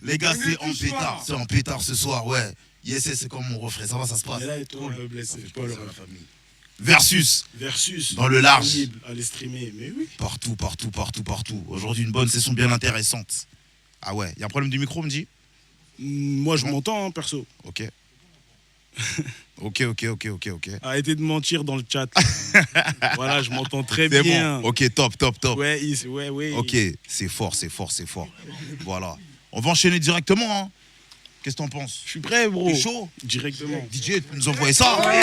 Les gars, c'est en pétard. C'est en pétard ce soir, ouais. Yes, c'est comme mon refrain. Ça va, ça se passe. Et là, et toi, on l'a blessé. Pas le la famille. Versus. Dans le large. Allez streamer, mais oui. Partout. Aujourd'hui, une bonne session bien intéressante. Ah ouais, il y a un problème du micro, on me dit? Moi, je m'entends, hein, perso. Ok. Ok. Arrêtez de mentir dans le chat. Voilà, je m'entends très bien. C'est bon. Ok, top. Ouais. Ok, c'est fort. Voilà. On va enchaîner directement, hein. Qu'est-ce que t'en penses? Je suis prêt, bro. T'es chaud? Directement. DJ, tu peux nous envoyer ça? Voilà.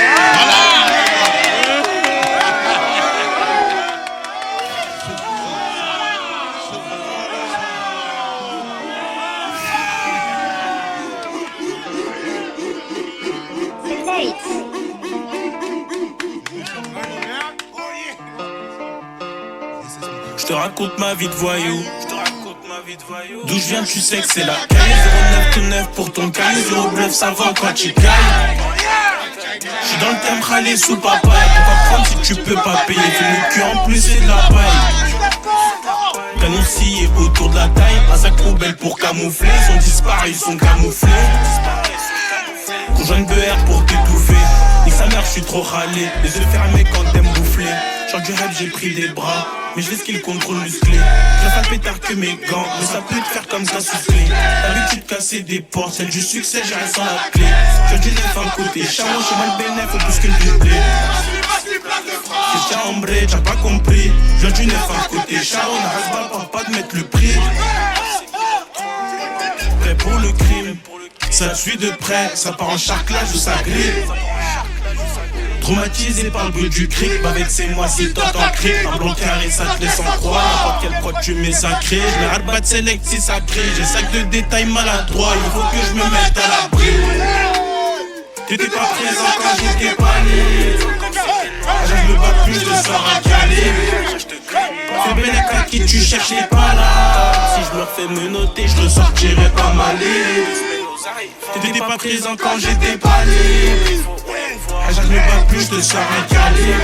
Je te raconte ma vie de voyou. D'où je viens, tu sais que c'est la caille. 09 tout neuf pour ton caille. 0 bluff, ça va quand tu cailles. J'suis dans le thème râler sous papaye. Pourquoi prendre si tu peux pas payer? Fais le cul en plus c'est de la paille. Canon scié autour de la taille. Un sac poubelle pour camoufler. Ils ont disparu, ils sont camouflés. Conjoint BR pour t'étouffer. Nique sa mère, j'suis trop râlé. Les yeux fermés quand t'aimes bouffer. Genre du rêve, j'ai pris des bras. Mais je fais ce qu'il contrôle musclé. Je fais pétard que mes gants. Mais ça peut te faire comme ça souffler. D'habitude casser des portes. Celle du succès, j'ai rien sans la clé. J'ai du neuf à côté. Charron, chez moi le bénéf, faut plus que le doublé. C'est chambré, t'as pas compris. J'ai du neuf à côté. Charron, n'arrête pas de mettre le prix. Prêt pour le crime. Ça te suit de près. Ça part en charclage ou ça grille. Traumatisé par le bruit du cric, avec c'est moi si toi t'en cries. Un blanc carré ça te laisse en croix. N'importe quelle prod tu mets sacré. Je me rate pas de select si ça crie. J'ai sac de détails maladroits. Il faut que je me mette à l'abri. T'étais pas présent quand j'étais pas né. Je me bats plus, je te sors un calé. Fais belle à qui tu cherchais pas là. Si je me refais me noter, je ressortirai pas malé. T'étais pas présent quand j'étais pas né. Je me bats plus, je te sors un calé.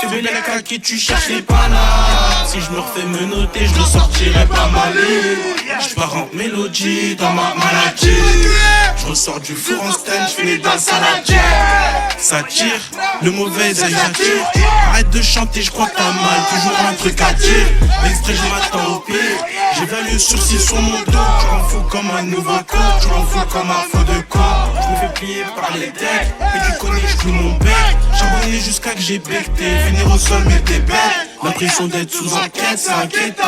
Fais belle à qui tu cherchais pas là. Si je me refais me noter, je ressortirai pas malé. Je pars en mélodie dans ma maladie. Je ressors du four en stand, je finis dans le saladier. Ça tire, le mauvais œil attire. Arrête de chanter, je crois que t'as mal, toujours un truc à dire. L'extrait, je m'attends au pire. J'évalue le sursis sur mon dos. Tu rends fou comme un nouveau corps, tu rends fou comme un faux de corps. Je me fais plier par les decks, mais tu connais, je cloue mon bec. Charbonné jusqu'à que j'ai becté, finir au sol mais t'es bête. L'impression d'être sous enquête, c'est inquiétant.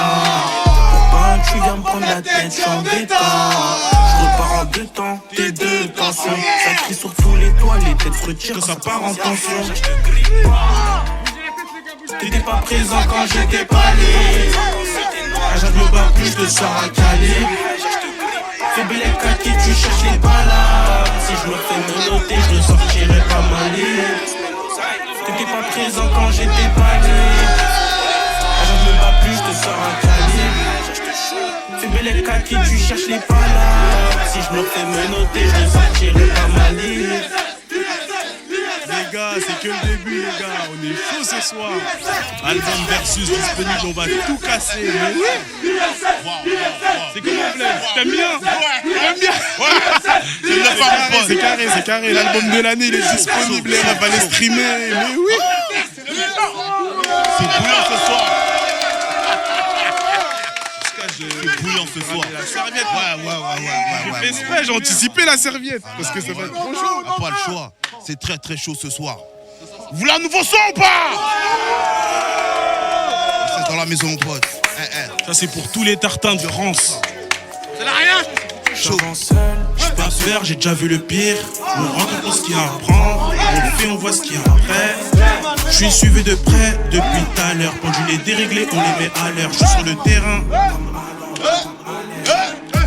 Pourquoi tu viens me prendre la tête, je suis embêtant. Je repars en deux temps, tes deux tensions. Ça crie sur tous les toits, les têtes fruitières, ça part en tension. T'étais pas présent quand j'étais pas né. Je me bats plus, je te sors à calé. Fais belle à qui tu cherches les balles. Si je me fais me noter, je ne sortirai pas malé. T'étais pas présent quand j'étais pas né. Je me bats plus, je te sors à calé. Fais belle à qui tu cherches les balles. Si je me fais me noter, je ne sortirai pas malé. Les gars, c'est que le début, les gars. On est chaud ce soir. Album versus disponible, on va tout casser. Mais oui. C'est comment, Blaise? T'aimes bien? T'aimes bien? C'est carré. L'album de l'année, il est disponible. On va les streamer. Mais oui. C'est bouillant ce soir. C'est bouillant ce soir. La serviette. Ouais. J'ai fait exprès, j'ai anticipé la serviette. Parce que ça va être trop chaud. On n'a pas le choix. C'est très très chaud ce soir. Vous voulez un nouveau son ou pas? C'est dans la maison, mon pote. Ça, c'est pour tous les tartins de Rance. C'est là rien. J'avance seul, j'suis pas vert, j'ai déjà vu le pire. Je me rends compte de ce qu'il y a à apprendre. On le fait, on voit ce qu'il y a après. Je suis suivi de près depuis tout à l'heure. Pendule déréglé, on les met à l'heure. Je suis sur le terrain.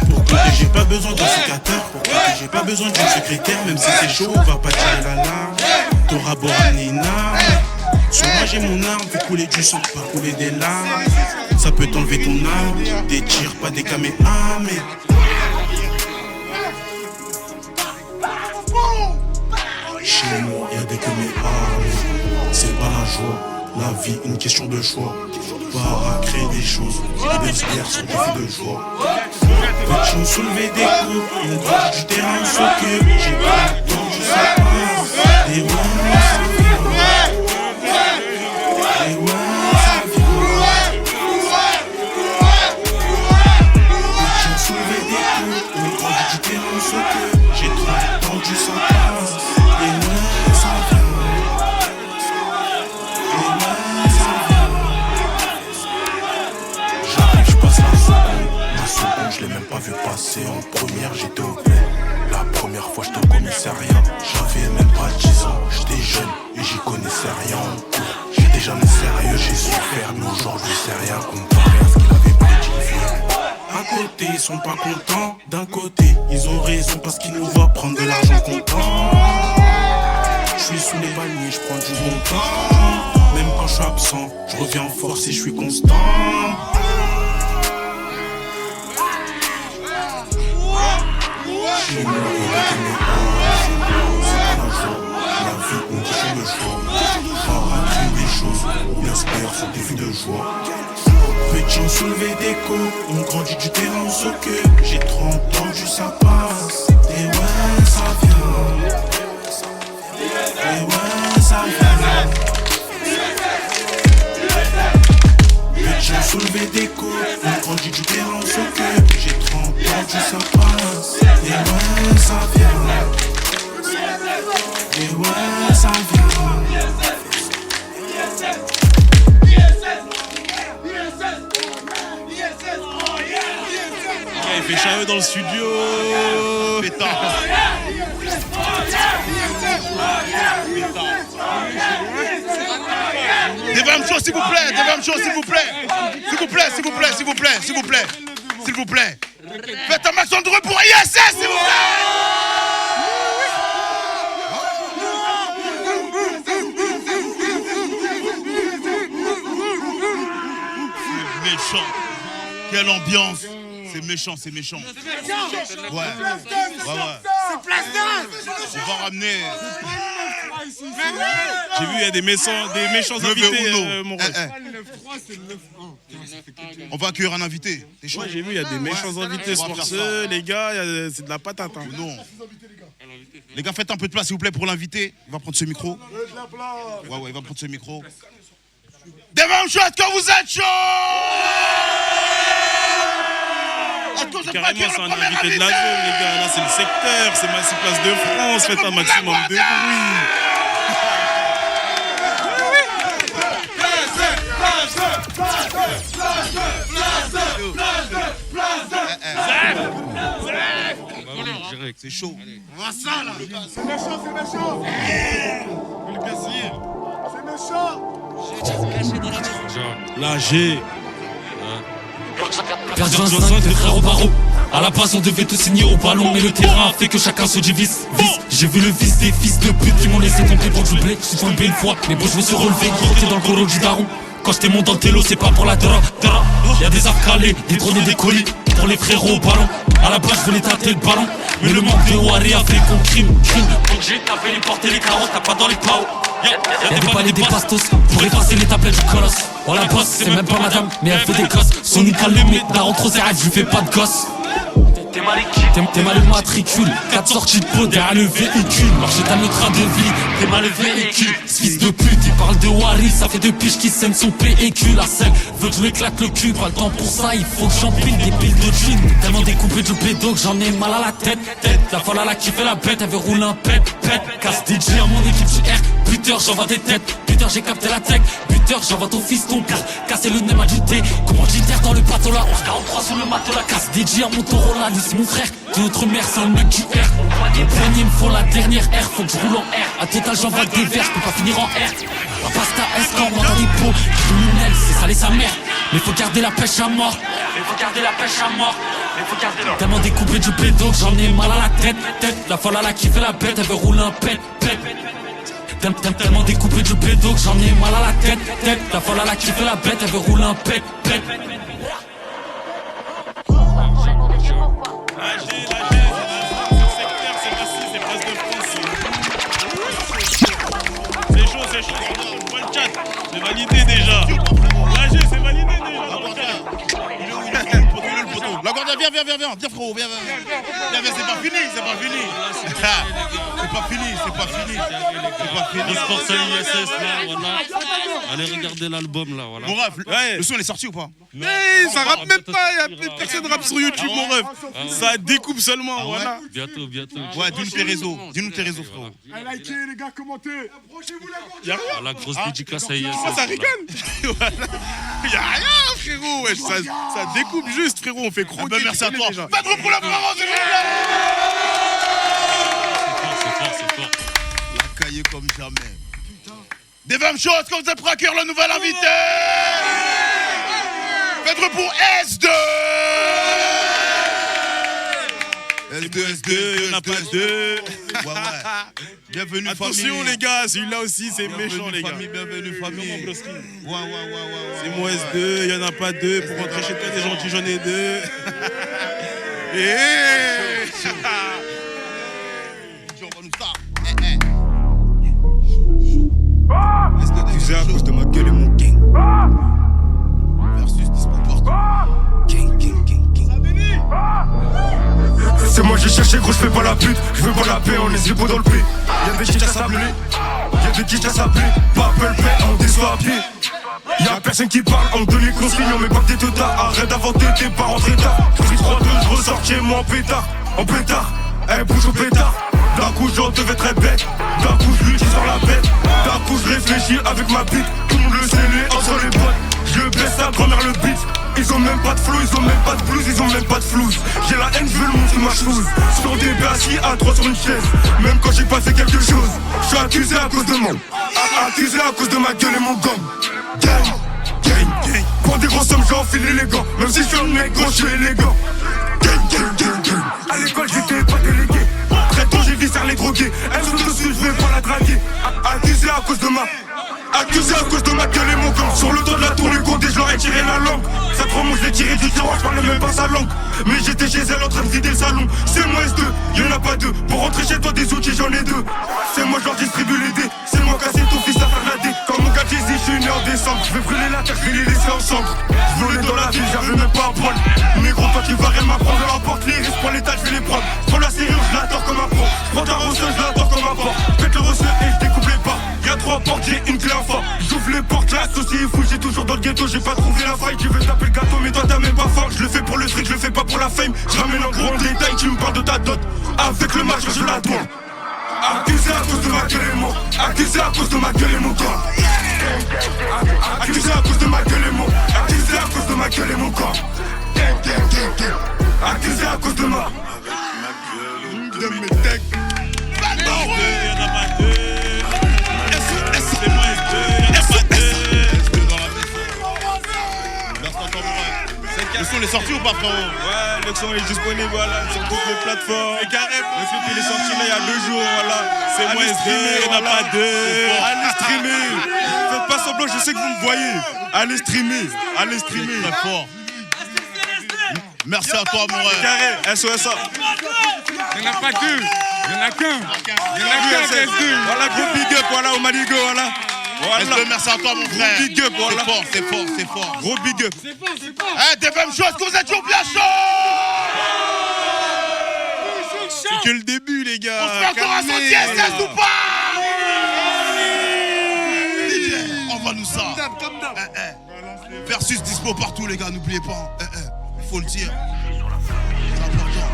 Pourquoi j'ai pas besoin d'un sécateur? Pourquoi j'ai pas besoin d'une secrétaire? Même si c'est chaud, on va pas tirer la larme. T'auras Boranina. Sur moi j'ai mon arme, fait couler du sang, pas couler des larmes. Ça peut t'enlever ton arme. Des tirs, pas des caméras, mais chez moi, y'a des caméras, c'est pas la joie. La vie, une question de choix. Pas à créer des choses. Les spires sont des filles de joie. Petit, on soulevait des coups. On part du terrain, on s'occupe. J'ai pas le temps, je sais pas. Et ouais, ça vient. Et ouais, ça vient. Petit, on soulevait des coups. On part du terrain, on s'occupe. J'ai trop attendu sans passe. Et ouais, ça vient. Je l'ai même pas vu passer en première, j'étais au bled. La première fois j'étais au commissariat, j'avais même pas 10 ans. J'étais jeune et j'y connaissais rien en cours. J'étais jamais sérieux, j'ai souffert, mais aujourd'hui c'est rien comparé à ce qu'il avait prédit. À côté ils sont pas contents, d'un côté ils ont raison parce qu'ils nous voient prendre de l'argent comptant. Je suis sous les balniers, je prends du bon temps. Même quand je suis absent, je reviens en force et je suis constant. C'est pas la joie, la vie on dit sur le choix. Pas à créer des choses, on espère sur des vies de joie. Petit on soulevait des coups, on grandit du terrain, on s'occupe. J'ai 30 ans, juste ça passe. Et ouais, ça vient. Et ouais, ça vient. Petit on soulevait des coups, on grandit du terrain, on s'occupe. J'ai 30 ans, juste ça passe. Et ouais, ça vient. Et ouais, ça vient. Il fait chaud dans le studio. Pétard. Des femmes chaudes, s'il vous plaît. Des femmes chaudes, s'il vous plaît. S'il vous plaît, s'il vous plaît, s'il vous plaît, s'il vous plaît. S'il vous plaît. Faites un maximum de bruit pour ISS, s'il vous plaît. C'est méchant. Quelle ambiance. C'est méchant, c'est méchant. Ouais. Ouais, ouais. On va ramener. J'ai vu, il y a des méchants invités, mon ref. On va accueillir un invité. T'es chaud? Ouais, j'ai vu, il y a des méchants invités sur ce, les gars, c'est de la patate. Hein. Non. Les gars, faites un peu de place, s'il vous plaît, pour l'invité. Il va prendre ce micro. Ouais, ouais, il va prendre ce micro. Des mêmes choses quand vous êtes chaud! Carrément, c'est un invité de la zone, les gars. Là, c'est le secteur, c'est Massy Place de France. Faites un maximum de bruit. C'est chaud. On va ça là. C'est méchant, c'est méchant. Faut le casser. C'est méchant. La G. Gardien 5 de frère au barreau. À la base on devait tout signer au ballon, mais le terrain a fait que chacun se divise. J'ai vu le vice des fils de pute qui m'ont laissé tomber pour doubler. Je suis tombé une fois, mais bon je me suis relevé. J'étais dans le goro du daron. Quand j'étais monté dans le télo, c'est pas pour la dra. Y'a des afcalés, des drones et des colis. Pour les frérots au ballon. À la base je voulais tâter le ballon, mais le manque de Wari a fait qu'on crime. Donc j'ai tapé les portes et les carreaux, t'as pas dans les paos. Y'a des balles et des bastos pour effacer les tablettes du colosse. Oh la bosse, c'est même pas madame, mais elle fait des gosses. Sonic allumé, daron trop zérade, je lui fais pas de gosse. T'es mal le matricule, 4 sorties de peau derrière le véhicule. Marcher ta le train de vie, t'es mal le véhicule. Ce fils de pute, il parle de Wari, ça fait 2 piges qui saignent son PQ. La selle veut que je lui éclate le cul, pas le temps pour ça, il faut que j'empile des piles de thunes. Tellement découpé de pédo que j'en ai mal à la tête. La folle à la qui fait la bête, elle veut rouler un pet. Casse DJ à mon équipe du R, buteur j'envoie des têtes. Buteur j'ai capté la tech, buteur j'envoie ton fiston pour casser le nez du thé. Commanditaire dans le bateau là, 1143 sur le matos là. Casse DJ à mon taureau là, c'est mon frère. De notre mère, c'est un mec du R. Les poignets me font la dernière R, faut que je roule en R. À total, j'envoie des verres, je peux pas finir en R. La pasta S quand on dans les pots, criminel, c'est salé sa mère. Mais faut garder la pêche à mort. Tellement découpé du pédo que j'en ai mal à la tête. La folle à la qui fait la bête, elle veut rouler un pet. Tellement découpé du pédo que j'en ai mal à la tête. La folle à la qui fait la bête, elle veut rouler un pet. C'est validé. là. L'AG, c'est validé déjà. Il est où le poteau? La Gordia, viens, viens frérot, viens, c'est pas fini. C'est pas fini. Le sport ISS là, voilà. Allez regarder l'album là, voilà. Mon ref, le son il est sorti ou pas? Ça rappe même pas, personne rappe sur YouTube, mon ref. Ça découpe seulement, voilà. Bientôt. Ouais, dis-nous tes réseaux, frérot. Likez les gars, commentez. Approchez-vous la Y'a rien. La grosse dédicace à ISS. Ça rigole. Y'a rien, frérot. Ouais, ça découpe juste, frérot. On fait croquer. Merci à toi. Déjà. Faites pour la parole, s'il vous plaît. C'est fort. La cahier comme jamais. Des mêmes choses quand vous êtes prêts à accueillir le nouvel invité. Faites pour S2. S2, y'en a pas deux. Ouais. Bienvenue Attention famille. les gars, celui-là aussi c'est méchant les gars. Bienvenue famille. Ouais. C'est moi S2, y'en a pas deux. Pour rentrer chez toi des gentils, j'en ai deux. Tu sais à cause de ma gueule et mon gang. Versus Dispo partout. C'est moi j'ai cherché gros, je fais pas la pute, je veux pas la paix, on est zéro dans le pays. Y'a des quiches à sabler, y'a des quiches à sabler. Pas Apple Pay, on déçoit à pied. Y'a personne qui parle, on donne les consignes, on met pas que des teutards. Arrête d'inventer, t'es pas rentré tard. Je pris 3-2, je ressors chez moi en pétard. Eh bouge au pétard. D'un coup j'en devais très bête. D'un coup je lutte sur la bête. D'un coup je réfléchis avec ma bite. Tout le monde le sait, les entre les potes. Je baisse sa grand-mère le beat. Ils ont même pas de flow, ils ont même pas de blues, ils ont même pas de flouze. J'ai la haine, je veux le montrer ma chose. Sur des baies assis à droite sur une chaise. Même quand j'ai pas fait quelque chose. Je suis accusé à cause de mon accusé à cause de ma gueule et mon gang. Gang. Pour des grosses sommes j'enfile élégant. Même si je suis un mec gros, je suis élégant. Gang. À l'école j'étais pas délégué. Très tôt j'ai viscère les drogués. Elles sont dessus, je vais pas la draguer. Accusé à cause de ma gueule et mon gang. Sur le dos de la tour, les condés, je leur ai tiré la langue. Ça te remonte, je l'ai tiré du tiroir, je parlais même pas sa langue. Mais j'étais chez elle en train de vider le salon. C'est moi S2, y'en a pas deux. Pour rentrer chez toi des outils, j'en ai deux. C'est moi, je leur distribue les dés. C'est moi casser ton fils à faire la dé. Comme mon gars Jay-Z, je suis né en décembre. Je vais brûler la terre, je vais les laisser ensemble. Je volais dans la ville, j'avais même pas à prendre. Négro, toi tu vas rien m'apprendre. Je remporte les risques, prends l'état, je vais les prendre. Je prends la serrure, je l'adore comme un pro. Je prends ta rosseuse, je l'adore comme un porc. Pète le rosseux et je découpe les pas. Y'a 3 portes, j'ai une clé en fort. J'ouvre les portes, l'associé est fou, j'ai toujours dans le ghetto, j'ai pas trouvé la faille. Tu veux taper le gâteau, mais toi t'as même pas faim. Je le fais pour le fric, je le fais pas pour la fame. Je ramène en gros détail, tu me parles de ta dot. Avec le match, je la dois. Accusé à cause de ma gueule et mon. Accusé à cause de ma gueule et mon corps. Accusé à cause de ma gueule et mon. Accusé à cause de ma gueule et mon corps. Accusé à cause de ma. De mes decks. Y'en a pas deux. C'est moi S2, y'en a pas deux. S2 dans la maison. Merci encore mon ref. Le son est sorti ou pas frérot? Ouais, le son est disponible voilà, sur toutes les plateformes. Le clip il est sorti là il y a 2 jours, voilà. C'est moi S2, y'en a pas deux. Allez streamer. Faites pas semblant, je sais que vous me voyez. Allez streamer. Très fort. Merci à toi mon ref. Carré, SOSA. Il n'y en a pas deux, il y en a qu'un. Il y en a qu'un S2. Voilà, gros big up, voilà, au Maligo, voilà. S2, merci à toi mon frère. Gros big up, voilà. C'est fort. Gros big up. Eh, des mêmes choses que vous êtes toujours bien chaud. C'est que le début, les gars. On se fait encore un son ISS ou pas? DJ, envoie-nous ça. Versus Dispo partout les gars, n'oubliez pas. Faut le dire. C'est important.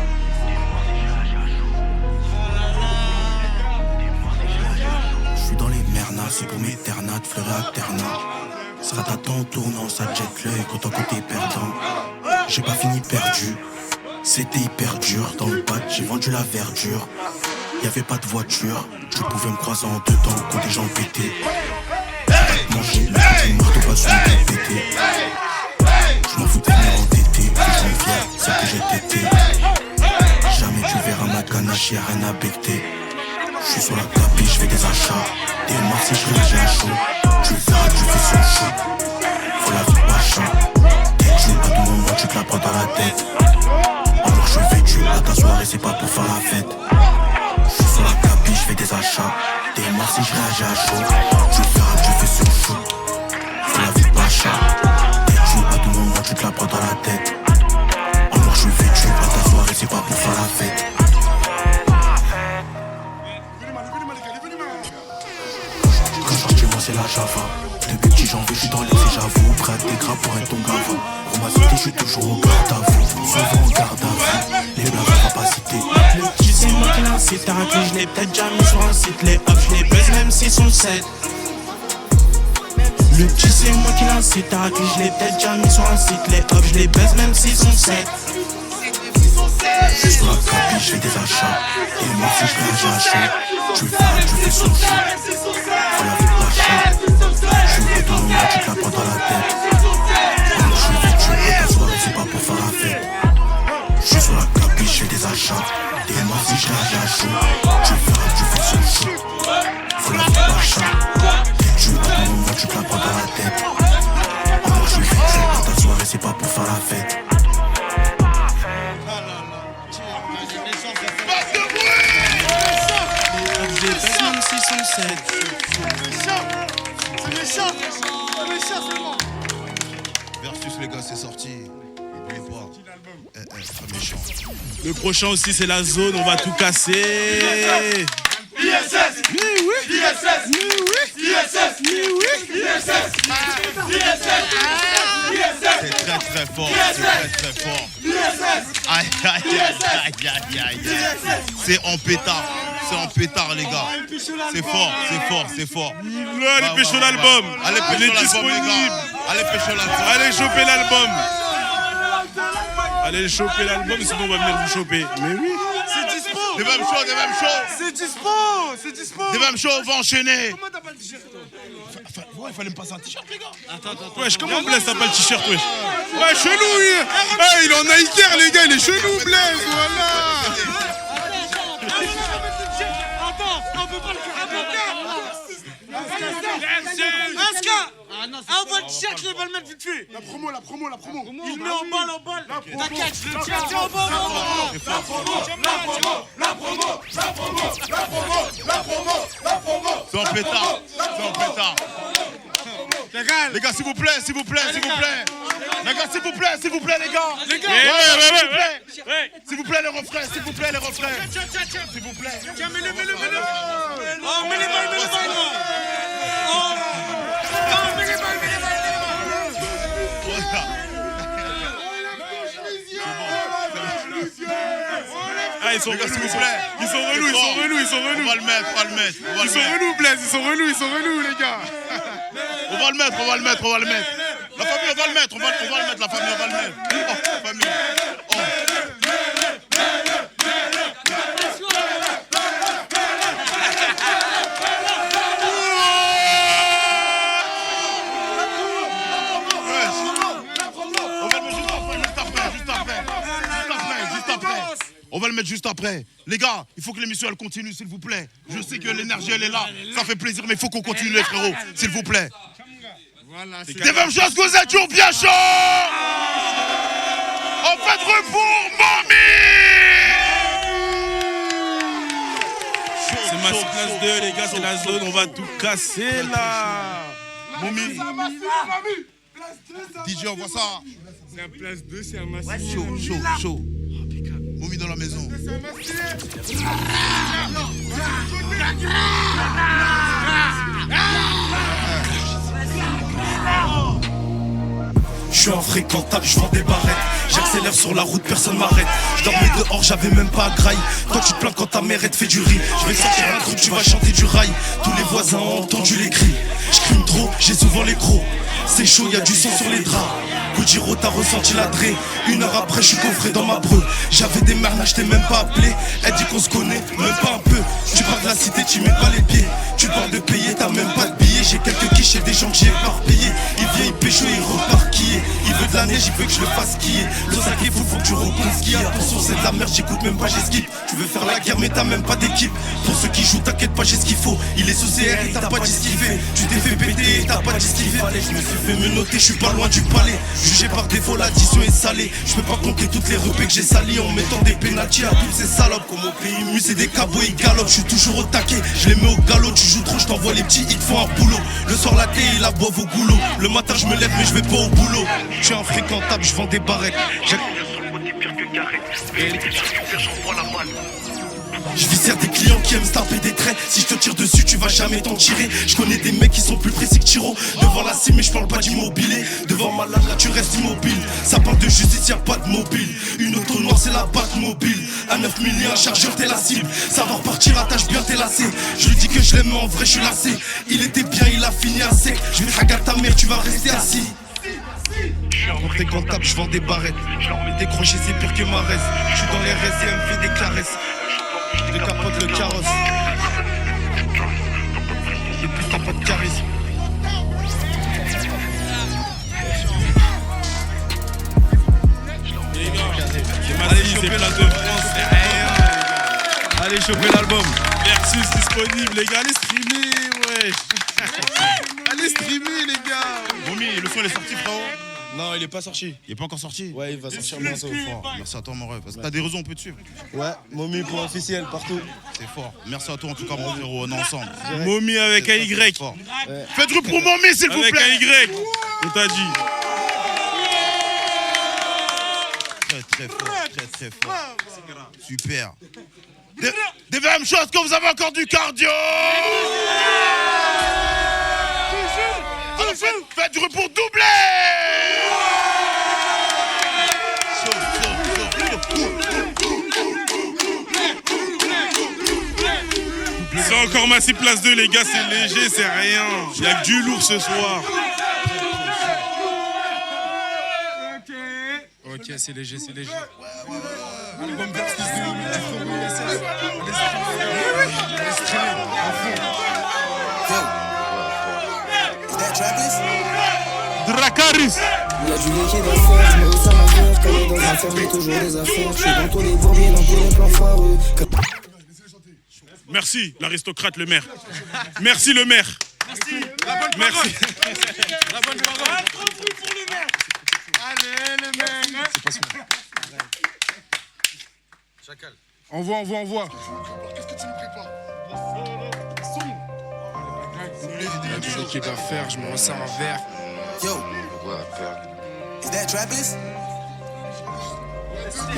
Je suis dans les mernas, c'est pour mes ternates, fleury alternat. Sera à ton tournant, ça jette l'œil quand ton côté perdant. J'ai pas fini perdu, c'était hyper dur. Dans le bac, j'ai vendu la verdure. Y'avait pas de voiture, tu pouvais me croiser en dedans quand des gens pétaient. Manger le petit marteau pas sous le pété. Je m'en foutais de me entêter, je suis fier, c'est que j'ai tété. Jamais tu verras ma ganache, y'a rien à becter. Je suis sur la tapis, je fais des achats. Des morts si je réagis à chaud. Tu verras, tu fais son show. Faut la vie pas chat. T'es tu à tout moment, tu te la prends dans la tête. Alors je suis vêtu, à ta soirée, c'est pas pour faire la fête. Je suis sur la tapis, je fais des achats. Des morts si je réagis à chaud. Tu verras, tu fais son show. Faut la vie pas veux, je suis dans l'excès, j'avoue. Prêt à des gras pour être ton gavin. Pour ma santé, je suis toujours au garde à vous. Souvent au garde à vous. Les blagues, on va pas citer. Le petit, c'est moi qui l'incite. T'as raté, je l'ai peut-être déjà mis sur un site. Les ups, je les baise même s'ils sont 7. Le petit, c'est moi qui l'incite. T'as raté, je l'ai peut-être déjà mis sur un site. Les ups, je les baise même s'ils sont 7. Juste la copie, je fais des achats. Et moi si je fais j'achète. Tu fais son chou. Faut la vie de l'achat. Je suis pas dans le monde, tu te la prends dans la tête. Quand je suis vite, je suis ta soirée, c'est pas pour faire la fête. Je suis sur la copie, je fais des achats. Et moi si je j'achète. Tu fais son chou. Faut la vie de l'achat. Je suis pas dans le monde, tu te la prends dans la tête. Quand je suis vite, je suis ta soirée, c'est pas pour faire la fête. Même si sont 7. C'est méchant seulement. Versus les gars, c'est sorti. N'oubliez pas. Très méchant. Le prochain aussi, c'est la zone, on va tout casser. ISS. Mais oui. ISS. Mais oui. ISS. Mais oui. ISS. C'est très très fort. C'est très très fort. Aïe aïe aïe aïe aïe aïe. C'est en pétard. C'est en pétard les gars. C'est fort, c'est fort, c'est fort. Allez pécho l'album. Allez Il est pécho l'album les disponible. gars. Allez pécho l'album. Allez choper l'album. Allez choper l'album, sinon on va venir vous choper. Mais oui. C'est dispo. Des mêmes shows, des mêmes shows. C'est dispo. C'est dispo. Des mêmes shows, on va enchaîner. Comment t'as pas le t-shirt toi? Ouais, il fallait me passer un t-shirt les gars. Wesh, comment Blaise t'as pas le t-shirt, wesh? Ouais, chelou, il est en Nike, les gars, il est chelou, Blaise, voilà. Attends, on peut pas le faire. Aska, envoie le t-shirt, je vais le mettre vite fait. La promo. Il met en balle. T'inquiète, je le tiens en balle. C'est en pétard. C'est en pétard. Les gars, s'il vous plaît. Les gars, s'il vous plaît, les gars. Ouais. S'il vous plaît, les refrains. S'il vous plaît. Tiens, mets-le. Oh, mets les balles. Oh, mets les balles. Ah, ils sont relous, s'il vous plaît. ils sont relous. On va le mettre. Ils sont relous, Blaise, ils sont relous, les gars. On va le mettre. La famille, on va le mettre. La famille, on va le mettre. Oh, famille. Oh. On va le mettre juste après. Les gars, il faut que l'émission elle continue, s'il vous plaît. Je sais que l'énergie elle est là, ça fait plaisir, mais il faut qu'on continue les frérots, s'il vous plaît. Voilà, c'est des mêmes choses que vous êtes toujours bien chaud. En fait, retour, mamie. C'est Masterclass 2, les gars, c'est la zone, on va tout casser là. Mommy. DJ, on voit ça. C'est un place 2, c'est un massif. Chaud. Mommy dans la maison. Je suis infréquentable, je vends des barrettes. J'accélère sur la route, personne m'arrête. Je dormais dehors, j'avais même pas à graille. Toi tu te plains quand ta mère elle te fait du riz. Je vais sortir un truc, tu vas chanter du rail. Tous les voisins ont entendu les cris. Je crime trop, j'ai souvent les crocs. C'est chaud, y'a du sang sur les draps. Kojiro, t'as ressenti la drée. 1 heure après, je suis coffré dans ma breu. J'avais des merdes, je t'ai même pas appelé. Elle dit qu'on se connaît, même pas un peu. Tu parles de la cité, tu mets pas les pieds. Tu parles de payer, t'as même pas de billets. J'ai quelques quiches et des gens que j'ai éparpillés. Il vient, il pécho, il repart quiller. Il veut de la neige, il veut que je le fasse skier. L'osac est fou, faut que tu reconnaisses skier. Attention, c'est de la merde, j'écoute même pas, j'esquive. Tu veux faire la guerre, mais t'as même pas d'équipe. Pour ceux qui jouent, t'inquiète pas, j'ai ce qu'il faut. Il est sous CR et t'as pas dit ce qu'il fait. Tu t'es fait péter et t'as pas dit ce qu'il fait. Je me suis fait menotter, je suis pas loin du palais. Jugé par défaut, l'addition est salée. Je peux pas compter toutes les repées que j'ai salies en mettant des pénalties à toutes ces salopes. Comme au pays mu, c'est des cabots, ils galopent. Je suis toujours au taquet, je les mets au galop. Tu joues trop, je t'envoie les petits, ils te font un boulot. Le soir, la thé, ils la boivent au goulot. Le matin, je me lève, mais je vais pas au boulot. Je suis infréquentable, je vends des barrettes. J'accélère sur le côté pire que Garrett. Réalité sur super, j'envoie la balle. Je viscère des clients qui aiment se taper des traits. Si je te tire dessus, tu vas jamais t'en tirer. Je connais des mecs qui sont plus précis que Tiro. Devant la cime, mais je parle pas d'immobilier. Devant ma lame, là tu restes immobile. Ça parle de justice, y'a pas de mobile. Une auto noire, c'est la batte mobile. Un 9 mm, un chargeur, t'es la cible. Ça va repartir, attache bien tes lacets. Je lui dis que je l'aime, mais en vrai, je suis lassé. Il était bien, il a fini à sec. Je vais traguer ta mère, tu vas rester assis. Pour tes comptables, je vends des barrettes. Des crochets, c'est pire que ma reste. Je suis dans les restes et elle me fait des caresses. Je décapote le carrosse. Et puis t'as pas de charisme. Allez, choper la de France, c'est rien. Allez, choper l'album. Versus disponible, les gars. Allez streamer, ouais. Allez streamer, les gars. Momi, le son il est sorti, frérot? Non, il est pas sorti. Il est pas encore sorti? Ouais, il va sortir bientôt. Merci à toi, mon rêve. T'as des réseaux, on peut te suivre? Ouais, Momi.officiel partout. C'est fort. Merci à toi, en tout cas, mon frérot. On est ensemble. Momi avec AY. Faites le pour Momi, s'il vous Avec plaît. AY. On t'a dit. Très fort, très fort. Super. Deuxième chose, que vous avez encore du cardio. Alors faites du repos doublé. C'est encore Massy Place 2, les gars, c'est léger, c'est rien. Il y a que du lourd ce soir. Ok, c'est léger, c'est léger. Dracarys. Y'a du liquide à faire, je me ressens ma cœur, calé dans un fer, j'ai toujours des affaires. Je suis dans tous les bourbiers, dans tous les plans foireux. Merci, l'aristocrate, le maire. Merci, le maire. Merci. La bonne parole. Un trop fou pour le maire. Allez, les mecs. C'est pas ça. Chacal. Envoie. Qu'est-ce que tu me prépares? Y'a du liquide à faire, je me ressens un verre. Yo, is that Travis?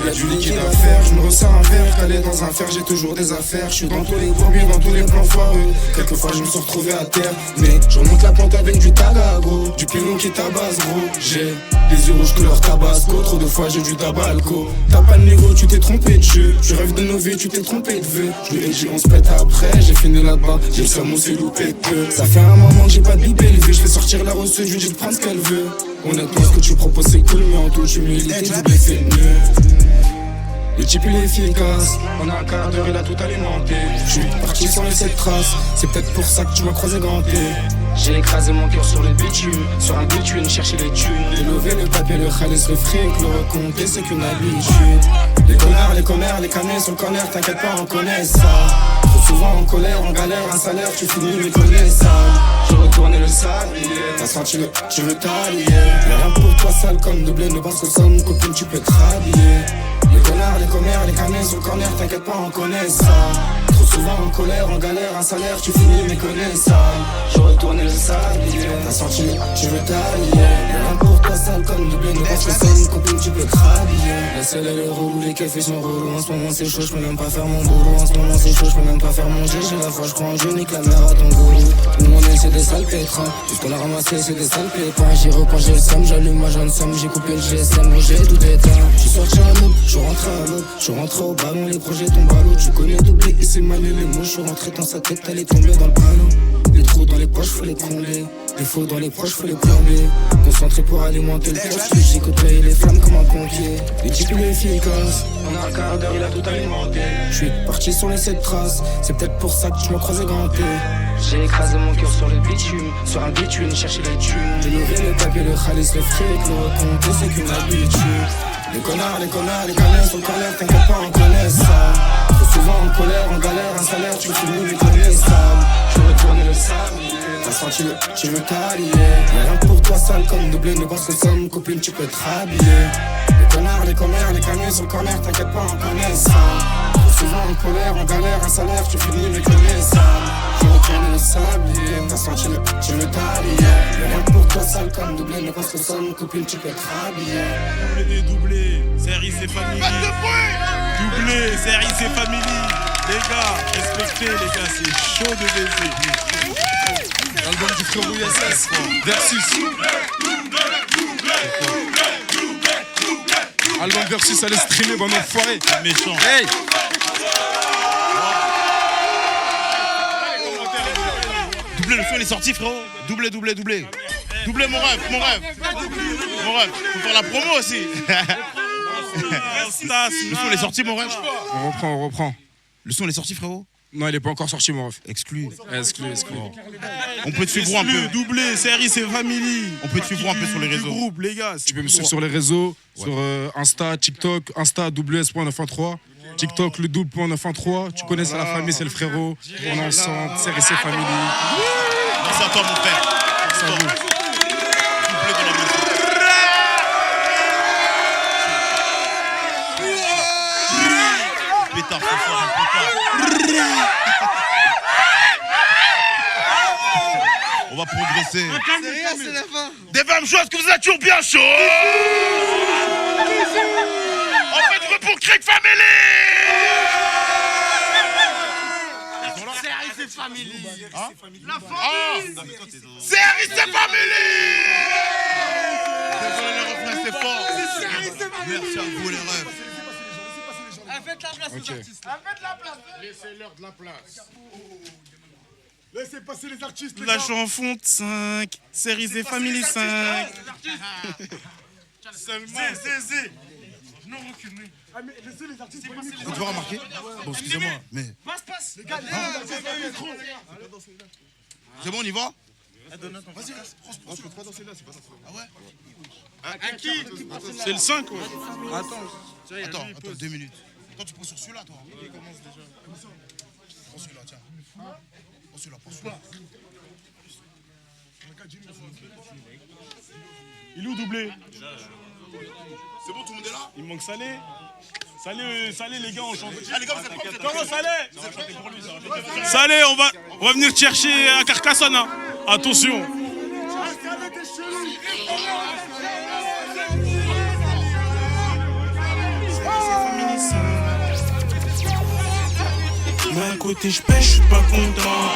Y'a du liquide à faire, je me ressens un verre, calé dans un fer, j'ai toujours des affaires. Je suis dans tous les bourbiers, dans tous les plans foireux. Quelquefois je me suis retrouvé à terre, mais je remonte la pente avec du taga gros, du pilon qui tabasse gros. J'ai les yeux rouges couleur tabasco, trop de fois j'ai du tabalco. T'as pas de négo, tu t'es trompé de jeu. Tu rêves de nos vies, tu t'es trompé de vœux. Je lui ai dit on se pète après, j'ai fini là-bas, j'ai le seum, on s'est loupé peu. Ça fait un moment que j'ai pas de bibé élevé, je fais sortir la rosseuse, je lui dis de prendre ce qu'elle veut. Honnêtement ce que tu proposes c'est cool, mais en toute humilité double fait mieux. Le type il est efficace, en un quart d'heure il a tout alimenté. Je suis parti sans laisser de traces, c'est peut-être pour ça que tu m'as croisé ganté. J'ai écrasé mon cœur sur le bitume, sur un bitume, chercher les thunes. J'ai levé le papier, le khalis, le fric, le recompter c'est qu'une habitude. Les connards, les commères, les canets sur le corner, t'inquiète pas on connaît ça. Trop souvent en colère, en galère, un salaire, tu finis les connaissances. J'ai retourné le sablier, t'as senti le, tu veux t'allier. Y'a rien pour toi sale comme doublé, ne passe que somme, copine tu peux te rhabiller. Les connards, les commères, les canets sur le corner, t'inquiète pas on connaît ça. Trop souvent en colère, en galère, un salaire, tu finis mes connaissances. J'ai retourné le sablier, t'as senti le, tu veux t'allier. Y'a rien pour toi sale comme doublé, ne passe que somme, copine tu peux te rhabiller. La selle elle est relou, les cafés sont relous. En ce moment c'est chaud, j'peux même pas faire mon boulot. En ce moment c'est chaud, j'peux même pas faire manger. J'ai la foi, j'crois en Dieu, nique la mère à ton goulot. Tout le monde est, c'est des sales pétrins. Tout ce qu'on a ramassé c'est des sales pépins. J'y repense, j'ai le somme, j'allume ma jeune somme. J'ai coupé le GSM, j'ai tout éteint. J'suis sorti à l'aube, j'suis rentré à l'aube. J'suis rentré au ballon, les projets tombent à l'eau. Tu connais doublé et c'est manuel les mots. J'suis rentré dans sa tête, elle est tombée dans le panneau. Les trous dans les poches, faut les combler. Les faux dans les proches, faut les plomber. Concentré pour alimenter le poste. J'ai côtoyé les flammes comme un pompier. Les types il est efficace, en un quart d'heure il a tout alimenté. J'suis parti sur les 7 traces, c'est peut-être pour ça que tu m'as croisé ganté. J'ai écrasé mon cœur sur le bitume, sur un bitume, chercher les thunes. J'ai levé le papier, le khalis, le fric, le recompter c'est qu'une habitude. Les connards, les canets sur le corner, t'inquiète pas on connaît ça. Trop souvent en colère, en galère, un salaire, tu finis les connaissables. J'ai retourné le sablier, t'as senti le, tu veux t'allier. Y'a rien pour toi sale comme doublé, ne pense que somme, copine tu peux te rhabiller. Les connards, les commères, les canets sur le corner, t'inquiète pas on connaît ça. Trop souvent en colère, en galère, un salaire, tu finis les connaissables. J'ai retourné le sablier, t'as senti le, tu veux t'allier. Y'a rien pour toi sale comme doublé, ne pense que somme, copine tu peux te rhabiller. Doublé, c'est RIC Family. Doublé, c'est RIC Family. Les gars, respectez les gars, c'est chaud de baiser. L'album du frérot ISS versus. Album versus, allez streamer, bon enfoiré. Méchant. Hey! Doublé, le son il est sorti, frérot. Doublé. Doublé, mon rêve. Faut faire la promo aussi. Le son il est sorti, mon rêve. On reprend. Le son il est sorti, frérot. Non, il est pas encore sorti, mon ref. Exclu. On peut te suivre un peu. Doublé, série, c'est family. On peut te suivre un peu sur les réseaux. Groupe, les gars. Tu peux me suivre sur les réseaux, sur Insta, TikTok, Insta WS.913, TikTok le double.913. Tu connais, c'est la famille, c'est le frérot. On est ensemble, série, c'est family. Merci à toi, mon père. Merci à vous. Doublé de la maison. Pétard, ce soir, un pétard. On va progresser. C'est la fin. Des femmes chaudes, que vous êtes toujours bien chaud. On fait de pour Creek Family. C'est family. La famille. C'est Harry, c'est family. Désolé, le refrain, c'est fort. Merci à vous, les rêves. Faites la place aux artistes. Laissez-leur de la place. Laissez passer les artistes. La chanson 5, série et family 5. Seulement. Non, recule. Mais laissez les artistes. Vous devez remarquer. Bon, excusez-moi, mais. Passe. Les gars, C'est bon, on y va? Vas-y, on peut pas danser là, c'est pas ça. Ah ouais? À qui? C'est le 5, ouais. Attends, 2 minutes. Toi, tu prends sur celui-là, toi. Il commence déjà. Prends celui-là, tiens. Prends celui-là. Il est où doublé? C'est bon, tout le monde est là? Il manque Salé. Salé, les gars, on chante. Ah, les gars, vous êtes prêts? Comment Salé? Salé, on va venir te chercher à Carcassonne. Hein. Attention. D'un côté je pêche, je suis pas content.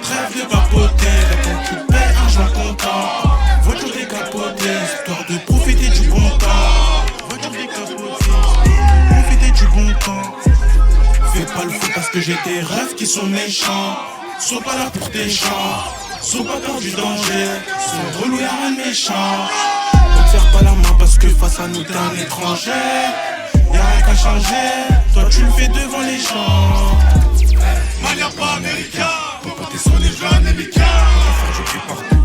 Rêve de papoter, quand tu paies, argent comptant. Voiture décapotée, histoire de profiter du bon temps. Voiture décapotée, profiter du bon temps. Fais pas le fou parce que j'ai des rêves qui sont méchants. Sois pas là pour tes chants, sois pas peur du danger. Sois relou, y'a rien de méchant. Ne te serre pas la main parce que face à nous t'es un étranger. Y'a rien qu'à changer, toi tu le fais devant les gens. Manière pas américain. Tes potes sont des jeunes américains. Je crie partout.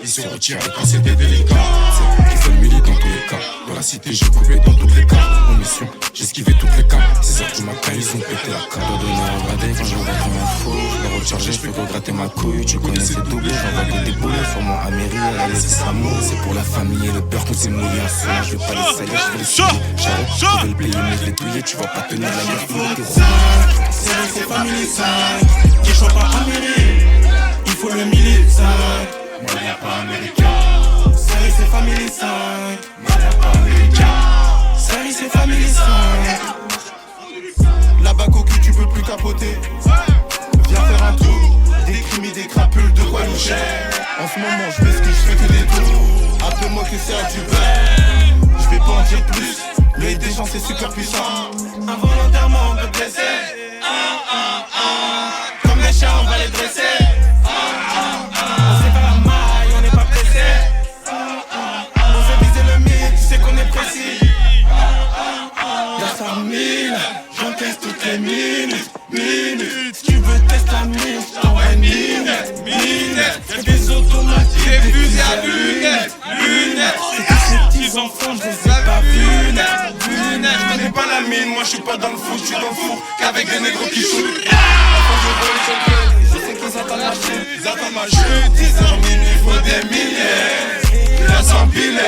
Ils se retirent quand c'est des délicats. C'est qui fait le milieu dans tous les cas. Dans la cité, j'ai coupé dans tous les cas. En mission, j'ai esquivé toutes les cas. 6h du matin, ils ont pété la carte. Dodo n'a regardé quand je regarde mon faux. Je l'ai rechargé, je fais regratter ma couille. Tu connais c'est doublé, j'envoie que des boulets. Sur mon Améry, elle a laissé sa mot. C'est pour la famille et le peur qu'on s'est mouillé un seul. Je vais pas les salir, je vais les souiller. Je vais le payer, mais je l'ai douillé. Tu vas pas tenir la guerre, faut que C'est family 5, qui choisit pas Améry. Il faut le milieu 5. Moi, y'a pas américain. Série c'est family 5. Moi, y'a pas américain. Série c'est family 5. Là-bas cocu tu peux plus capoter. Viens faire un tour. Des crimes et des crapules de quoi loucher. En ce moment je fais ce que je fais tous les tours. Appelle-moi que c'est à du beurre. Je vais pas en dire plus. Le des gens c'est super puissant. Involontairement on peut blesser. Comme les chiens on va les dresser. On sait pas la maille, on n'est pas pressé. On fait viser le mythe, tu sais qu'on est précis. Y'a 5000, j'encaisse toutes les minutes. Si tu veux tester la mine, j't'envoie une minette. Y'a des automatiques, des fusils à lunettes. C'est que ces petits enfants, je les ai pas vus naître. Je connais pas la mine, moi je suis pas dans le foot, je suis dans le four. Qu'avec des négros qui shootent. Je sais qu'ils attendent la chute, ils attendent ma chute. 10h minuit, il faut des milliers. Là sans pilet,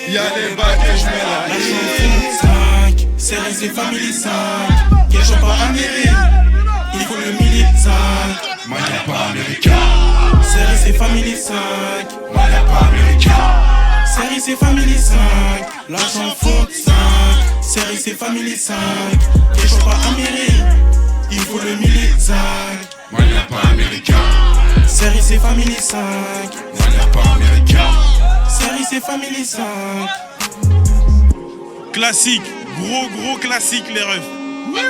y'a les bacs et j'mets la ligne. 5, série c'est family 5. Qui choisit pas Améry. Il faut le milieu 5. Moi, y'a pas américain. Série c'est family 5. Moi, y'a pas américain. Série c'est family 5. L'argent fonte 5. Série c'est family 5. Qui choisit pas Améry. il faut le Milizac. Moi y'a pas américain. Série c'est Family 5. Moi y'a pas américain. Série c'est Family 5. Classique, gros classique les refs. Oui.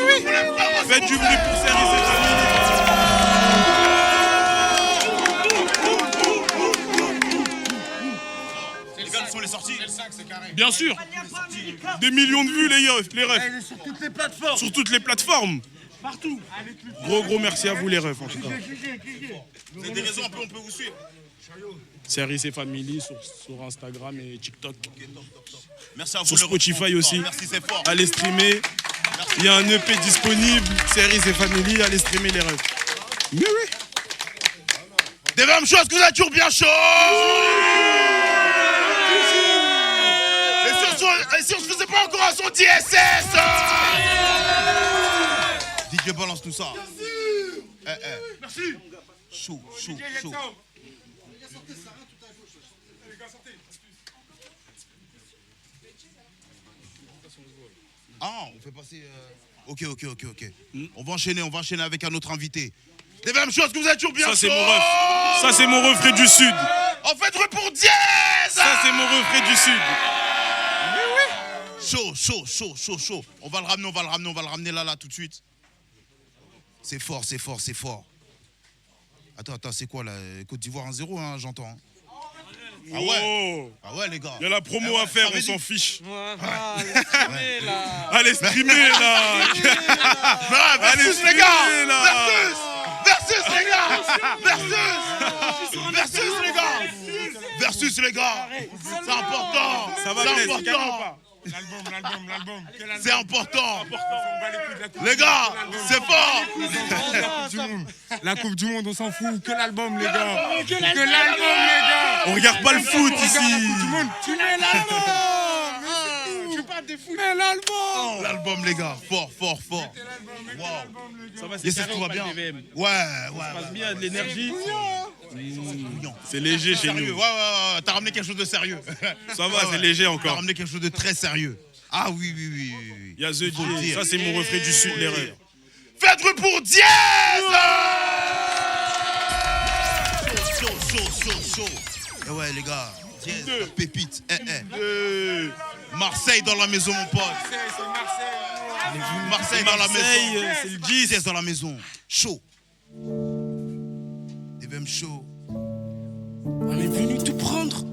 Faites du bruit pour Série c'est Family. Les sorties. Bien sûr. Des millions de vues les refs. Sur toutes les plateformes. Sur toutes les plateformes. Partout. Gros merci à vous les refs en tout cas. Vous avez des raisons, on peut vous suivre. Série c'est Family sur Instagram et TikTok. Merci à vous. Sur Spotify aussi. Merci, c'est fort. Allez streamer. Il y a un EP disponible. Série c'est Family. Allez streamer les refs. Mais oui. Des mêmes choses que vous êtes toujours bien chaud. Et si on se faisait pas encore un son d'ISS. DJ balance tout ça. Merci. Chaud. Ah, on fait passer... Ok. On va enchaîner avec un autre invité. Des mêmes choses que vous êtes toujours bien chaud. Ça c'est mon refrain du Sud. En fait, pour dièse. Ça c'est mon refrain du Sud. Chaud. On va le ramener là tout de suite. C'est fort. Attends, c'est quoi là? Côte d'Ivoire 1-0, hein, j'entends. Ah ouais les gars. Il y a la promo à faire, on s'en fiche. Allez streamer là. Versus les gars. Versus les gars. C'est important. Ça va c'est important. important. L'album. C'est important. Les gars, c'est fort. La Coupe du Monde, on s'en fout. Que l'album, les gars. Que l'album, les gars. On regarde pas le foot ici. Tu mets l'album. Tu parles des foot. Mais l'album. L'album, les gars. Fort. Ça va, c'est tout va bien. Ouais. Ça passe bien, de l'énergie. C'est léger chez nous. Ouais. T'as ramené quelque chose de sérieux. Ça va, c'est léger T'as encore. ramené quelque chose de très sérieux. Ah oui. Il y a The J. Ça, c'est mon refrain du Sud, l'erreur. Faites bruit pour dièse. Chaud. Et ouais, les gars. Dièse, la pépite. Marseille dans la maison, mon pote. Marseille dans la maison. C'est le 10. Dièse dans la maison. Chaud. Des mêmes chauds. On est venu tout prendre.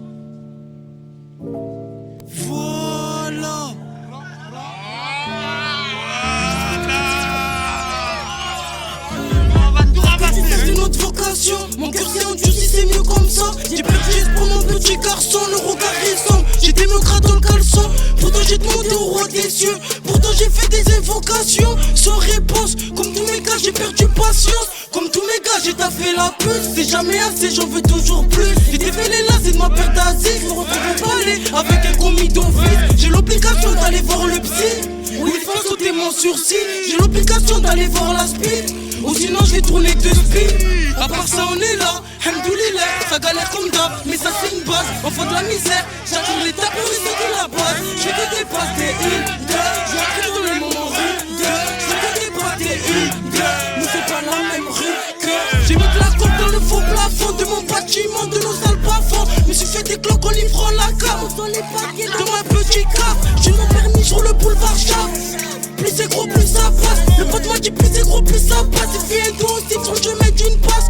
Voilà. C'est une autre vocation. Mon cœur s'est endurci, c'est mieux comme ça. J'ai pris pour mon petit garçon, le regard récent. J'ai des mecs dans le caleçon. Pourtant j'ai demandé au roi des cieux. Pourtant j'ai fait des invocations sans réponse. Comme tous mes gars, j'ai perdu patience. Comme tous mes gars, j'ai taffé la puce. C'est jamais assez, j'en veux toujours plus. J'ai défilé là, c'est de ma perte d'asile. Je me retrouve au palais avec un commis d'office. J'ai l'obligation d'aller voir le psy. Oui, il faut sauter mon sursis. J'ai l'obligation d'aller voir la speed. Ou sinon je vais tourner de speed. À part ça on est là, hamdoulilah. Ça galère comme d'hab, mais ça c'est une base. Enfant de la misère, j'attire les tapes, c'est de la base. Je fais que des passes, des 1, 2. Je vais dans les moments rudes. Je fais que des passes, des 1, 2. Nous c'est pas la même rue que. J'ai mis de la colle dans le faux plafond de mon bâtiment, de nos salles bas-fonds. Me suis fait des cloques en livrant la cam. Dans les papiers de ma petite cave. J'ai mon permis sur le boulevard Chave. Plus c'est gros, plus ça passe. Le pote m'a dit plus c'est gros, plus ça passe. Il fait un dos aussi sur le chemin d'une passe.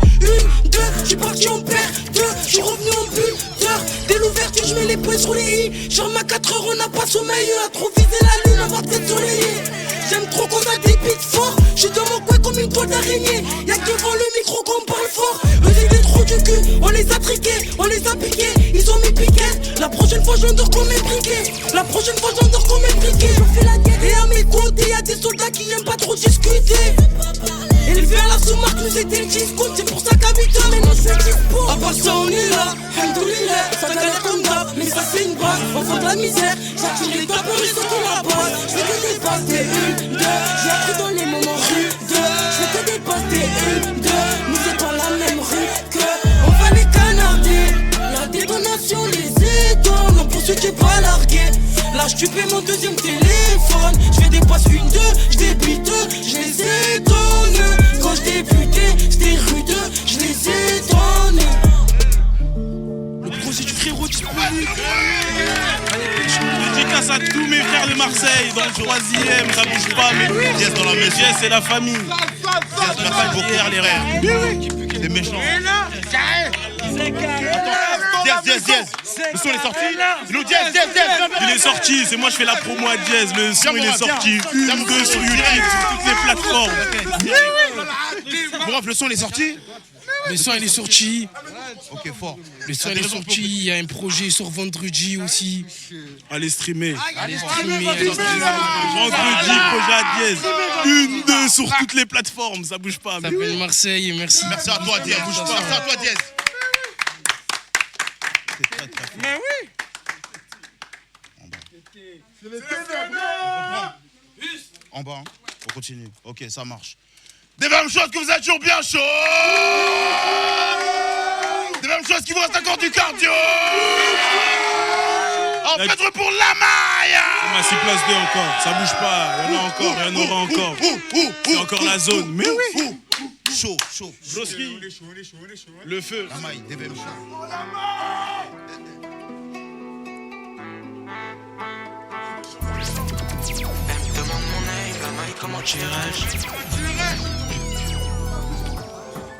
1, 2, j'suis parti en père. 2, j'suis revenu en buteur. Dès l'ouverture, j'mets les points sur les i. Genre ma 4 heures, on n'a pas sommeil. On a trop visé la lune, on va peut-être soleiller. J'aime trop qu'on a des beats forts. J'suis dans mon coin comme une toile d'araignée. Y'a que devant le micro qu'on parle fort. Eux c'est des trous du cul, on les a triqués, on les a piqués. Ils ont mis piquet. La prochaine fois j'endors comme mes briquets. La prochaine fois j'endors comme mes briquets. Je fais la guerre et à mes côtés y'a des soldats qui aiment pas trop discuter. Élevé à la sous-marque, nous c'était le discours. C'est pour ça qu'habite maintenant je suis dispo. À part ça on est là, hamdoulilah. Ça galère comme d'hab, mais ça c'est une base. Enfant de la misère, j'attire les tapeurs et surtout la base. Je fais que des passes, des 1, 2. J'ai appris dans les moments rudes. Je fais que des passes, des 1, 2. Nous c'est pas la même rue que. On va les canarder. La détonation les étonne. On poursuit, j'ai pas largué. Là je payé mon deuxième téléphone. Je fais des passes 1, 2. Je débite, je les étonne. Dédicace à tous mes frères de Marseille, dans le 3e, ça bouge pas, mais Yes dans la maison. Yes, c'est la famille. Yes, merci beaucoup Hier, les frères. T'es méchant. Yes. Le son est sorti. Le Yes. Il est sorti, c'est moi je fais la promo à Jazz, le son il est sorti. 1, 2 sur YouTube, sur toutes les plateformes. Bref, le son il est sorti. Le son il est sorti. Ok, fort. Le son il est sorti. Il y a un projet sur vendredi aussi. Allez streamer. Streamer. Vendredi, projet à Jazz. 1, 2 sur toutes les plateformes, ça bouge pas. Ça s'appelle Marseille, merci. Merci à toi, Diaz. Bouge pas. Merci à toi, Diaz. Mais oui. En bas, hein. On continue. Ok, ça marche. Des mêmes choses que vous êtes toujours bien chaud. Des mêmes choses qui vous restent encore du cardio. En fait, pour la maille. On a 6 places 2 encore, ça bouge pas. Il y en a encore, il y en aura encore. C'est encore la zone. Mais oui. Chaud. Broski. Le feu. La maille, des mêmes choses. Comment dirais-je?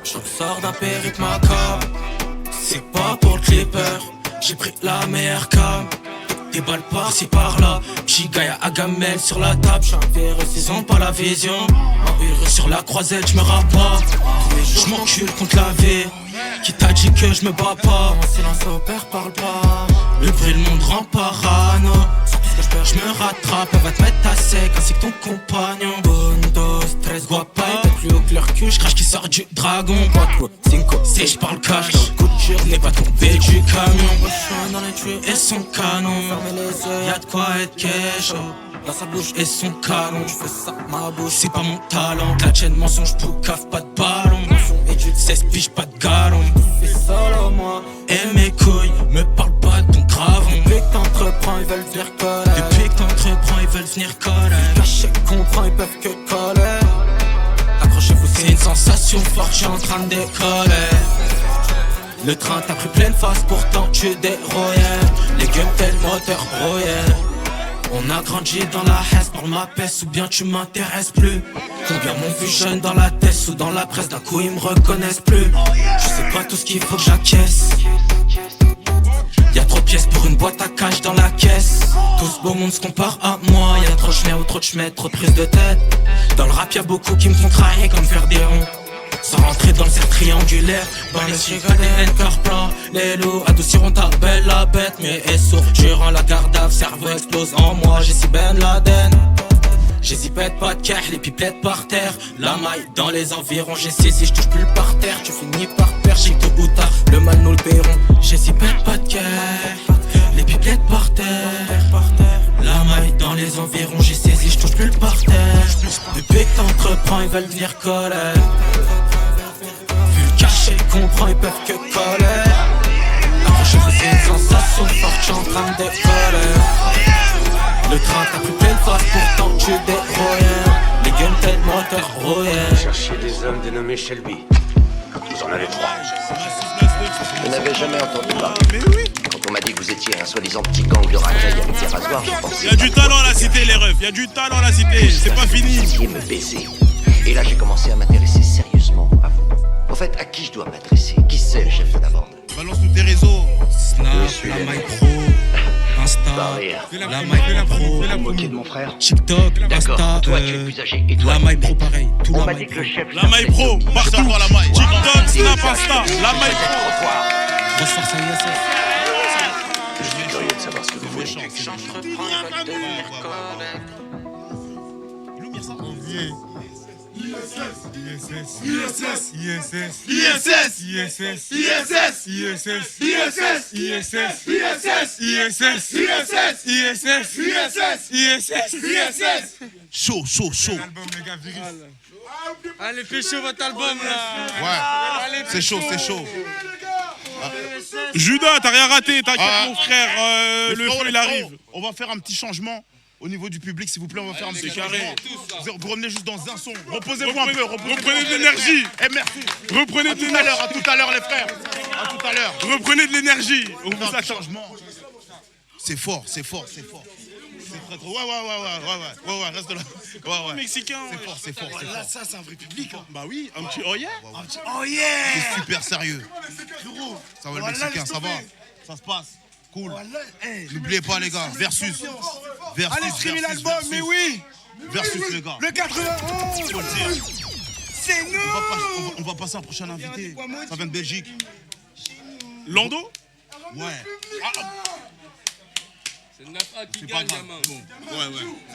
Je ressors d'un périple macabre. C'est pas pour le clipper. J'ai pris la meilleure cam. Des balles par-ci par-là. Giga à gamelle sur la table. J'suis un verre, ils ont pas la vision. En heureux sur la croisette, j'me rappe pas. Je m'encule contre la vie. Qui t'a dit que je me bats pas? En silence au père parle pas. Le bruit, le monde rend parano. Je me rattrape, elle va te mettre à sec ainsi que ton compagnon. Bonne dose, 13 guapa, t'es plus haut que leur cul, j'crache qui sort du dragon. 4, 5, si j'parle cash, dans le coup de jure, n'est pas tombé du camion. Prochain dans les tuyaux et son canon. Fermez les yeux, y'a de quoi être cash. Dans sa bouche et son canon, je fais ça, ma bouche, c'est pas mon talent. La chaîne mensonge, poucaf, pas de ballon. Et tu 16 piges, pas de galon. Fais solo moi, et mes couilles, me parle pas de ton gravon. Depuis que t'entreprends, ils veulent venir coller. Depuis que t'entreprends, ils veulent venir coller. Caché, comprends, ils peuvent que coller. Accrochez-vous, c'est une sensation forte, j'suis en train de décoller. Le train t'a pris pleine face, pourtant tu dérouillais. Les gueules tel moteur rouillé. On a grandi dans la haisse, parle ma peste ou bien tu m'intéresses plus. Combien m'ont vu jeune dans la tête ou dans la presse, d'un coup ils me reconnaissent plus. Je sais pas tout ce qu'il faut que j'acquiesce. Y'a trop de pièces pour une boîte à cash dans la caisse. Tout ce beau monde se compare à moi. Y'a trop de chemins ou trop de chemins, trop de prise de tête. Dans le rap y'a beaucoup qui me font trahir comme faire des ronds. Sans rentrer dans le cercle triangulaire. Dans les cigares, les N-car plans. Les loups adouciront ta belle la bête. Mais est sourd, je rends la garde à cerveau explose en moi. J'ai si Ben Laden. J'ai si pète pas de cash, les pipelettes par terre. La maille dans les environs, j'ai saisi, je touche plus le parterre. Tu finis par perdre, j'ai que ou tard, le mal nous le paierons. J'ai si pète pas de cash, les pipelettes par terre. La maille dans les environs, j'ai saisi, je touche plus le parterre. Depuis que t'entreprends, ils veulent venir coller. Vu le caché, comprends, ils peuvent que coller. Accrochez-vous, c'est une sensation forte, j'suis en train de décoller. Le train t'a pris pleine face, pourtant tu dérouillais. Les guns tel moteur rouillé. Cherchiez des hommes dénommés Shelby. Vous en avez 3. Je n'avais jamais entendu parler. Quand on m'a dit que vous étiez un soi-disant petit gang de racailles avec des rasoirs, je pensais... Y'a du talent à la cité les refs, y'a du talent à la cité, c'est pas fini. Vous me baiser. Et là j'ai commencé à m'intéresser sérieusement à vous. En fait, à qui je dois m'adresser? Qui c'est le chef de la bande? Balance-nous tes réseaux. Snap, la Mike Pro, Insta, la Mike Pro, la moquée de mon frère. TikTok, Insta, toi tu es plus âgé et toi la Mike Pro pareil, tout on la m'a dit Mike que Pro. le chef La Maille Pro, partout, la maille. TikTok, Snap, Insta, la Maille Pro. Grosse force à ISS. Je suis curieux de savoir ce que vous voulez. Chaud. Allez, pécho votre album là. Ouais, c'est chaud. Judas, t'as rien raté, t'inquiète mon frère, le frérot, feu il arrive. On va faire un petit changement au niveau du public, s'il vous plaît, on va faire un petit changement. Vous revenez juste dans un son. Reposez-vous un peu. Reprenez de l'énergie. Et merci. Reprenez de l'énergie. À tout à l'heure les frères. À tout à l'heure. Reprenez de l'énergie. On On vous fait un attend. changement. C'est fort, c'est fort, c'est fort. C'est très trop. Ouais, reste là. Ouais. Mexicain. C'est fort, c'est fort. Là, ça, c'est un vrai public. Hein. Bah oui, un petit oh yeah. Un petit oh yeah. C'est super sérieux. Ça va le Mexicain, ça va. Ça se passe. Cool. N'oubliez pas les gars, versus. Allez, streamer l'album, mais oui. Versus les gars. Le 91. C'est nous. On va passer un prochain invité. Ça vient de Belgique. Lando? Ouais. C'est Nafra qui gagne, gamin. Ouais.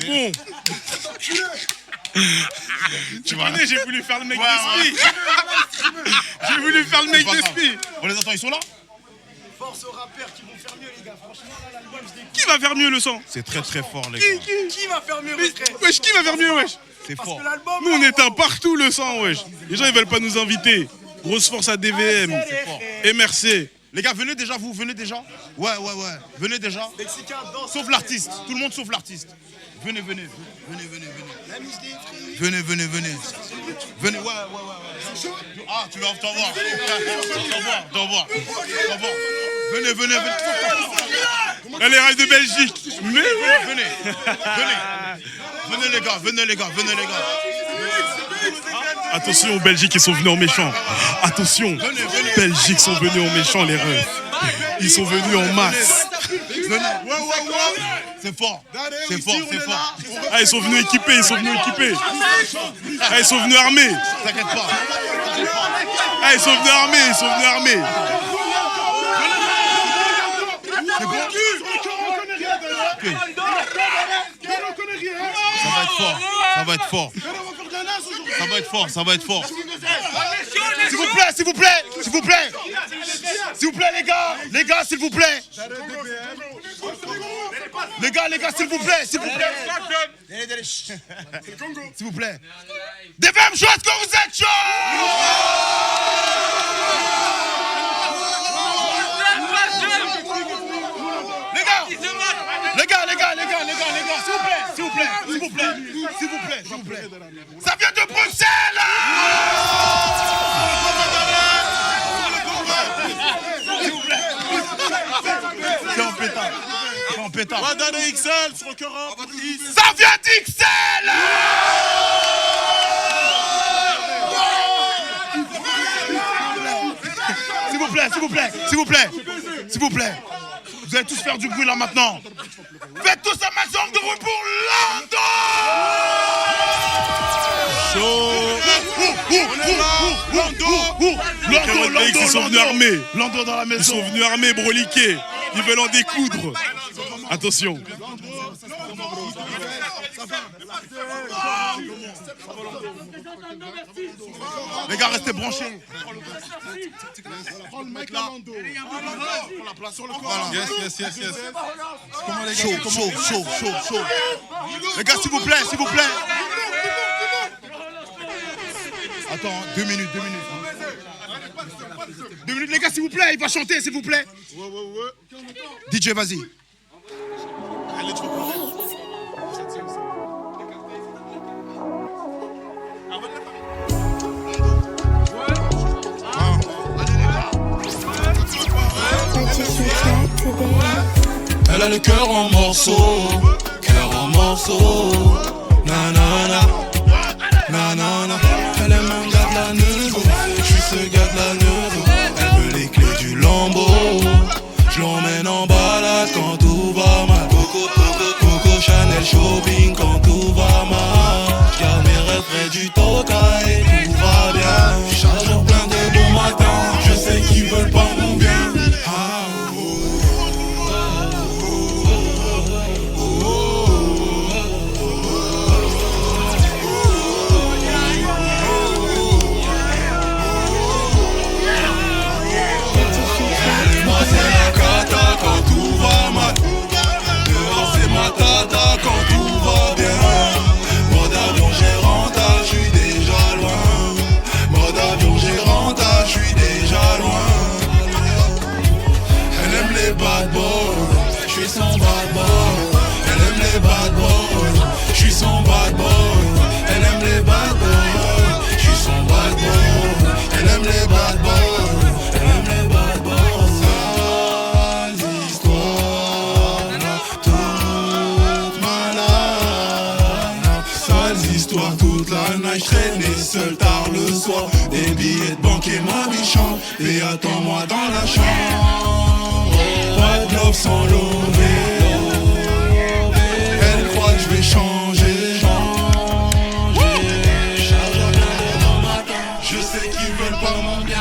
Bon. Tu connais, j'ai voulu faire le mec d'esprit. J'ai voulu faire le mec d'esprit. On les attend, ils sont là? Force aux rappeurs qui vont faire mieux, les gars. Franchement, là, l'album, je découvre. Qui va faire mieux le son? C'est très très fort, les gars. Qui va faire mieux, mon frère? Wesh, qui va faire mieux, wesh? C'est fort. Nous, on éteint partout le sang, wesh. Les gens, ils veulent pas nous inviter. Grosse force à DVM. MRC. Les gars, venez déjà, vous, venez déjà. Ouais. Venez déjà. Sauf l'artiste. Tout le monde sauf l'artiste. Venez. Venez. Venez, ouais. Ah, tu vas t'en voir. T'en voir. Venez. Elle est rêve de Belgique. Mais Venez les gars. Attention, Belgique, ils sont venus en méchant. Attention, Belgique sont venus en méchant, les refs. Ils sont venus en masse. Venez. Ouais. C'est fort. Ah, ils sont venus équipés. Ah, ils sont venus armés. T'inquiète pas. Ah, ils sont venus armés. C'est bon. Ça va être fort. S'il vous plaît, les gars, s'il vous plaît. Les gars, s'il vous plaît. S'il vous plaît. DVM, je vois ce que vous êtes chaud. Les gars, s'il vous plaît. Ça vient de Bruxelles. S'il vous plaît. C'est en pétard. Madame XL, Europe. Ça vient d'XL. S'il vous plaît. Vous allez tous faire du bruit là maintenant. Faites tous un maximum de bruit pour Lando. Lando, ils sont venus armés. Lando dans la maison. Ils sont venus armés, broliqués. Ils veulent en découdre. Attention. Les gars, restez branchés. Prends le mic là, Lando. Prends la place sur le corps. Yes. Chaud. Les gars, s'il vous plaît. Attends, 2 minutes. 2 minutes, les gars, s'il vous plaît. Il va chanter, s'il vous plaît. Ouais. DJ, vas-y. Allez, tu vas pleurer. Elle a le cœur en morceaux, nanana, elle aime un gars de la neuve, je suis ce gars de la neuve. Elle veut les clés du Lambo, je l'emmène en balade quand tout va mal. Coco Chanel shopping quand tout va mal. J'garde mes rêves près du Toka et tout va bien. Chargeur plein de bons matins, je sais qu'ils veulent pas mon bien. Tata quand tout va bien. Mode avion géranta, je suis déjà loin. Mode avion géranta, je suis déjà loin. Elle aime les bad boys, je suis son bad boy. Elle aime les bad boys, je suis son bad boy. Elle aime les bad boys, je suis son bad boy. Elle aime les bad boys, elle aime les bad boys. Sale histoire. travail, je traînais seul tard le soir. Des billets de banque et ma vie change. Et attends-moi dans la chambre. Pas de love sans lever. Elle croit que je vais changer. Je sais qu'ils veulent pas mon bien.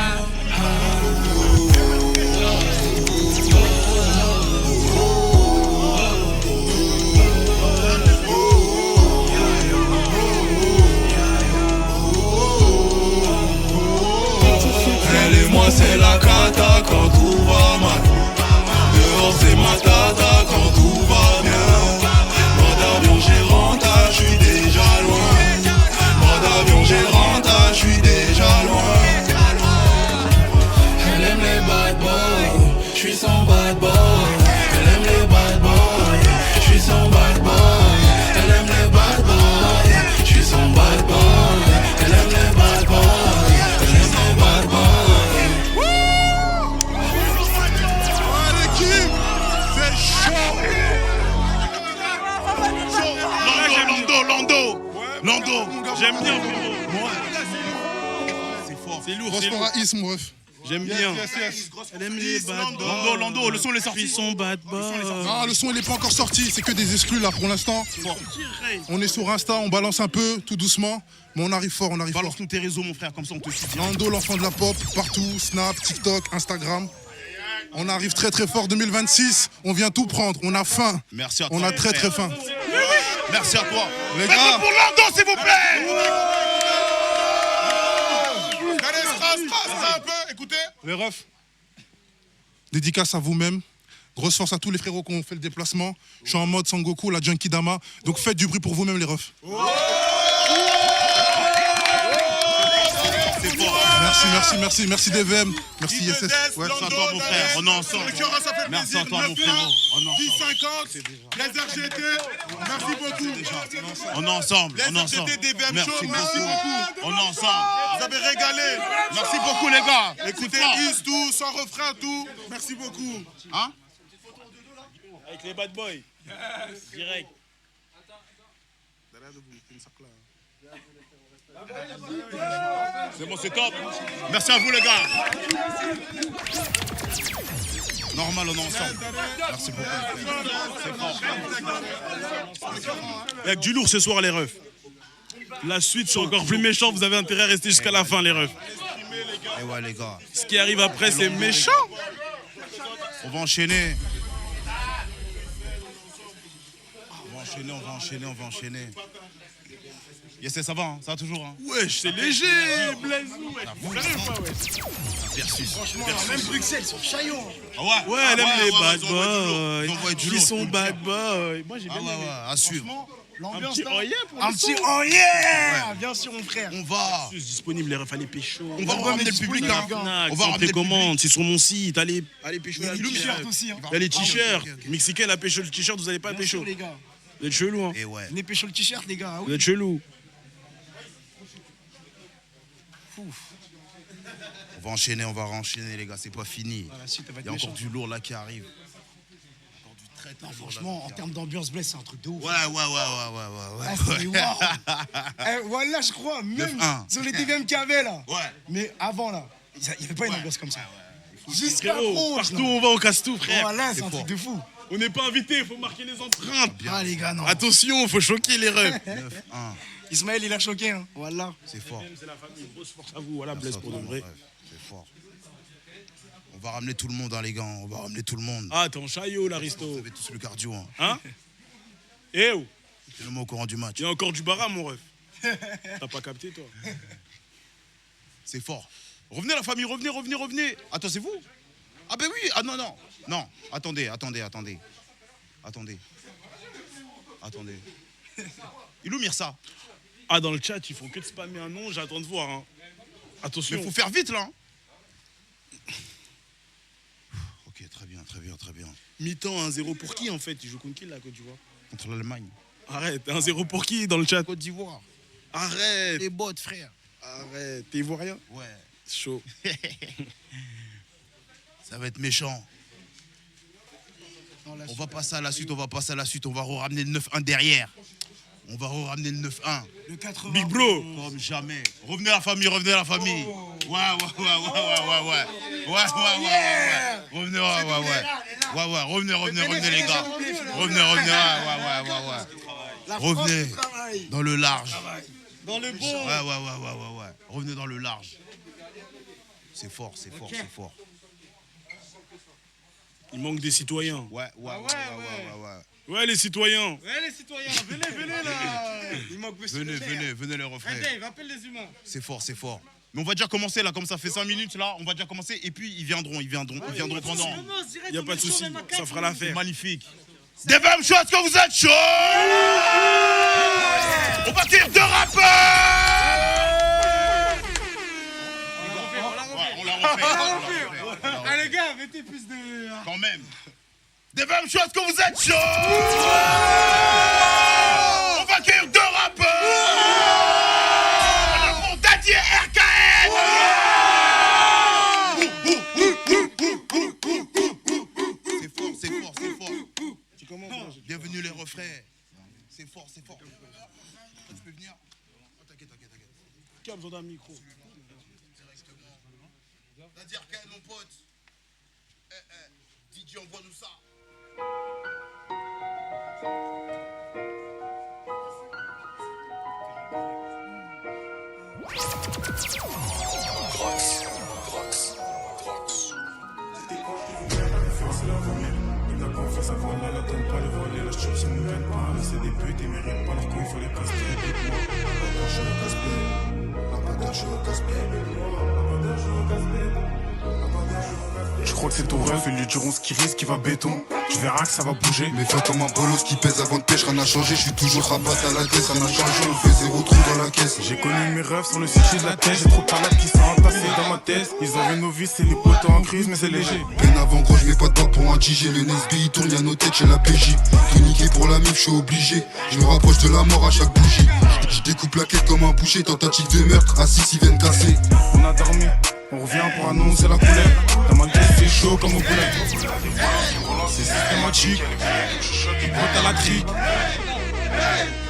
C'est la cata quand tout va mal. Dehors c'est ma tata quand tout va bien. Mode avion gérante, je suis déjà loin. Mode avion gérante, je suis déjà loin. Elle aime les bad boys, je suis son bad boy. Elle aime les bad boys, je suis son bad boy. Elle aime les bad boys, je suis son bad boy. Elle aime les bad boys, elle aime les bad boys. Lando, j'aime bien frérot. C'est fort. C'est lourd, c'est lourd. Mon ref. J'aime bien. Elle aime les bad boys. Lando, le son il est sorti. Son bad boy. Ah, le son il est pas encore sorti, c'est que des exclus là pour l'instant. On est sur Insta, on balance un peu, tout doucement, mais on arrive fort, on arrive fort. Balance tous tes réseaux mon frère, comme ça on te suit. Lando, l'enfant de la pop, partout, Snap, TikTok, Instagram. On arrive très très fort 2026, on vient tout prendre, on a faim. Merci à toi. On a très très faim. Merci à toi. Les gars. Pour Lando s'il vous plaît. Un peu, écoutez. Les refs, dédicace à vous-même. Grosse force à tous les frérots qui ont fait le déplacement. Je suis en mode Sangoku, la Junkie Dama. Donc faites du bruit pour vous-même les refs. Merci DVM, merci ISS. Ouais, merci à toi mon frère, on est ensemble. Merci à toi mon frérot. 10-50, les RGT, merci beaucoup. On est ensemble, on est ensemble. Merci beaucoup. On est ensemble. Vous avez régalé. Merci beaucoup les gars. Écoutez, Is tout, sans refrain tout. Merci beaucoup. Hein? Avec les bad boys. Direct. C'est bon, c'est top. Merci à vous les gars. Normal, on est ensemble. Merci beaucoup. C'est fort. Avec du lourd ce soir les refs. La suite c'est encore plus méchant, vous avez intérêt à rester jusqu'à la fin les refs. Et ouais les gars. Ce qui arrive après c'est méchant. On va enchaîner. On va enchaîner. Yes, ça va, hein, ça va toujours. Hein. Wesh, c'est léger, Blaisou. Franchement, même Bruxelles sur Chaillon. Ouais, elle aime les bad boys. Qui sont bad boys. Moi, j'ai bien aimé. À suivre. L'ambiance, un petit oh yeah. Bien sûr, mon frère. On va. Disponible, les refs, allez pécho. On va ramener le public. On va ramener commandes, c'est sur mon site. Allez pécho. Il y a les t-shirts aussi. Il y a les t-shirts. Mexicain a pécho le t-shirt, vous allez pas pécho. Vous êtes chelou, hein. Venez pécho le t-shirt, les gars. Vous êtes chelou. On va enchaîner, on va renchaîner les gars, c'est pas fini. Il y a encore du lourd là qui arrive. Encore du très très lourd. Franchement, en termes d'ambiance blesse, c'est un truc de ouf. Ouais. C'est waouh. Voilà, je crois, même sur les DVM qu'il y avait là. Ouais. Mais avant là, il n'y avait pas une ambiance comme ça. Jusqu'à partout où on va, on casse tout, frère. Voilà, c'est un truc de fou. On n'est pas invité, il faut marquer les empreintes. Ah les gars, non. Attention, il faut choquer les refs. 9-1. Ismaël, il a choqué, hein. Voilà. C'est fort. C'est la famille, grosse force à vous. Voilà, Blaise pour de vrai. C'est fort. On va ramener tout le monde, hein, les gars. On va ramener tout le monde. Ah, t'es en chaillot, l'aristo. Vous avez tous le cardio. Hein? Eh oh. C'est le mot au courant du match. Il y a encore du bara, mon ref. T'as pas capté, toi? C'est fort. Revenez, la famille, revenez. Attends, c'est vous? Ah, ben oui. Ah, non. Attendez. Il où Mirsa? Ah, dans le chat, ils font que de spammer un nom, j'attends de voir. Hein. Attention. Mais faut faire vite, là. Hein. Ok, très bien. Mi-temps, 1-0 pour qui, en fait? Ils jouent contre qui, la Côte d'Ivoire? Contre l'Allemagne. Arrête, 1-0 pour qui, dans le chat? Côte d'Ivoire. Arrête. Les bottes, frère. Arrête, t'es ivoirien? Ouais. Chaud. Ça va être méchant. On va passer à la suite, on va ramener le 9-1 derrière. On va ramener le 9-1. Le 80. Big bro. Comme jamais. Revenez la famille, revenez la famille. Ouais. Revenez, ouais. Revenez les gars. Revenez, ouais. Revenez dans le large. Dans le bon. Ouais. Revenez dans le large. C'est fort. Il manque des citoyens. Ouais. Ouais, les citoyens. Ouais, les citoyens, venez là. Il manque Venez les refrains. Dave, appelle les humains. C'est fort. Mais on va déjà commencer là, comme ça fait 5 minutes là, on va déjà commencer et puis ils viendront pendant. Il n'y a pas de souci, ça fera l'affaire. Magnifique. Des mêmes choses que vous êtes chaud. On va dire 2 rappeurs. On la refait. Ah les gars, mettez plus de... Quand même. Des mêmes choses que vous êtes chaud. On va accueillir 2 rappeurs. On t'a dit RKN. C'est fort. Bienvenue les refrains. C'est fort. Tu peux venir? T'inquiète. Qui a besoin d'un micro? T'as dit RKN mon pote. DJ envoie-nous ça. Ça va, la donne pas le voler, la chop ça ne gagne pas. Mais c'est des putes, ils méritent pas leur coup, il faut les caster. Je crois que c'est ton rêve, ils lui diront ce qu'ils risquent, qui va béton. Tu verras que ça va bouger. Mais fais comme un bolos qui pèse avant de pêche, rien n'a changé. Je suis toujours rabat à la caisse, rien n'a changé. On fait 0 trou dans la caisse. J'ai connu mes rêves sur le site de la tête. J'ai trop de palates qui sont entassées dans ma tête. Ils ont rénové, c'est les potos en crise, mais c'est léger. Peine avant gros, je mets pas de bac pour un DJ. Le NSB il tourne, y'a nos têtes chez la PJ. Tout niqué pour la mif, je suis obligé. Je me rapproche de la mort à chaque bougie. Je découpe la quête comme un boucher. Tentative de meurtre, à 6 ils viennent casser. On a dormi, on revient pour annoncer la couleur. Dans ma gueule c'est chaud comme au poulet. C'est systématique, brut à la trique.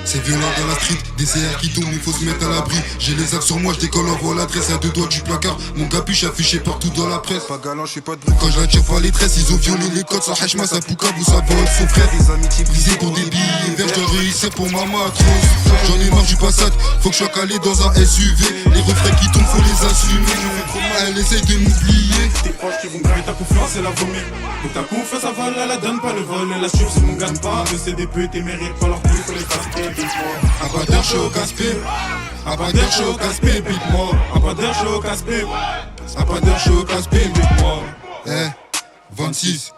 C'est violent dans la street, des CR qui tombent, il faut se mettre à l'abri. J'ai les actes sur moi, je décolle, envoie l'adresse à 2 doigts du placard. Mon capuche affiché partout dans la presse. Pas galant, je fais pas de bruit quand je la tire pas les tresses. Ils ont violé les codes, ça hachma, ça pouka, vous ça vole son frère. Des amitiés brisées pour des billets verts, je dois réussir pour ma matrose. J'en ai marre du passage, faut que je sois calé dans un SUV. Les refrains qui tombent, faut les assumer. Elle essaye de m'oublier. Tes proches qui vont graver ta confiance et la vomir. Donc ta confiance à vol, elle la donne pas le vol. Elle la suivre, c'est mon gagne pas. Mais c'est des putes et méritent pas leur coup, faut les casser. Un pas d'air chaud au casse-pied. Un pas d'air chaud au casse-pied, pique-moi. Un pas d'air chaud au casse-pied. Un pas d'air chaud au casse-pied, pique-moi. 26.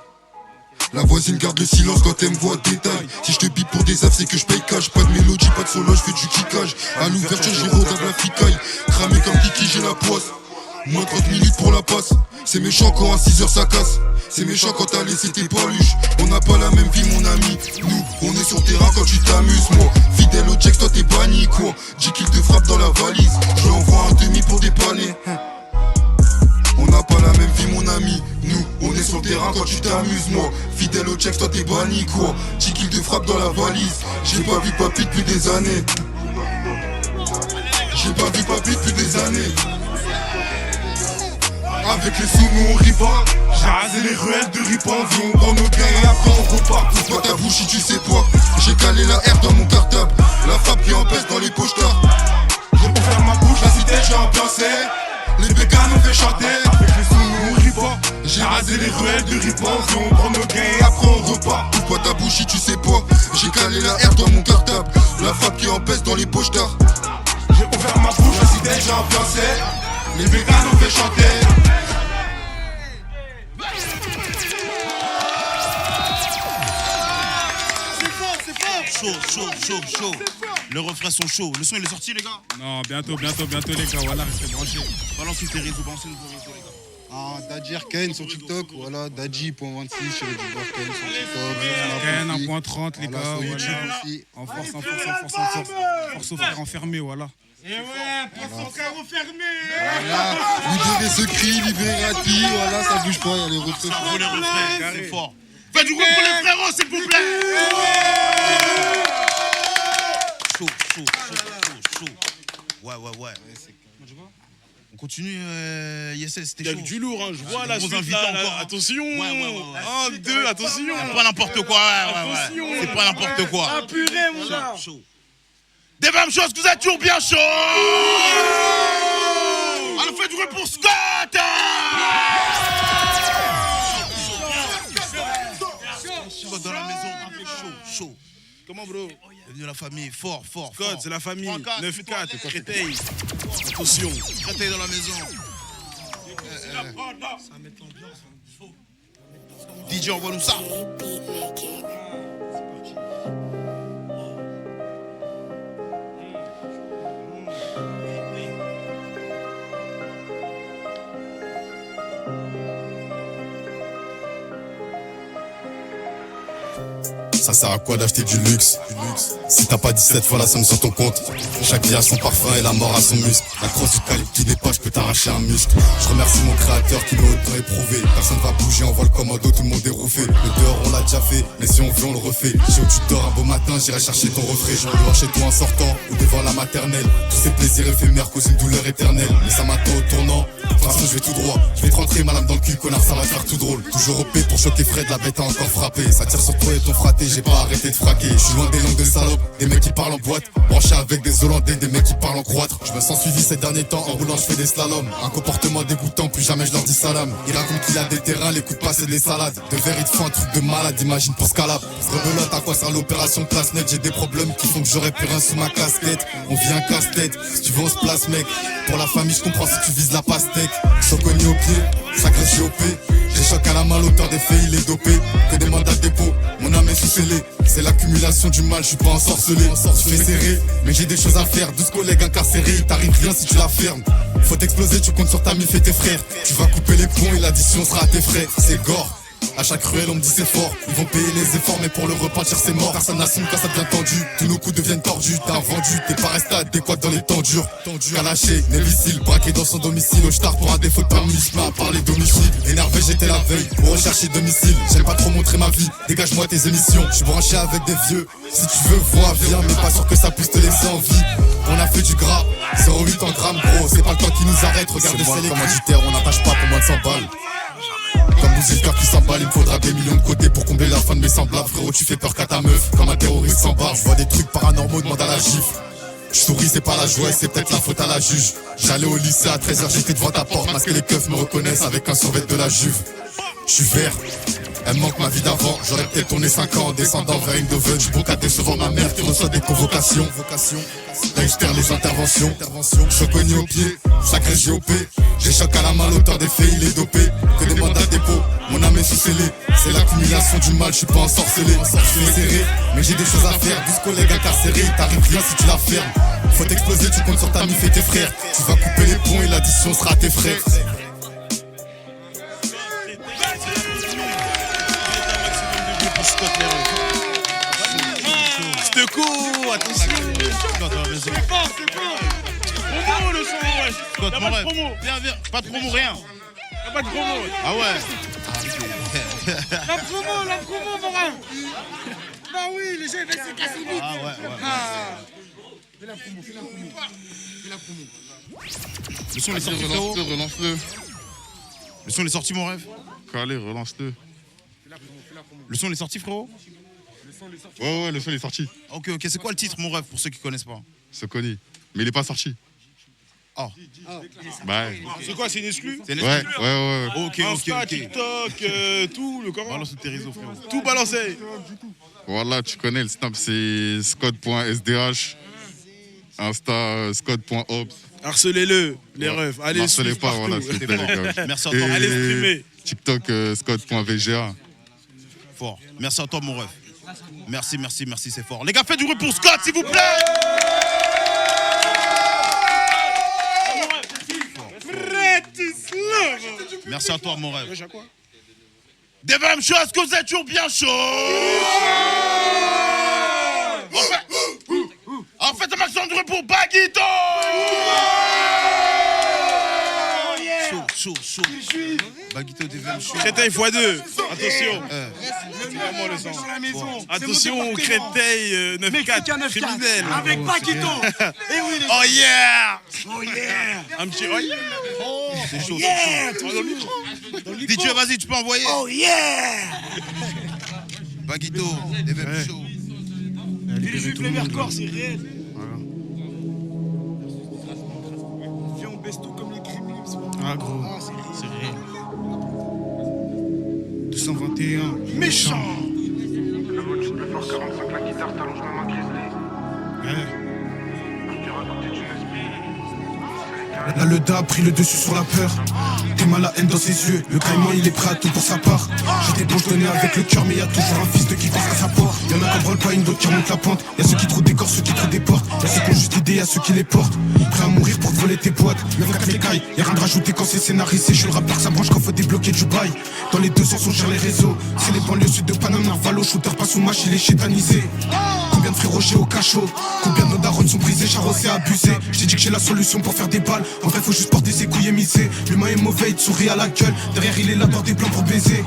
La voisine garde le silence quand elle me voit détail. Si je te bip pour des affs, c'est que je paye cash. Pas de mélodie, pas de solo, je fais du kickage. À l'ouverture, j'ai rodable la ficaille. Cramé comme Kiki, j'ai la poisse. Moins 30 minutes pour la passe. C'est méchant quand à 6h ça casse. C'est méchant quand t'as laissé tes paluches. On n'a pas la même vie mon ami. Nous, on est sur le terrain quand tu t'amuses. Moi, fidèle au checks, toi t'es banni quoi. 10 kills de frappe dans la valise. Je lui envoie un demi pour dépanner. On n'a pas la même vie mon ami. Nous, on est sur le terrain quand tu t'amuses. Moi, fidèle au checks, toi t'es banni quoi. 10 kills de frappe dans la valise. J'ai pas vu papy depuis des années. J'ai pas vu papy depuis des années. Avec les sous, nous on rit pas. J'ai rasé les ruelles de Ripon. Viens, on prend nos gains et après on repart. Ouvre ta bouche si tu sais pas. J'ai calé la R dans mon cartable. La frappe qui empêche dans les pochetards. J'ai pour faire ma bouche, la cité j'ai ambiancé. Les bécanes on fait chanter. Avec les sous, nous on rit pas. J'ai rasé les ruelles de Ripon. Viens, on prend nos gains et après on repart. Ouvre ta bouche si tu sais pas. J'ai calé la R dans mon cartable. La frappe qui empêche dans les pochetards. J'ai ouvert ma bouche, la cité j'ai ambiancé. Les bécanes on fait chanter. Chaud. Les refrains sont chauds. Le son il est sorti les gars? Non, bientôt les gars, voilà, restez branchés. Balance tes réseaux, les gars. Ah, Dadji RKN sur TikTok, voilà, Dadji.26 sur le RKN sur TikTok. RKN 1.30 les gars, voilà. En force. Force aux frères enfermés, voilà. Et ouais, pour son frère enfermé. Voilà, libérez ce cri, libérez Ati, voilà, ça bouge pas, il y a les refrains. Ça vaut les refrains, c'est fort. Faites du bruit pour les frérots, s'il vous plaît. Ouais. On continue, Yessel, c'était Il y chaud. a du lourd, hein. Je vois la suite invités là, encore. attention. Ouais. 1, 2, attention. C'est pas n'importe quoi, Attention. C'est pas n'importe quoi. Ah purée, mon gars. Chaud. Des mêmes choses que vous êtes toujours bien chaud. On fait du bruit pour Scott. Scott dans la maison, chaud. Comment, bro? Bienvenue à la famille, fort. Scott, c'est la famille. 9-4, 9-4, Créteil. Attention. Créteil dans la maison. DJ, envoie-nous ça. Ça sert à quoi d'acheter du luxe? Si t'as pas 17 fois la somme sur ton compte. Chaque vie a son parfum et la mort a son muscle. La crosse du calibre qui dépasse peut t'arracher un muscle. Je remercie mon créateur qui m'a autant éprouvé. Personne va bouger, on voit le commando, tout le monde est rouffé. Le dehors on l'a déjà fait, mais si on veut on le refait. Chez où tu dors un beau matin, j'irai chercher ton refrain. Je vais voir chez toi en sortant ou devant la maternelle. Tous ces plaisirs éphémères causent une douleur éternelle. Mais ça m'attend au tournant. De toute façon je vais tout droit. Je vais te rentrer ma lame dans le cul, connard, ça va faire tout drôle. Toujours OP pour choquer Fred, la bête a encore frappé. Ça tire sur toi et ton fraté, j'ai pas arrêté de fraquer. Je suis loin des langues de salope, des mecs qui parlent en boîte. Branché avec des Hollandais, des mecs qui parlent en croître. Je me sens suivi ces derniers temps, en roulant je fais des slaloms. Un comportement dégoûtant, plus jamais je leur dis salam. Il raconte qu'il a des terrains, les coups de passe et des salades. De verre il te faut un truc de malade, imagine pour Scalab. Rebelote à quoi sert l'opération classe net. J'ai des problèmes qui font que j'aurais plus rien sous ma casquette. On vit un casse-tête, si tu veux on se place mec. Pour la famille je comprends si tu vises la pastèque. Soconi au pied, sacré GOP. J'ai choc à la main, l'auteur des faits il est dopé. Que des mandats de dépôt, mon âme est sous-scellée. C'est l'accumulation du mal, je suis pas ensorcelé. Tu fais serré, mais j'ai des choses à faire. 12 collègues incarcérés, il t'arrive rien si tu la fermes. Faut t'exploser, tu comptes sur ta mif et tes frères. Tu vas couper les ponts et l'addition sera à tes frais. C'est gore. À chaque ruelle on me dit c'est fort. Ils vont payer les efforts mais pour le repentir c'est mort. Personne n'assume quand ça devient tendu. Tous nos coups deviennent tordus. T'as vendu, t'es pas resté adéquat dans les temps durs. Calaché, Névicile, braqué dans son domicile. Au star pour un défaut de permis, je à parler d'homicide. Énervé j'étais la veille pour rechercher domicile. J'aime pas trop montrer ma vie, dégage-moi tes émissions. Je suis branché avec des vieux, si tu veux vois viens. Mais pas sûr que ça puisse te laisser en vie. On a fait du gras, 0,8 en grammes gros. C'est pas le temps qui nous arrête, regarde les commanditaires. On n'attache pas pour moins de 100 balles. Comme bouger le cœur qui s'emballe, il me faudra des millions de côté pour combler la fin de mes semblables. Frérot, tu fais peur qu'à ta meuf, comme un terroriste sans barre. Je vois des trucs paranormaux, demande à la gifle. Je souris, c'est pas la joie, c'est peut-être la faute à la juge. J'allais au lycée à 13h, j'étais devant ta porte. Parce que les keufs me reconnaissent avec un survêt de la juve. Je suis vert, elle me manque ma vie d'avant. J'aurais peut-être tourné 5 ans en descendant vers Eindhoven. Je suis bon qu'à décevoir ma mère qui reçoit des convocations. Là je perds les interventions. Soconi au pied, sacré GOP. J'ai choc à la main, l'auteur des faits il est dopé. Que des mandats de dépôt, mon âme est sous-scellée. C'est l'accumulation du mal, je suis pas ensorcelé. Je suis serré, mais j'ai des choses à faire. 12 collègues incarcérés, il t'arrive rien si tu la fermes. Faut t'exploser, tu comptes sur ta mif et tes frères. Tu vas couper les ponts et l'addition sera à tes frais. C'était cool, attention. C'est fort. Promo le son, ouais. Scott, Y'a mon pas de rêve. promo. Viens, pas de promo, rien. Y'a pas de promo. Ah ouais. La promo, mon rêve. Bah oui, les gens ils se casser vite. Ah ouais. Fais la promo. Le son est sorti, frérot. Relance-le. Le son est sorti, mon rêve. Allez, relance-le. Le son est sorti, frérot. Ouais, le son est sorti. Ok, c'est quoi le titre, mon rêve, pour ceux qui connaissent pas? Soconi. Mais il est pas sorti. Oh. Bah. C'est quoi, c'est une exclue? C'est une Ouais. Ok. Insta, TikTok, tout, le comment? Balance tes réseaux, frérot. Tout balancé. Voilà, tu connais le snap, c'est scott.sdh. Insta, scott.ops. Harcelez-le, les refs. Allez, harcelez pas, partout. voilà, s'il te plaît, les gars. Merci à toi. Allez streamer. TikTok, scott.vga. Fort. Merci à toi, mon ref. Merci, c'est fort. Les gars, faites du bruit pour Scott, s'il vous plaît. Merci à toi, mon ref. Des mêmes choses que vous êtes toujours bien chaud. En fait, un maximum de bruit pour Baguito. Chaud. Baguito des mêmes choses. Créteil x2. Attention. vraiment le sang. Dans la maison. Attention, Créteil 9-4, criminel. Avec Paquito. Et oui, Oh yeah! Oh yeah! Un petit oh yeah. C'est chaud, Yeah! c'est chaud. DJ, vas-y, tu peux envoyer. Oh yeah! Paquito, les mêmes chauds. Les juifs, les Vercors, c'est réel. Viens, on baisse tout comme les criminels. Ah, gros. C'est réel. 221. Méchant. Le mode je plus fort 45 la guitare t'allonge même un grizzly. Je t'ai raconté du Là le da a pris le dessus sur la peur. T'es mal la haine dans ses yeux. Le caïman il est prêt à tout pour sa part. J'étais bon, je donnais avec le cœur, mais y'a toujours un fils de qui pense à sa porte. Y'en a qui brûlent pas une, d'autres qui remontent la pente. Y'a ceux qui trouvent des corps, ceux qui trouvent des portes. Y'a ceux qui ont juste idée, y'a ceux qui les portent. Prêt à mourir pour te voler tes boîtes. 9-4 les cailles, y'a rien de rajouter quand c'est scénarisé. Je suis le rappeur, ça branche quand faut débloquer du bail. Dans les deux sens on gère les réseaux. C'est les banlieues sud de Panama, Narvalo. Shooter pas sous match, il est chétanisé. Combien de frérots j'ai au cachot? Combien de nos darons sont brisés, charrossés, abusés? J't'ai dit que j'ai la solution pour faire des balles. En vrai faut juste porter ses couilles et miser. L'humain est mauvais, il te sourit à la gueule. Derrière il est là dans des plans pour baiser.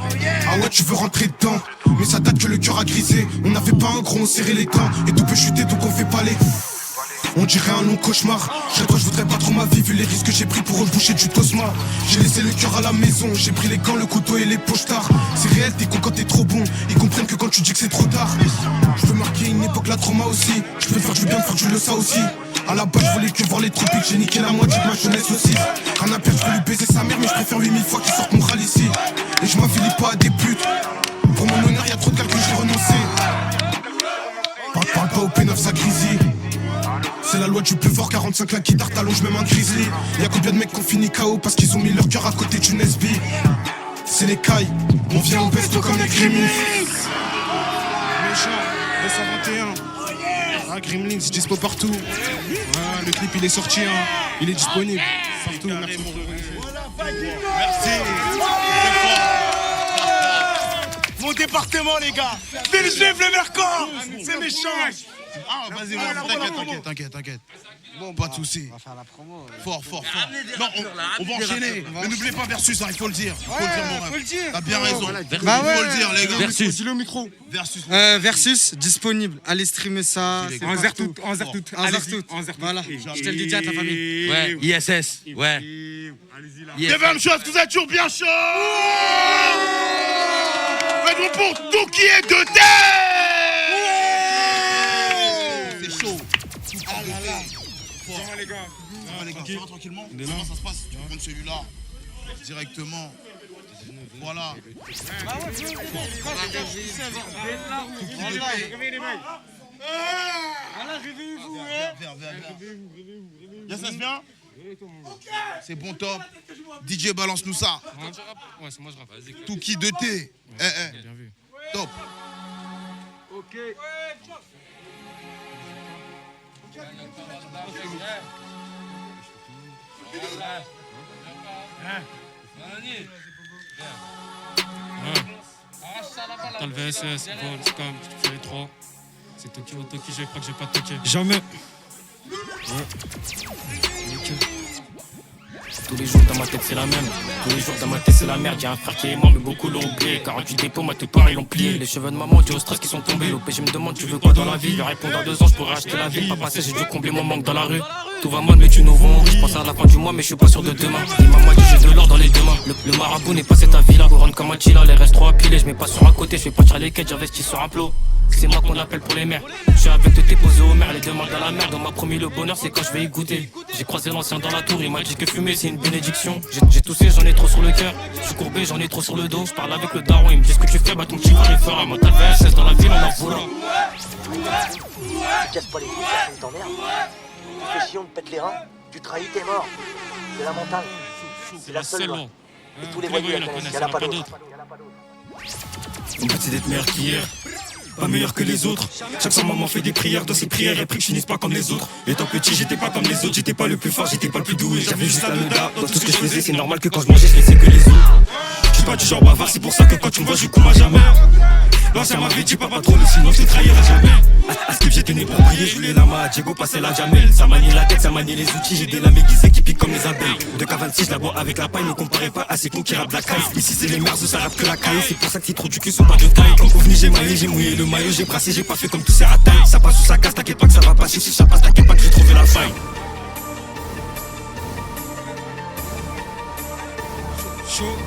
Ah ouais tu veux rentrer dedans, mais ça date que le cœur a grisé. On n'avait pas un gros, on serrait les dents. Et tout peut chuter donc on fait pas les. On dirait un long cauchemar. Chez toi je voudrais pas trop ma vie vu les risques que j'ai pris pour reboucher du tosma. J'ai laissé le cœur à la maison, j'ai pris les gants, le couteau et les pochards. C'est réel, t'es con quand t'es trop bon. Ils comprennent que quand tu dis que c'est trop tard. Je veux marquer une époque, la trauma aussi. Je peux faire du bien, faire du le ça aussi. À la base je voulais que voir les tropiques. J'ai niqué la moitié de ma jeunesse aussi. Rien à perdre, je veux lui baiser sa mère. Mais je préfère 8000 fois qu'il sorte mon râle ici. Et je m'affilie pas à des putes. Pour mon honneur y'a trop de calculs, j'ai renoncé. Parle pas au P9, ça grésille. C'est la loi du plus fort, 45 la guitare t'allonge même un grizzly. Y'a combien de mecs qui ont fini KO parce qu'ils ont mis leur cœur à côté d'une SB. C'est les cailles, on vient au besto comme les Gremlins. Méchant, 221. Ah, Gremlins, dispo partout. Ah, le clip il est sorti, hein. Il est disponible partout. Merci. Mon département, les gars. C'est le juif, le Vercors. C'est méchant. Ah, vas-y, t'inquiète. Bon, pas de soucis. On va faire la promo. Fort. Non, on va enchaîner. Mais n'oubliez pas Versus, hein, il faut le dire. Il faut le dire, mon rêve. T'as bien raison. Il faut le dire, les gars. Versus. Dis-le au micro. Versus, disponible. Allez streamer ça. En Zertout. Voilà. Je te le dis à ta famille. Ouais, ISS. Ouais. Des mêmes choses, vous êtes toujours bien chaud. Faites-vous pour tout qui est de terre. C'est chaud. Ah là là. Ça va les gars. Ça va tranquillement. Comment ça se passe? Tu vas prendre celui-là directement. Voilà. Réveillez-vous. Ça se passe bien? C'est bon, top. DJ, balance-nous ça. Ouais, c'est moi je rappe. Vas-y. Tout qui de thé. Bien vu. Top. Ok. T'as le VSS, Vol, Scam, je te fais les trois. C'est Toki ou Toki, je crois que j'ai pas toqué. Jamais. Tous les jours dans ma tête c'est la même. Tous les jours dans ma tête c'est la merde. Y'a un frère qui est mort mais beaucoup l'ont oublié. 48 dépôts, ma tête pareil l'ont plié. Les cheveux de maman du au stress qui sont tombés. L'OP je me demande tu veux quoi dans la vie. Je réponds dans 2 ans je pourrais acheter la ville. Pas passé j'ai dû combler mon manque dans la rue. Tout va mal mais tu nous vends. Je pense à la fin du mois mais je suis pas sûr de demain. Et maman dit j'ai de l'or dans les deux mains. Le marabout n'est pas cette vie-là. Pour rendre comme un chilla, les restes trop appilés. Je mets pas sur un côté, je fais pas tirer les quêtes, j'investis sur un plot. C'est moi qu'on appelle pour les mères. Je suis avec tes posé aux mères, les demandes à la merde. On m'a promis le bonheur, c'est quand je vais y goûter. J'ai croisé l'ancien dans la tour, il m'a dit que fumer c'est une bénédiction. J'ai toussé, j'en ai trop sur le cœur. Je suis courbé, j'en ai trop sur le dos. Je parle avec le daron, il me dit ce que tu fais, bah ton petit frère il fera. Moi t'as le VSS dans la ville, on en fout là. Tu casses pas les couilles, personne t'emmerde. Tu fais chiant, te pète les reins, tu trahis, t'es mort. C'est la mentale. C'est la seule loi. Et tous les voyous la connaissent, y'en a pas d'autre. On peut d'être meilleur qu'hier, pas meilleur que les autres. Chaque soir maman fait des prières, dans ses prières et prie que je finisse pas comme les autres. Étant petit j'étais pas comme les autres, j'étais pas le plus fort, j'étais pas le plus doué. J'avais juste la noda, dans tout ce que je faisais c'est normal que quand je mangeais je laissais que les autres. Je suis pas du genre bavard, c'est pour ça que quand tu me vois je coupe à jamais. L'ancien m'avait dit pas trop, sinon je te trahirai jamais. À ce que j'étais né pour briller. oublié, je voulais la main, Diego passait la Jamel. Ça manie la tête, ça manie les outils, j'ai des lames aiguisées qui piquent comme les abeilles. De K26, je la bois avec la paille, ne comparez pas à ces cons qui rappent la caille. Ici c'est les merdes, ça rappe que la caille. C'est pour ça que ces trous du cul sont pas de taille. Comme OVNI, j'ai maillé, j'ai mouillé le maillot, j'ai brassé, j'ai pas fait comme tous ces ratailles. Ça passe ou ça casse, t'inquiète pas que ça va passer. Si ça passe, t'inquiète pas que j'ai trouvé la faille. Chaud.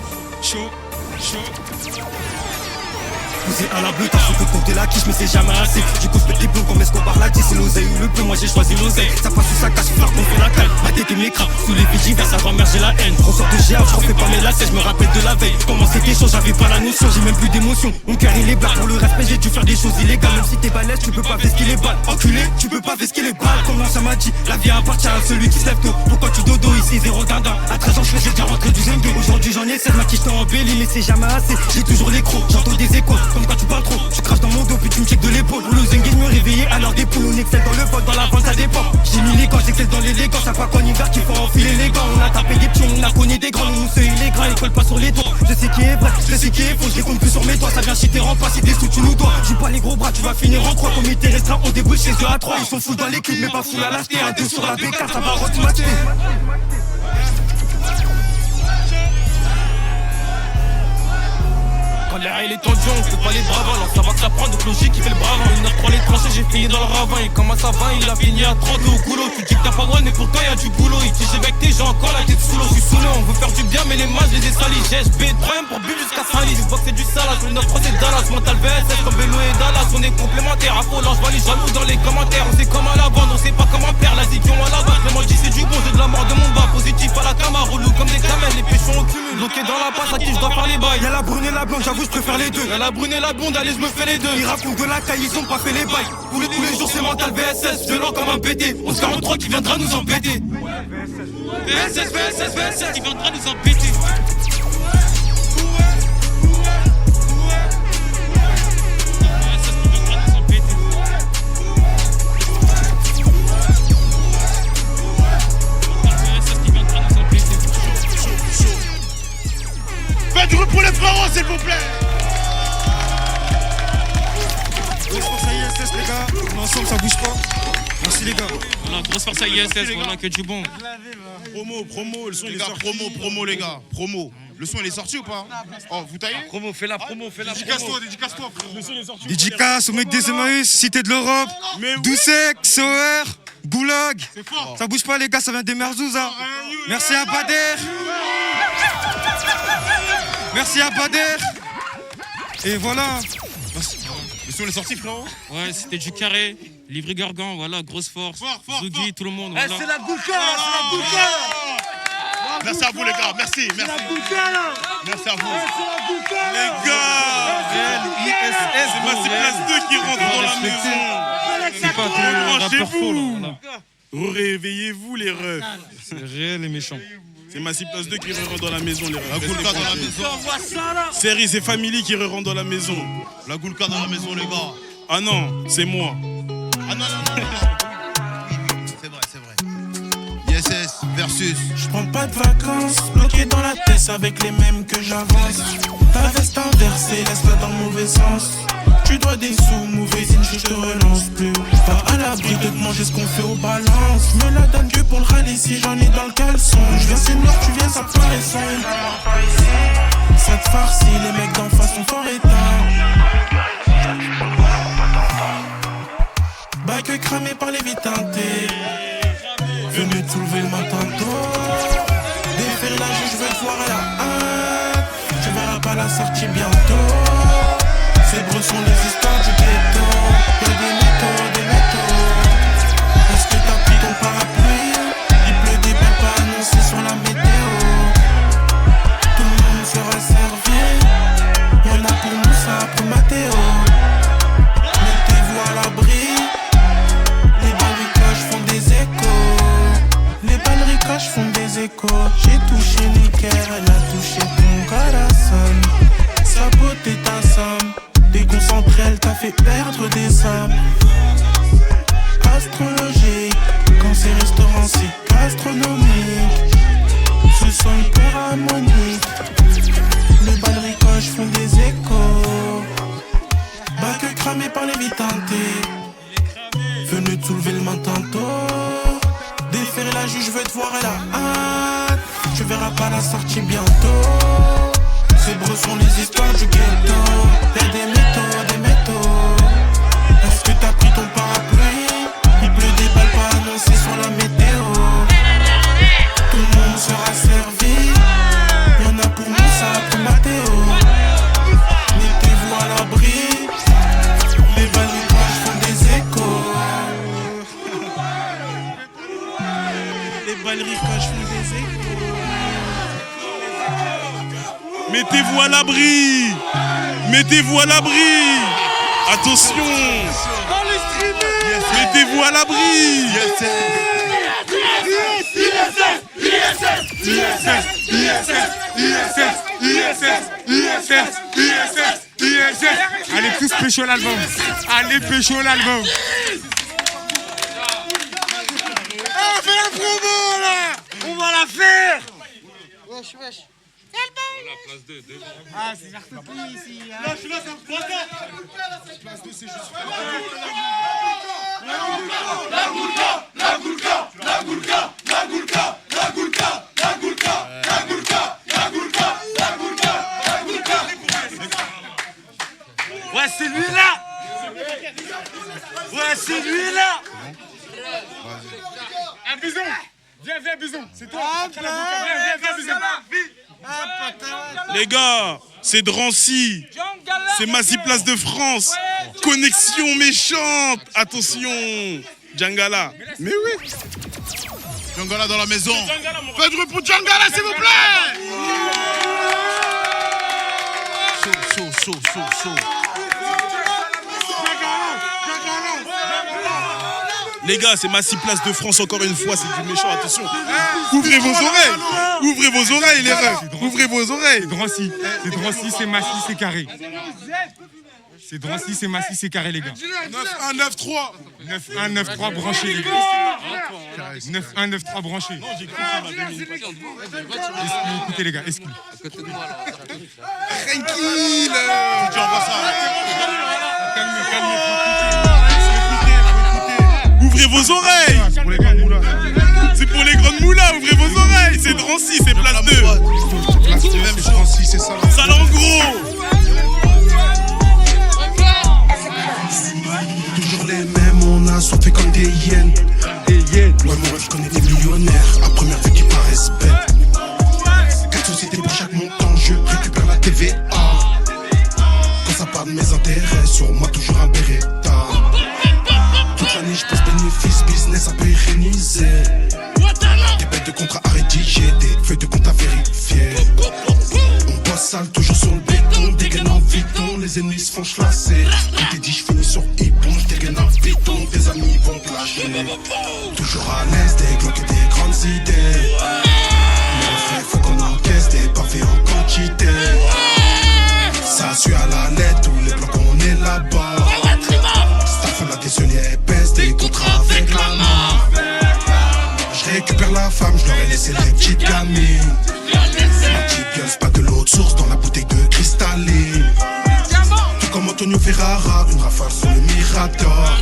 Poussé à la bleue, t'as fait que compter la quiche, mais c'est jamais assez. Du coup, je pète les plombs comme Escobar l'a dit. C'est l'oseille ou le bleu, moi j'ai choisi l'oseille. Ça passe sous sa casse, faut qu'on fait la calle. Ma tête et mes crabes, sous les vigiles, vers sa grand-mère, j'ai la haine. Ressort de GA, je refais pas mes lacets, je me rappelle de la veille. Comment c'était chaud, j'avais pas la notion, j'ai même plus d'émotion. Mon cœur il est blanc, pour le respect, j'ai dû faire des choses illégales. Même si t'es balèze, tu peux pas vesquer les balles. Enculé, tu peux pas vesquer les balles. Comment ça m'a dit, la vie appartient à celui qui se lève tôt. Pourquoi tu dodo ici, zéro dindin. À 13 ans, je faisais déjà rentrer du Zengue. Aujourd'hui, j'en ai 16, ma quiche t'en embellie, mais c'est jamais assez. J'ai toujours les crocs, j'entends des échos, comme quand tu parles trop. Tu craches dans mon dos puis tu me check de l'épaule. Ou le zengue me réveiller à l'heure des poules. On excelle dans le vote, dans la vente ça dépend. J'ai mis les gants, j'excelle dans l'élégance. Ça pas qu'en hiver qu'il faut enfiler les gants. On a tapé des pions, on a cogné des grands. Nous c'est illégal, ils collent pas sur les doigts. Je sais qui est vrai, je sais qui est faux. Je les compte plus sur mes doigts, ça vient chez tes remparts. Si des sous tu nous dois, joue pas les gros bras, tu vas finir en croix. Comité restreint, on débouche chez eux à 3. Ils sont fous dans l'équipe, mais pas fous à l'acheter. À 2 sur la B4, ça va retourner. Quand l'air il est tendu, on fait pas les bravins. Alors ça va que ça prend, donc logique, il fait le bravin. 1h03 les tranchées, j'ai fini dans le ravin. Et comment ça va, il a fini à 30 au goulot. Tu dis que t'as pas droit, mais pour toi y'a du boulot. Il dit j'ai avec tes gens, encore la tête sous l'eau. Je suis sous l'eau, on veut faire du bien, mais les mains je les ai salis. GSB, 3M pour but jusqu'à Saint-Lit. Je vois que c'est du salade, le 9-3 c'est Dallas. Mental VSS comme Vélo et Dallas. On est complémentaires, à Pôle, je vois les jaloux dans les commentaires. On sait comme à la bande, on sait pas comment perdre. La zikion à la base, vraiment dit c'est du bon, j'ai de la mort de mon bas. Positif à la cama, relou comme des camels. Les péchons au cumul, bloqué dans la passe, à qui je dois faire les bails. Y'a la brune et la blonde, j'avoue je préfère les deux. La brune et la blonde, allez je me fais les deux. Ils racontent de la caille, ils ont pas fait les bails. Tous les jours c'est mental VSS, violent comme un BD. On se 43 qui viendra nous embêter. VSS qui viendra nous embêter. Faites du bruit pour les frérots s'il vous plaît. Grosse force à ISS les gars, on est ensemble, ça bouge pas. Merci les gars. Voilà, grosse force à ISS, voilà que du bon. Promo, le son il est sorti. Promo les gars, promo. Le son il est sorti ou pas? Oh, vous taillez? Promo, fais la promo. Dédicace-toi frère. Le son il est sorti. Dédicace au mec des Emmaüs, Cité de l'Europe, Doucek, COR, Goulag. Ça bouge pas les gars, ça vient des Merzouza. Merci à Bader. Merci à Bader. Et voilà. Le son est sorti frérot? Ouais, c'était du carré, Livry Gargan, voilà, grosse force. Zougi, tout le monde. Eh, Voilà. c'est la Goulka, c'est la Goulka. Merci à vous les gars, merci. C'est la Goulka là. Merci à vous. C'est la Goulka là. Les gars, c'est Massy Place 2 qui rentre dans la maison. C'est pas que rappeur faux là. Réveillez-vous les refs. C'est réel et méchant. C'est Massy Place 2 qui rentre dans la maison, les refs. La Goulka dans la maison. On voit ça là. Series et Family qui rentrent dans la maison. La Goulka dans la maison les gars. Ah non, c'est moi. Ah non. C'est vrai. ISS versus. Je prends pas de vacances, bloqué dans la tête avec les mêmes que j'avance. Ta veste inversée, laisse-la dans le mauvais sens. Tu dois des sous, mauvaise ligne, je te relance plus. Pas à l'abri de te manger ce qu'on fait aux balances. Me la donne que pour le rallye si j'en ai dans le caleçon. Je viens c'est noir, tu viens ça paraît sombre. Ça te farcit, les mecs d'en face sont fort éteints. Bac cramé par les vies teintées. Venu te soulever le matin tôt. Déférer la juge, je vais te voir à la 1. Tu verras pas la sortie bientôt. Ces bros sont les histoires du ghetto. Y'a des métaux. Est-ce que t'as pris ton parapluie? Il pleut des balles pas annoncées sur la météo. Tout le monde sera servi. Y'en a pour Moussa, pour Mathéo. Mettez-vous à l'abri. Les balles ricoches font des échos. J'ai touché Nicker, elle a touché ton corazon. Sa beauté ta somme. Déconcentrée, elle t'a fait perdre des sommes. veux te soulever le matin tôt. Déférer la juge, je veux te voir et la hâte. Tu verras pas la sortie bientôt. Ces bros sont les histoires du ghetto. Y'a des métaux. Est-ce que t'as pris ton parapluie? Il pleut des balles pas annoncées sur la météo. Tout le monde sera servi. Y'en a pour Moussa, pour Mathéo. Mettez-vous à l'abri. Les balles du crash font des échos. Les balles ricochent font des échos. Mettez-vous à l'abri. Mettez-vous à l'abri. Attention. Mettez-vous à l'abri. Allez tous pécho l'album. Allez pécho l'album. On fait la promo là. On va la faire. Wesh. Voilà, place 2. Ah, c'est Jartopi ici. Là, je suis là, c'est un place 2. Place 2, c'est juste. Ouais, c'est lui-là. Ouais, c'est lui-là. Un bison. Viens, bison. C'est toi. Viens, bison. Les gars, c'est Drancy. C'est Massy Place de France. Connexion méchante. Attention. Djangala. Mais oui. Djangala dans la maison. Faites du bruit pour Djangala, s'il vous plaît. Chaud. Les gars, c'est Massy Place de France encore une fois, c'est du méchant, attention. Ouvrez vos oreilles. Ouvrez vos oreilles, les refs. Ouvrez vos oreilles. C'est Drancy, c'est Massy, c'est carré. C'est Drancy, c'est Massy, c'est carré, les gars. 9-1-9-3. 9-1-9-3 branchés, les gars. 9-1-9-3 branchés. Écoutez, les gars, exclu. Tranquille. Tu envoies ça. Calmez. Ouvrez vos oreilles. C'est pour les grandes moulas, ouvrez vos oreilles. C'est Drancy, c'est Place 2. Même Drancy, c'est ça. Ça en gros. Toujours les mêmes, on a soifé comme des hyènes. Ouais, mon rêve, je connais des millionnaires. À première vue qui paraissent bêtes. 4 sociétés pour chaque montant, je récupère la TVA. Quand ça parle de mes intérêts, sur moi toujours un Beretta. Toute l'année, je pose bénéfice, business à pérenniser. Des bêtes de contrats à rédiger, des feuilles de compte à vérifier. On boit sale, toujours sur le béton, dégaine en viton, les ennemis se font chlasser. Quand t'es dit, je finis sur hippon, je dégaine en viton, tes amis vont te lâcher. Toujours à l'aise, des glocks et des grandes idées. Mais frère, faut qu'on encaisse des pavés en quantité. Ça suit à la lettre, tous les blocs on est là-bas. Staff la décennie épaisse, des contrats avec la main. Je récupère la femme, je leur ai laissé les petites gamines. Ma petite gueule, c'est pas de l'autre source dans la bouteille de cristalline. Tout comme Antonio Ferrara, une rafale sur le Mirador.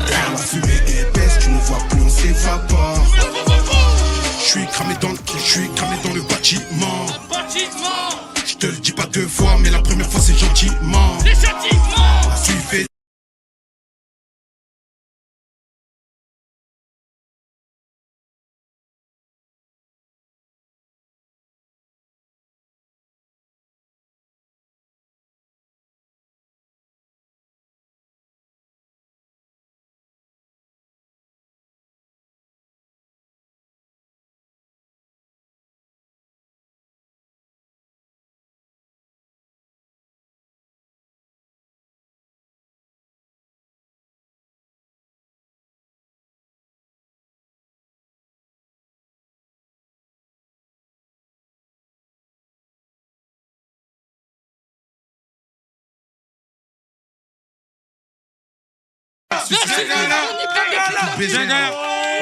Vers la fumée épaisse, tu ne vois plus, on s'évapore. Je suis cramé dans le kill, je suis cramé dans le bâtiment. Je te le dis pas 2 fois, mais la première fois c'est gentiment. La suivez.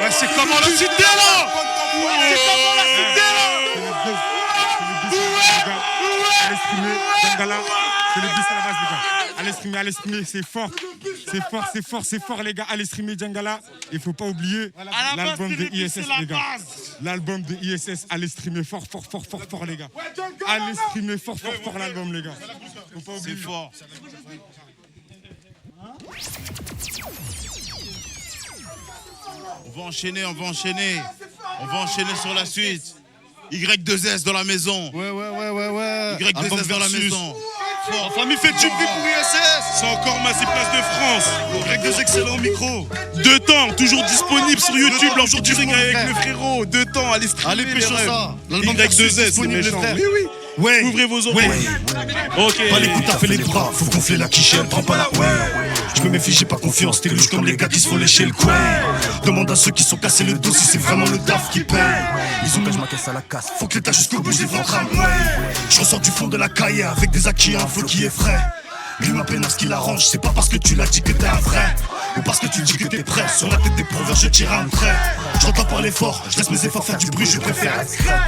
Ouais, c'est comment la cité là? C'est le bis à la base, les gars. Allez streamer, c'est fort. c'est fort, les gars. Allez streamer Djangala. Il faut pas oublier l'album de ISS, les gars. L'album de ISS, allez streamer fort, les gars. Allez streamer fort, l'album, les gars. Faut pas oublier. C'est fort. On va enchaîner. On va enchaîner sur la suite. Y2S dans la maison. Ouais. Y2S dans la maison. La famille fait du bruit pour ISS. C'est encore Massy Place de France. Y2 excellent micro. 2 temps, toujours disponible sur YouTube. L'enjour du ring avec le frérot. 2 temps, allez streamer. Allez pécho ça. L'album Y2S, c'est méchant. Oui. Ouais. Ouvrez vos oreilles. Ok. Pas l'écoute, t'as fait les bras, faut gonfler la quichette, prends pas la ouais. Je me méfie, j'ai pas confiance, t'es louche comme les gars qui se font lécher le coin. Demande à ceux qui sont cassés le dos si c'est vraiment le DAF qui paye. Ils ont que je m'encaisse à la casse, faut que l'état jusqu'au bout, je les vends tramway. Je ressors du fond de la caille avec des acquis, un flow qui est frais. Lui ma peine à ce qu'il arrange, c'est pas parce que tu l'as dit que t'es un vrai. Ou parce que tu dis que t'es prêt, sur la tête des pourveurs je tire un trait. Je rentre pas par l'effort, je laisse mes efforts faire du bruit, je préfère être discret.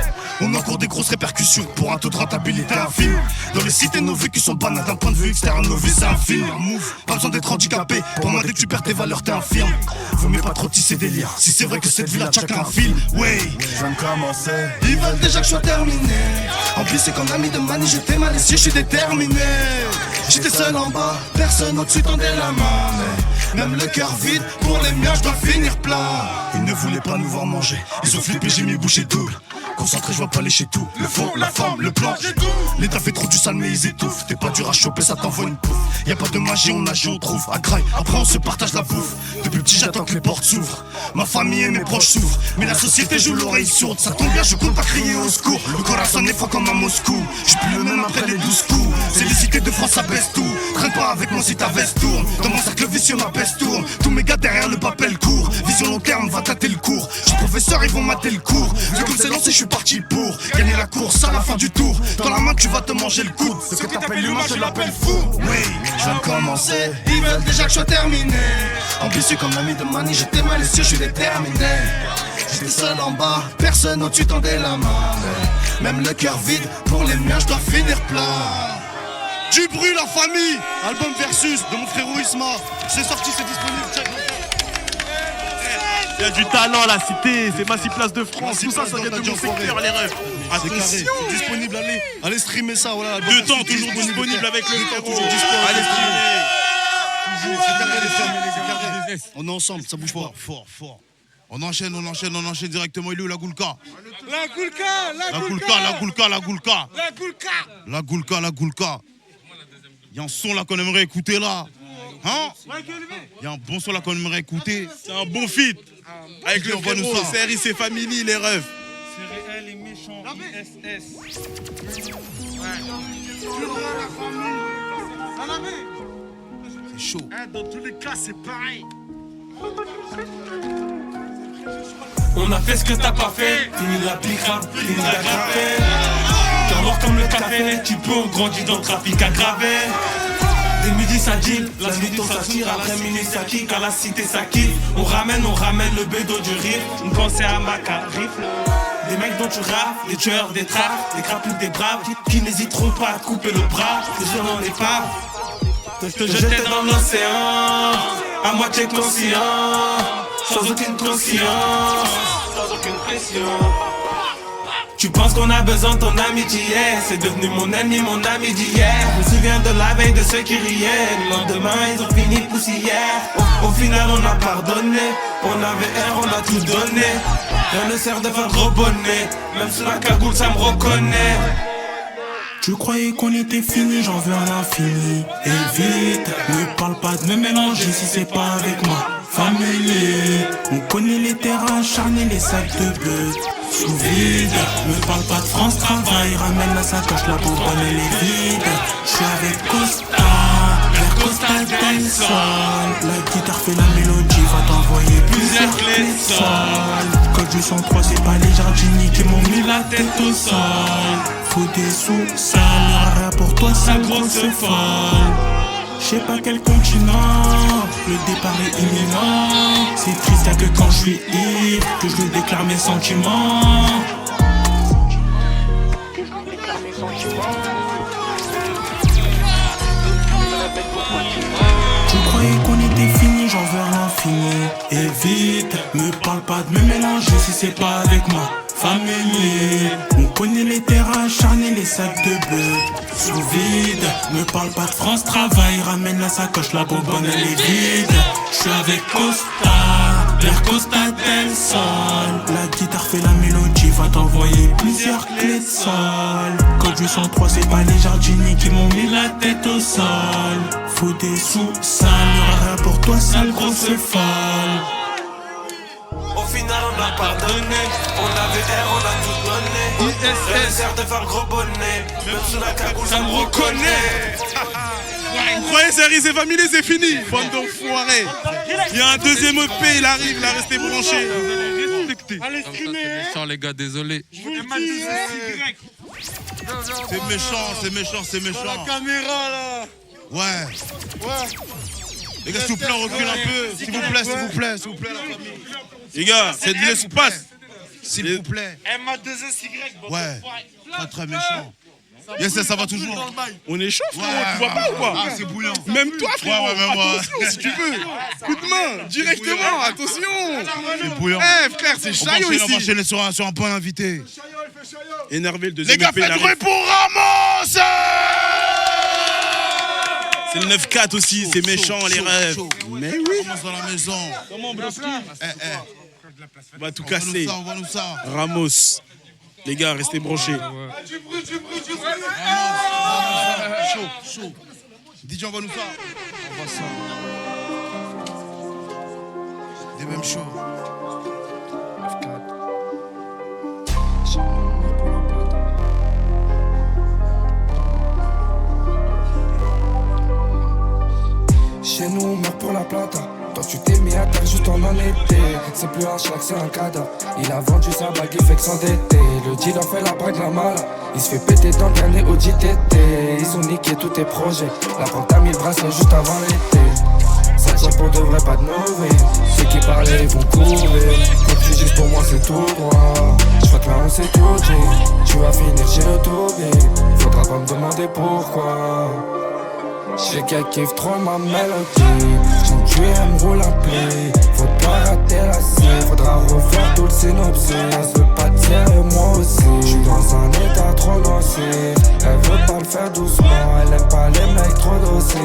On encourt des grosses répercussions pour un taux de rentabilité infime. Dans les cités nos vécus sont banales d'un point de vue externe, nos vies c'est un film. Move, pas besoin d'être handicapé, pour moi dès que tu perds tes valeurs t'es infirme. Vaut mieux pas trop tisser des liens, si c'est vrai que cette vie-là chacun un fil. Ouais, je viens de commencer, ils veulent déjà que je sois terminé. En plus c'est comme ami de manie, j'étais mal ici, je suis déterminé. J'étais seul en bas, personne au-dessus tendait la main. Mais même le cœur vide, pour les miens je dois finir plat. Ils ne voulaient pas nous voir manger, ils ont flippé, j'ai mis bouchée double. Concentré, je vois pas lécher tout. Le fond, la forme, le plan. L'état fait trop du sale, mais ils étouffent. T'es pas dur à choper, ça t'envoie une pouffe. Y'a pas de magie, on agit, on trouve. À graille, après on se partage la bouffe. Depuis petit, j'attends que les portes s'ouvrent. Ma famille et mes proches souffrent. Mais la société joue l'oreille sourde. Ça tombe bien, je compte pas crier au secours. Le corps sonne des fois comme à Moscou. J'suis plus le même après les 12 coups. C'est les cités de France, ça baisse tout. Traîne pas avec moi si ta veste tourne. Dans mon cercle vicieux, ma peste tourne. Tous mes gars derrière le papel court. Vision long terme, va tâter le cours. J'suis professeur, ils vont mater le cours. Vu comme c'est lancé, je suis parti pour gagner la course à la fin du tour. Dans la main tu vas te manger le coude. Ce que t'appelles humain je l'appelle fou. Oui, je viens de commencer, ils veulent déjà que je sois terminé. Ambitieux comme l'ami de Mani, j'étais malicieux, je suis déterminé. J'étais seul en bas, personne au-dessus tendait la main. Même le cœur vide, pour les miens je dois finir plat. Du bruit la famille. Album Versus de mon frérot Isma. C'est sorti, c'est disponible. Il y a du talent la cité, c'est Massy Place de France, tout ça, ça vient de mon secteur les rêves. Attention, c'est disponible, allez streamer ça, voilà. 2 temps, toujours disponible avec le frérot. Allez streamer. C'est carré les fermes, on est ensemble, ça bouge pas. Fort. On enchaîne directement, il est où la Goulka? La Goulka. Il y a un son là qu'on aimerait écouter là. Hein? Il y a un bon son là qu'on aimerait écouter. C'est un bon feat. Avec le frérot, CRIC Family, les rêves. C'est réel et méchant, ISS. C'est chaud. Dans tous les cas, c'est pareil. On a fait ce que t'as pas fait. Fini la pique-rap, fini la graffée. Car mort comme le café, tu peux, on grandit dans le trafic aggravé. Des midi ça deal, la nuit on s'attire, après minuit ça kick, à la cité ça kiffe. On ramène le bédo du riff, une pensée à ma rifle. Des mecs dont tu rafles, des tueurs, des trappes, des crapules, des braves, qui n'hésiteront pas à te couper le bras, te jeter dans l'épave, te jeter dans l'océan, à moitié conscient, sans aucune conscience, sans aucune pression. Tu penses qu'on a besoin de ton ami d'hier, c'est devenu mon ennemi, mon ami d'hier. Je me souviens de la veille de ceux qui riaient, le lendemain ils ont fini poussière. Au final on a pardonné, on avait air, on a tout donné. Rien ne sert de faire gros bonnet, même sous la cagoule ça me reconnaît. Tu croyais qu'on était fini, j'en veux à l'infini. Et vite, ne parle pas de me mélanger si c'est pas avec moi. Famille, on connaît les terrains acharnés, les sacs de bleu sous vide. Me parle pas de France Travail, ramène la sacoche, la bonbonne elle est vide. J'suis avec Costa, vers Costa del Sol. La guitare fait la mélodie, va t'envoyer plusieurs clés de sol. Code du 103, c'est pas les jardiniers qui m'ont mis la tête au sol. Faut des sous, ça rien pour toi, ça grosse folle. Je sais pas quel continent, le départ est imminent. C'est triste, y'a que quand je suis ivre que je déclare mes sentiments. Tu croyais qu'on était fini. Évite, me parle pas de me mélanger si c'est pas avec moi. Famille, on connaît les terrains acharnés, les sacs de bœuf sous vide. Me parle pas de France Travail, ramène la sacoche, la bonbonne elle est vide. J'suis avec Costa, vers Costa del Sol. La guitare fait la mélodie, va t'envoyer plusieurs clés de sol. Code 803, c'est pas les jardiniers qui m'ont mis la tête au sol. Faut des sous sales, y'aura rien pour toi, sale grosse folle. Au final on a pardonné, on avait R, on a tout donné. ISS de faire le gros bonnet, même sous la cagoule ça me reconnaît. Croyez c'est familier, c'est fini. Bande d'enfoirés. Il y a un deuxième EP, il arrive, il a resté branché. Allez streamer. Méchant les gars, désolé. Je vous le dis. C'est méchant, c'est méchant, c'est méchant. La caméra là. Ouais. Les gars, s'il vous plaît, on recule un peu. S'il vous plaît, s'il vous plaît, s'il vous plaît, la famille. Les gars, c'est de l'espace. S'il vous plaît. MA2SY. Ouais. Pas très méchant. Yes, ça va toujours. On est chaud, frérot, tu vois pas ou quoi? Ah, c'est bouillant. Même toi, frérot, ouais, même moi. attention si tu veux. Coup de main, directement, attention. C'est bouillant. Eh frère, c'est chaillot ici. On va enchaîner sur un point invité. Énervé le deuxième Les gars, EP, faites bruit pour Ramos. C'est le 9-4 aussi, c'est méchant les rêves. Mais oui. Ramos dans la maison. Comment Broski? On va tout On casser. va nous ça. Ramos. Les gars, restez branchés. Chaud. DJ, on va nous ça. On va ça. Des mêmes chauds. Chez nous on meurt pour la plata. Toi tu t'es mis à terre juste en été. C'est plus un chlac, c'est un cadavre. Il a vendu sa bague, il fait que s'endetter. Le dealer fait la brague, la mala. Il se fait péter dans le dernier Audi TT. Ils ont niqué tous tes projets. La vente a mis le bracelet juste avant l'été. Ça tient pour de vrai, pas de mauvais. Ceux qui parlaient, ils vont courir. Quand tu dis pour moi, c'est tout droit. J'vois que là, on s'est tout dit. Tu vas finir chez le toubé. Faudra pas me demander pourquoi. J'sais qu'elle kiffe trop ma mélodie. J'en tue, elle me roule un play. Faut pas rater la scène. Faudra refaire tout le synopsis. Elle veut pas tirer, moi aussi. J'suis dans un état trop nocif. Elle veut pas le faire doucement. Elle aime pas les mecs trop dociles.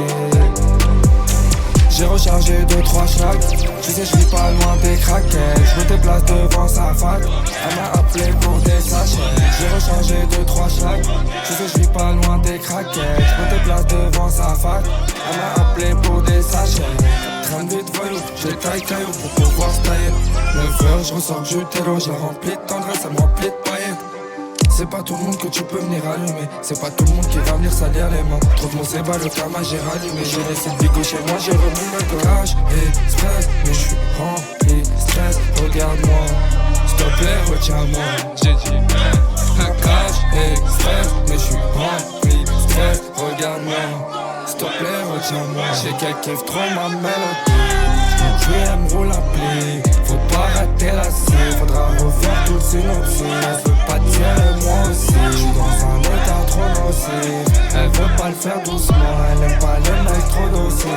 J'ai rechargé 2-3 schlags. Tu sais j'vis pas loin des craquettes. Je me déplace devant sa fac. Elle m'a appelé pour des sachets. J'ai rechargé 2-3 schlags. Tu sais j'vis pas loin des craquettes. Je me déplace devant sa fac. Elle m'a appelé pour des sachets. Train vite voyou, j'ai taille caillou pour pouvoir se tailler. 9h je ressors du terreau. Je la remplis de tendresse, elle me remplit de paillettes. C'est pas tout le monde que tu peux venir allumer. C'est pas tout le monde qui va venir salir les mains. Trouve mon sébat, le karma j'ai rallumé. J'ai laissé le bigot chez moi, j'ai remis le collage. Et stress, mais je suis rempli. Stress, regarde-moi. S'il te plaît, retiens-moi. J'ai dit cage et stress, mais je suis rempli. Stress, regarde-moi. S'il te plaît, retiens-moi. J'ai qu'elle kiffe trop ma mélodie. Tu elle me roule un pli. Faut pas rater la cible. Faudra refaire tout le synopsis. Elle veut pas tirer, moi aussi. J'suis dans un état trop nocif. Elle veut pas le faire doucement. Elle aime pas les mecs trop dociles.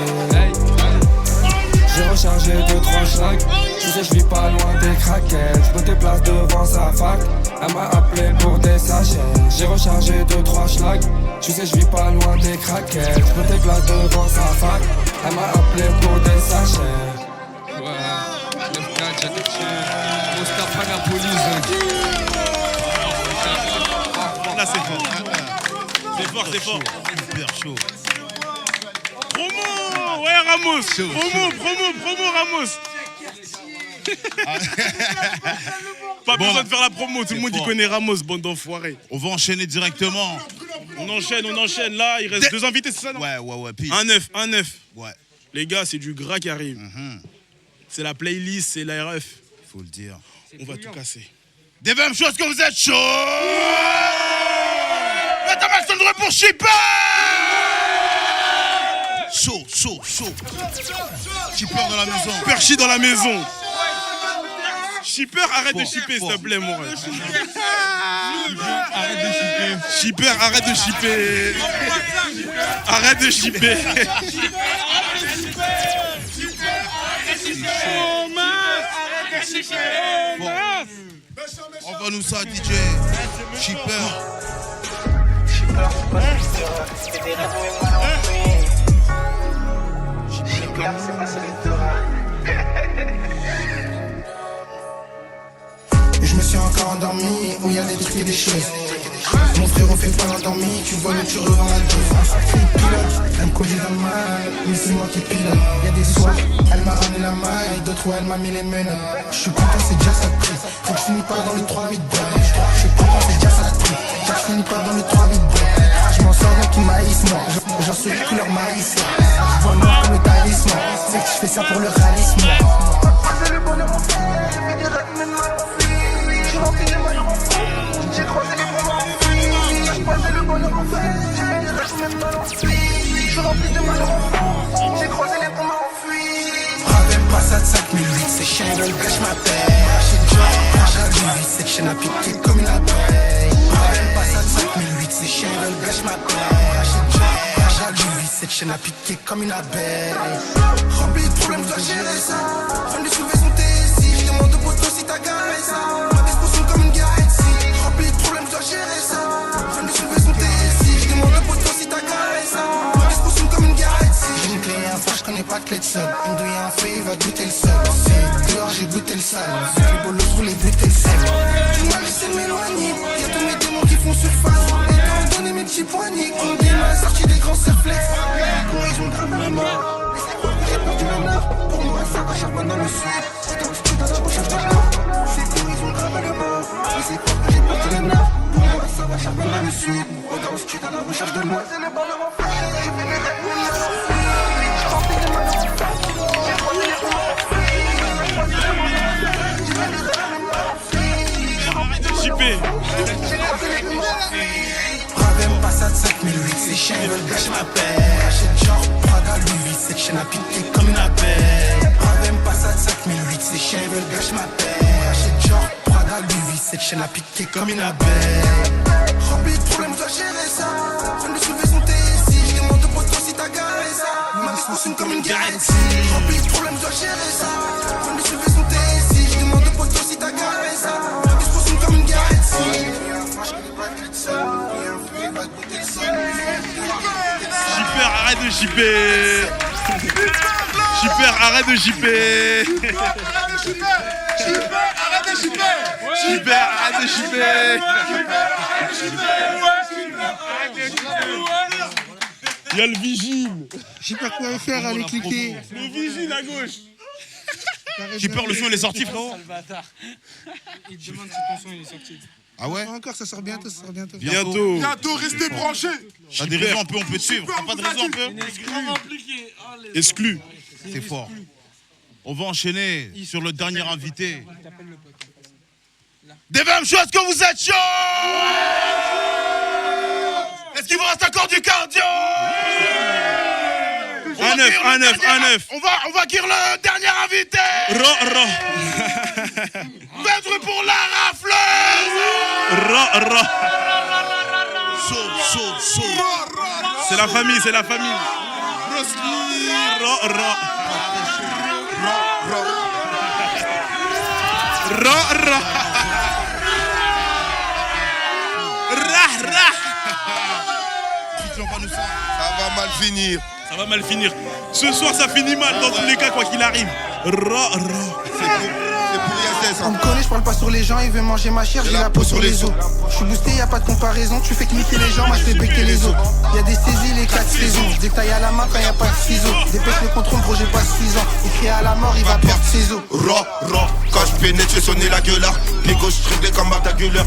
J'ai rechargé 2-3 schlags. Tu sais j'vis pas loin des craquettes. J'me déplace devant sa fac. Elle m'a appelé pour des sachets. J'ai rechargé 2-3 schlags. Tu sais j'vis pas loin des craquettes. J'me déplace devant sa fac. Elle m'a appelé pour des sachets. Là c'est fort. C'est fort, c'est fort. Super chaud. Promo, ouais Ramos. Promo Ramos. Pas besoin de faire la promo, tout le monde y connaît Ramos, bande d'enfoirés. On va enchaîner directement. On enchaîne. Là, il reste 2 invités, c'est ça non? Ouais. Pile. Un neuf. Ouais. Les gars, c'est du gras qui arrive. C'est la playlist, c'est la RF. Faut le dire. On va tout casser. Des mêmes choses que vous êtes chaud. Faites un max de droit pour Shipper. Chaud. Shipper dans la maison. Perchi dans la maison. Shipper, arrête de shipper, s'il te plaît, mon rêve. Arrête de shipper. Shipper, arrête de shipper. Arrête de shipper. Arrête de chiper. Envoie nous ça, DJ. Shipper. C'est des raisons et moi non plus. Shipper, c'est pas l'électorat. Je me suis encore endormi, où il y a des trucs et des choses. Mon frère, on fait pas l'endormi, tu vois le tu revends la dose. Elle me conduit dans le mal, mais c'est moi qui pilote. Y'a des soirs, elle m'a ramené la maille, d'autres où elle m'a mis les menottes. Je suis content, c'est déjà ça de prix. Faut que je finis pas dans les 3 8 je suis content, c'est déjà ça de prix. Faut que je finis pas dans les 3 8 je m'en sors, rien qui maïs, moi. J'en suis couleur maïs. Je vois noir comme le talisman. C'est que je fais ça pour le réalisme. C'est le bonheur en fait, j'ai fait des rêves, mais mal en fuite. J'ai rempli les malheurs en fuite. J'ai croisé les moments en fuite. J'ai croisé le bonheur en fait, j'ai fait des rêves, mais mal en fuite. J'ai rempli des malheurs en fuite. J'ai croisé les moments en fuite. Ravem Passat 5008, c'est chien, veulent que je m'appelle. J'ai déjà j'allume, c'est que je n'ai piqué comme une abeille. Ravem Passat 5008, c'est chien, veulent que je m'appelle. J'ai déjà j'allume, c'est que je n'ai piqué comme une abeille. Rempli de problèmes, je dois gérer ça. Femme de soulever son TSI, je demande au poteau si t'as garé ça. Ma vie se consomme comme une garette si. Rempli de problèmes, je dois gérer ça. Femme de soulever son TSI, je demande au poteau si t'as garé ça. Ma vie se consomme comme une garette si. J'ai une clé et un froid, je connais pas de clé de sol. Une douille et un feu, il va goûter le sol. Si, dehors j'ai goûté le sale. Avec les bolos roulent les buter le sel. Tu m'as laissé m'éloigner. Y'a tous mes démons qui font surface. Et t'as donné mes petits poignets. Combien m'a sorti des grands surflex. Ils ont grave la mort. J'ai perdu la mort. Pour moi, ça va charbonne dans le sud. Donc je suis dans la recherche de l'or. C'est cool, ils ont grave le mort. Mais c'est quoi que j'ai perdu la mort. Pour moi, ça va charbonne dans le sud. Donc je suis dans la recherche de l'or. C'est le bonheur en fait. J'ai fait des rêves, mais mal en fuite. J'ai rempli les malheurs en fait. J'ai croisé les moments en fuite. J'ai croisé les moments en fuite. J'ai fait des rêves, mais mal en fuite. J'ai rempli des malheurs en fuite. J'ai croisé les moments en fuite. Ravem Passat 5008, c'est chien, veulent que je m'appelle. J'ai genre Prada Louis, c'est que je n'ai piqué comme une abeille. Ravem Passat 5008, c'est chien, veulent que je m'appelle. J'ai genre Prada Louis, c'est que je n'ai piqué comme une abeille. Rempli de problèmes, je dois gérer ça. Femme de soulever son TSI, je demande au poteau si t'as garé ça. Ma vie se consomme comme une garette si. Rempli de problèmes, je dois gérer ça. Femme de soulever son TSI, je demande au poteau si t'as garé ça. Ma vie se consomme comme une garette si. Shipper, arrête de shipper. Shipper, arrête de shipper. Shipper, arrête de shipper. Shipper, arrête de shipper. Il y a le vigile. Je sais pas quoi faire, allez cliquer. Le vigile à gauche. Shipper, le son il est sorti, frérot. Il te demande si ton son il est sorti. Ah ouais? Encore, ça sort bientôt, Bientôt, restez branchés. T'as des raisons, on peut te suivre. T'as pas de raison, un peu? Exclu. C'est fort. On va enchaîner sur le dernier invité. Des mêmes choses que vous êtes chaud. Est-ce qu'il vous reste encore du cardio? Un neuf. On va guérir le dernier invité. Maître pour la rafleuse. Saut. C'est la famille. Ça va mal finir. Ça va mal finir. Ce soir, ça finit mal dans tous les cas, quoi qu'il arrive. C'est pour l'ISS. On me connaît, je parle pas sur les gens, il veut manger ma chair, j'ai la peau sur les os. Je suis boosté, y a pas de comparaison, tu fais cliquer les gens, moi je fais becquer les os. Y'a des saisies, les 4 saisons, je détaille à la main quand y a pas de ciseaux. Dépêche le contrôle, gros, j'ai pas 6 ans. Écrit à la mort, il va perdre ses os. Quand je pénètre, je fais sonner la gueulard. Les gauches réglés comme Martha Gueuleur.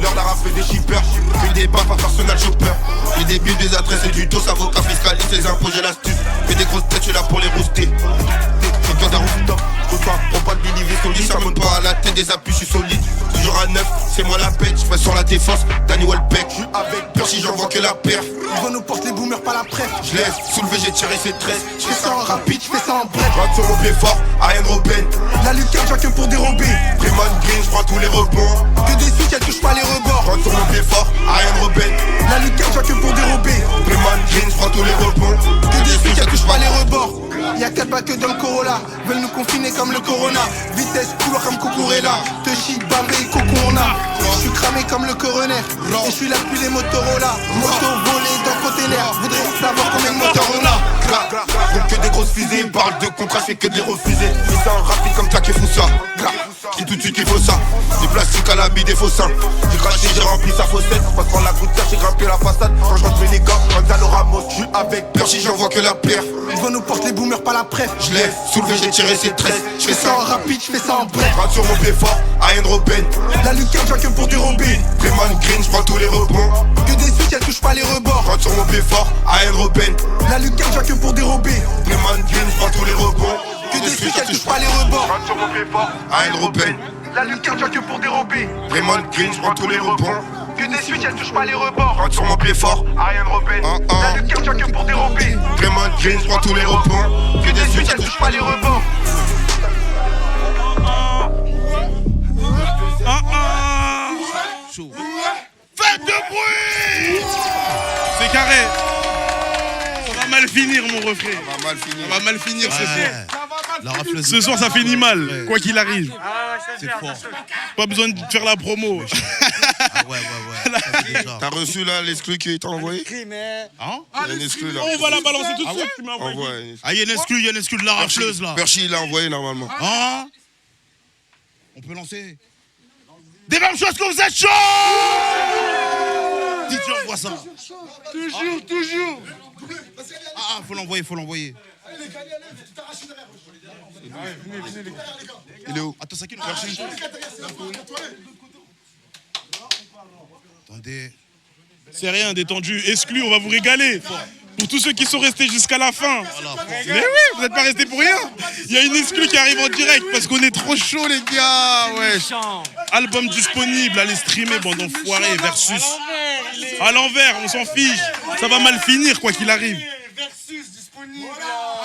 L'heure la rafle des shippers. Fais des baffes à personnel shopper. J'ai des billes, des adresses et du dos, avocat fiscaliste, les impôts, j'ai l'astuce. Fais des grosses têtes, je suis là pour les rouster. Je garde un rooftop. Au soir, on parle d'Ilivé solide, ça monte pas à la tête des appuis, je suis solide. Toujours à 9, c'est moi la bête, je sur la défense, Danny Welbeck. Je suis avec peur si j'en vois que la perf. Ils vont nous porter les boomers, pas la presse. Je laisse soulever, j'ai tiré ses tresses. Je fais ça en rapide, je fais ça en bref. Rentre sur mon pied fort, Ariane Robben. La lucarne, j'ai que pour dérober. Freeman Green, je prends tous les rebonds. Que des suites, elle touche pas les rebords. Rentre sur mon pied fort, Ariane Robben. La lucarne, j'ai que pour dérober. Freeman Green, je prends tous les rebonds. Que des suites, elle touche pas les rebords. Y'a 4 bacs dans le Corolla. Veulent nous confiner comme le Corona. Vitesse, couloir comme Cucurella. Te shit, Bambé, Coco, on a. J'suis cramé comme le coroner. Et j'suis là depuis les Motorola. Moto volée dans le container. Voudrais savoir combien de moteurs on a. Donc que des grosses fusées, ils parlent de contrat, je fais que de les refuser. Ils sont rapides comme claqué Foussa. Qui tout de suite il faut ça. Des plastiques à l'habit des faux seins. J'ai craché, j'ai rempli sa fossette. Parce qu'on la gouttière, j'ai grimpé la façade. Quand je rentre mes gars, Gonzalo Ramos. J'suis avec peur si j'en vois que la pierre. Ils vont nous porter les boomers, pas la presse. J'lève, soulevé, j'ai tiré ses tresses. J'fais ça en rapide, j'fais ça en bref. Rentre sur mon pied fort, Ian Robin. La lucarne, j'vois que pour dérober. Freeman Green, j'prends tous les rebonds. Que des suites, elle touche pas les rebords. Rentre sur mon pied fort, Ian Robin. La lucarne, j'vois que pour dérober. Freeman Green, j'prends tous les rebonds. Que des suites, elle touche pas les rebords. Rentre sur mon pied fort, Ian Robin. La lucarne, j'vois que pour dérober. Freeman Green, j'prends tous les rebonds. Que des suites, elle touche pas les rebords. Rentre sur mon pied fort, Ian Robin. La lucarne, j'vois que pour dérober. Freeman Green, j'prends tous les rebonds. Que des suites, elle touche pas les rebords. Chaud. Faites de bruit. C'est carré. Ça va mal finir mon refrain. Ça va mal finir ce soir. La rafleuse. Ce soir ça finit mal, quoi qu'il arrive. C'est fort. Pas besoin de faire la promo. Ouais. T'as reçu là l'exclu qui t'a envoyé? Hein? Il y a une exclu là. On va la balancer tout de suite. Tu m'as envoyé. Ah, il y a une exclu de la rafleuse là. Perchi, il l'a envoyé normalement. Hein? On peut lancer. Des mêmes choses que vous êtes chaud! DJ, on voit ça. Toujours. Ah, faut l'envoyer. Il est où? Attends, ça qui nous cherche. Attendez. C'est rien, détendu. Exclu, on va vous régaler. Pour tous ceux qui sont restés jusqu'à la fin. Mais oui, vous n'êtes pas restés pour rien. Il y a une exclu qui arrive en direct parce qu'on est trop chaud, les gars. Ouais. Album disponible, allez streamer, bande d'enfoirés, versus. À l'envers, on s'en fiche. Ça va mal finir, quoi qu'il arrive. Versus disponible.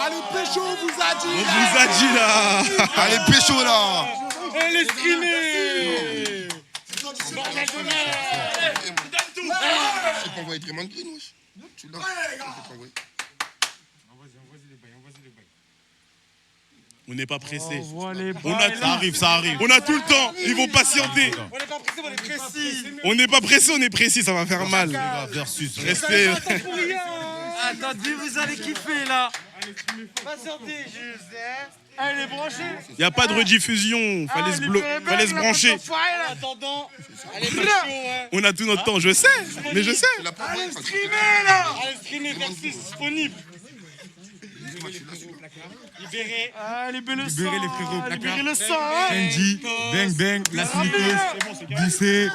Allez, pécho, on vous a dit. On vous a dit là. Allez, pécho là. Allez, streamer. Bordel de merde. C'est pas envoyé Freeman Green, wesh. Tu l'as. On n'est pas pressé. Ça arrive. On a tout le temps. Ils vont patienter. On n'est pas pressé, on est précis. On n'est pas pressé, on est précis. Ça va faire mal. Versus. Restez. Attendez, vous allez kiffer là. Patientez juste, hein. Elle est branchée. Il n'y a pas de rediffusion. Fallait se brancher. Attendant. Elle est chaud, hein. On a tout notre temps, je sais. Mais je sais. Allez streamer là. Allez streamer versus disponible. Libérez. Libérez le sang. Libérez les frérots. Libérez le sang. Sandy, Bang Bang, la sneakers, Dissé.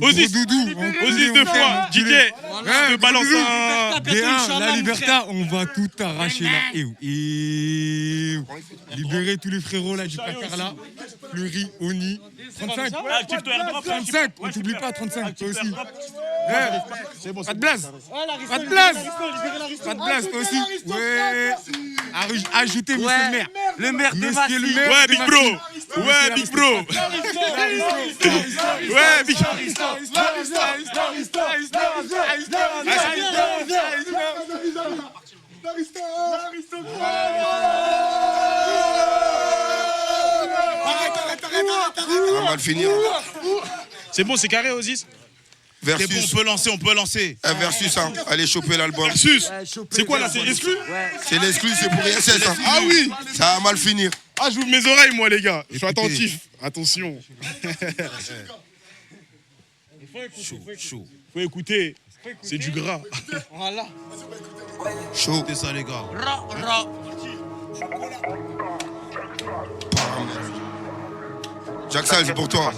Osis, Doudou. Osis deux fois. JK, je te balance un. D1, la Liberta, on va tout arracher là. Libérez tous les frérots là du placard là. Fleury, Oni. 35. 35. On t'oublie pas, 35. Toi aussi. Pas de blaze. Pas de blaze. Pas de blaze, toi aussi. Ouais. Ajoutez monsieur le maire. Le maire de Monsieur le maire. Ouais, Big Bro. Ouais, Big Bro. Ouais, Big On va mal finir. C'est bon, c'est carré, Osis. Versus. C'est bon, on peut lancer. Versus, hein. Allez choper l'album. Versus. C'est quoi là? C'est exclu? C'est l'exclu, c'est pour ISS. Hein. Ah oui. Ça va mal finir. Ah, j'ouvre mes oreilles, moi, les gars. Je suis attentif. Attention. Chaud. Faut écouter. C'est du gras. Voilà. Chaud. C'est ça, les gars. Jackson, c'est pour toi.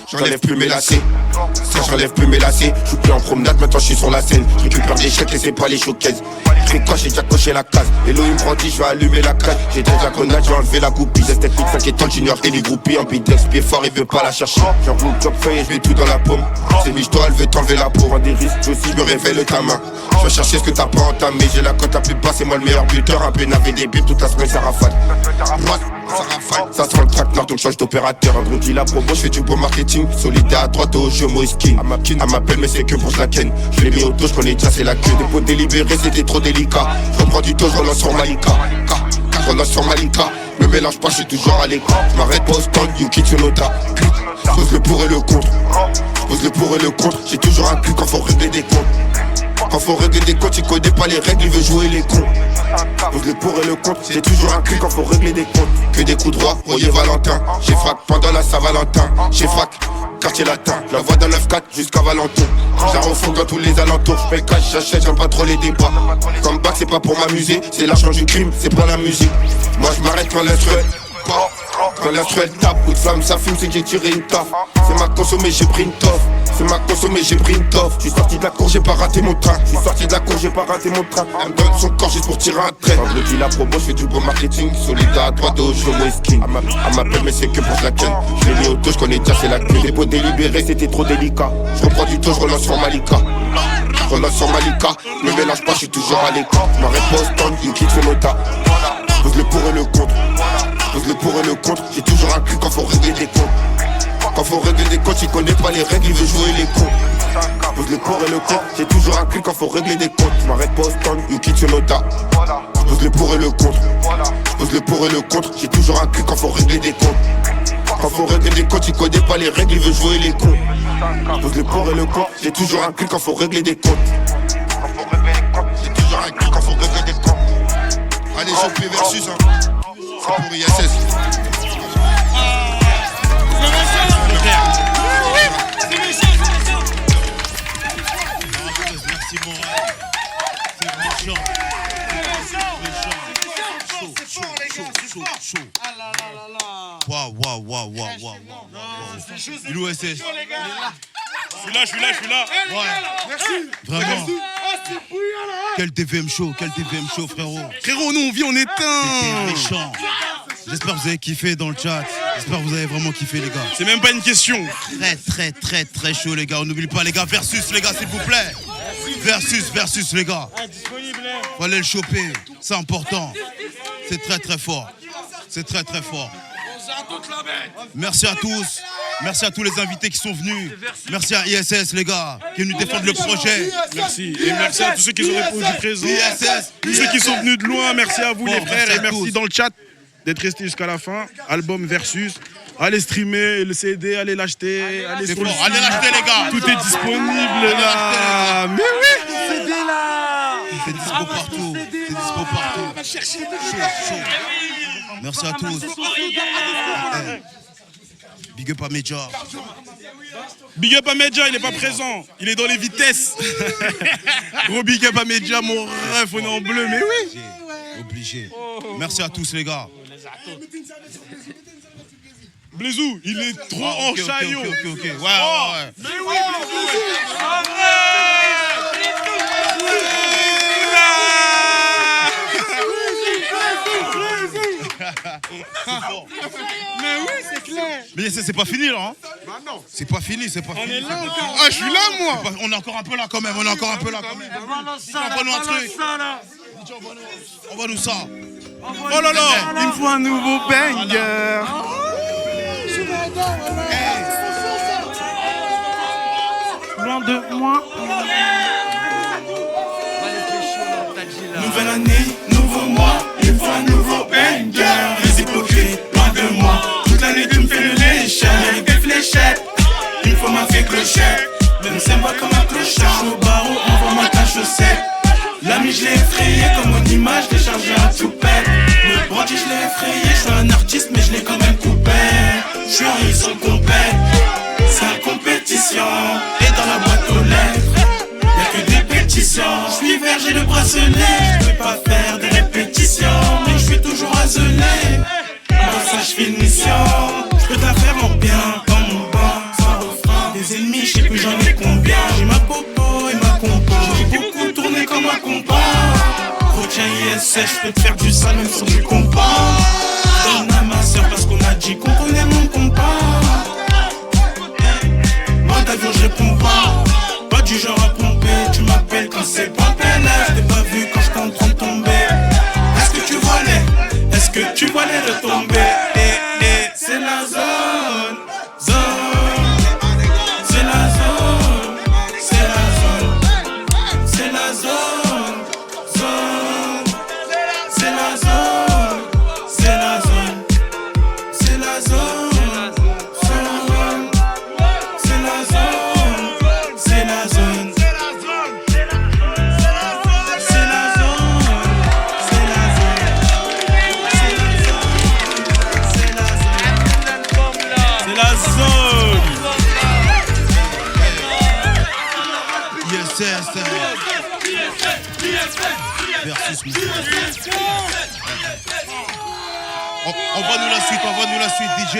J'enlève plus mes lacets. Ça, j'enlève plus mes lacets. Je suis plus en promenade, maintenant je suis sur la scène. Je récupère des chèques et c'est pas les showcases. précoce, j'ai déjà coché la case. Hello, il me prend 10, je vais allumer la case. J'ai déjà connaître, j'ai enlevé la goupille. Test technique 5 étoiles, junior et les groupies. En bidex, pied fort, il veut pas la chercher. J'en roule, job feuille et je mets tout dans la paume. C'est miche-toi, elle veut t'enlever la peau. Prends des risques, je aussi me révèle ta main. Je vais chercher ce que t'as pas entamé. J'ai la cote la plus basse, c'est moi le meilleur buteur. Un peu navé des bibles, toute la semaine, ça rafale. Ça sent le track nord, donc change d'opérateur. Un gros deal à promo, je fais du beau marketing. Solidaire à droite au jeu, moi skin. Elle m'appelle, mais c'est que pour la ken. Je l'ai mis au dos, je connais déjà, c'est la queue. Des pots délibérés, c'était trop délicat. Je reprends du taux, je relance sur Malika. Je relance sur Malika. Me mélange pas, je suis toujours à l'écart. Je m'arrête pas au stand, Yuki Tsunoda. Je pose le pour et le contre. Je pose le pour et le contre. J'ai toujours un cul quand faut régler des comptes. Quand faut régler des comptes, il connaît pas les règles, il veut jouer les cons. Pose le pour et le contre, j'ai toujours un cul quand faut régler des comptes. Que des coups droits, voyez Valentin. J'ai frac pendant la Saint-Valentin. J'ai frac, quartier latin. Je la vois dans 9-4 jusqu'à Valentin. Je la refonds dans tous les alentours. Je paye cash, j'achète, j'aime pas trop les débats. Comme bac, c'est pas pour m'amuser. C'est l'argent du crime, c'est pour la musique. Moi je m'arrête quand l'instrument. Quand l'instrument tape, coup de flamme, ça fume, c'est que j'ai tiré une taf. C'est ma consommée, j'ai pris une toffe. C'est ma consommée, j'ai pris une toffe. Je suis sorti de la cour, j'ai pas raté mon train. Je suis sorti de la cour, j'ai pas raté mon train. Elle me donne son corps juste pour tirer un trait. Vendredi la promo, je fais du beau marketing. Solidaire à droite au jeu, moi skin. Elle m'appelle, mais c'est que pour la ken. Je l'ai mis au dos, je connais déjà, c'est la queue. Les pots délibérés, c'était trop délicat. Je reprends du taux, je relance sur Malika. Je relance sur Malika. Me mélange pas, je suis toujours à l'écart. Je m'arrête pas au stand, Yuki Tsunoda. Pose le pour et le contre. Pose le pour et le contre. J'ai toujours un cul quand faut régler des comptes. Quand faut régler des comptes, il connaît pas les règles, il veut jouer les cons. Pose le pour et le contre. J'ai toujours un cul quand faut régler des comptes. Je m'arrête pas au stand, Yuki Tsunoda. Pose le pour et le contre. Pose le pour et le contre. J'ai toujours un cul quand faut régler des comptes. Quand faut régler des comptes, il connaît pas les règles, il veut jouer les cons. Pose le pour et le contre. J'ai toujours un cul quand faut régler des comptes. J'ai toujours un cul quand faut régler des comptes. Allez, choper versus, hein. C'est pour ISS. Merci mon rêve. C'est méchant. Chaud. Waouh. Il est où SS? Je suis là. Ouais. Merci. Vraiment. Quel TVM show, frérot. Frérot, nous on vit, on éteint. C'était méchant. J'espère que vous avez kiffé dans le chat. J'espère que vous avez vraiment kiffé, les gars. C'est même pas une question. Très chaud, les gars. On n'oublie pas, les gars. Versus, les gars, s'il vous plaît. Versus, les gars. Faut aller le choper. C'est important. C'est très fort. C'est très fort. Merci à tous. Merci à tous les invités qui sont venus. Merci à ISS, les gars, qui est venu défendre le projet. Merci. Et merci à tous ceux qui ont répondu présent. ISS. Tous ceux qui sont venus de loin. Merci à vous, les frères. Merci et merci dans le chat d'être restés jusqu'à la fin. Album Versus. Allez streamer le CD, allez l'acheter. Allez l'acheter, les gars. Tout est disponible là. Mais oui. CD là. C'est dispo partout. Va chercher chaud. Merci à tous. Big up à Medja. Big up à Medja, il est pas présent. Il est dans les vitesses. Gros big up à Medja, mon ref, on est en bleu, mais oui. Obligé. Merci à tous, les gars. Blaisou, il est trop en chaillot. Ok. Ouais. Mais oui, Mais oui, c'est clair. Mais c'est pas fini là, hein? Bah non. C'est pas fini. On est là encore. Ah, je suis là, moi. On est encore un peu là quand même. Envoie-nous un truc. Envoie-nous ça. Oh là là, il me faut un nouveau banger. Loin de moi. Nouvelle année, nouveau mois, il me faut un nouveau banger. Les hypocrites, loin de moi. Toute l'année tu me fais le lécher. Des fléchettes, il me faut ma fée clochette. Même c'est moi comme un clochard. Au barreau, envoie-moi ta chaussette. L'ami je l'ai effrayé comme mon image, j'ai chargé un toupette. Le bandit je l'ai effrayé, je suis un artiste mais je l'ai quand même coupé. Je suis en riz sans compète, c'est la compétition. Et dans la boîte aux lettres, y'a que des pétitions. Je suis vert, j'ai le bracelet, je peux pas faire des répétitions. Mais je suis toujours azelé, massage finition. Je peux te la faire en bien, dans mon bain, sans refrain. Des ennemis, je sais plus j'en ai combien. J'ai ma popo et ma compo, j'ai beaucoup tourné comme un compas. sais, je peux te faire du sale même sur du compas. Donne à ma soeur parce qu'on a dit qu'on connaît mon compas. Moi d'avion je réponds pas du genre à pomper. Tu m'appelles quand c'est pas plein air. Je t'ai pas vu quand j'étais en train de tomber. Est-ce que tu vois les retombées? C'est la zone. C'est la zone. C'est la zone. C'est la zone. C'est la zone. C'est la zone. C'est la zone. C'est la zone. C'est la zone. Versus envoie-nous la suite, DJ.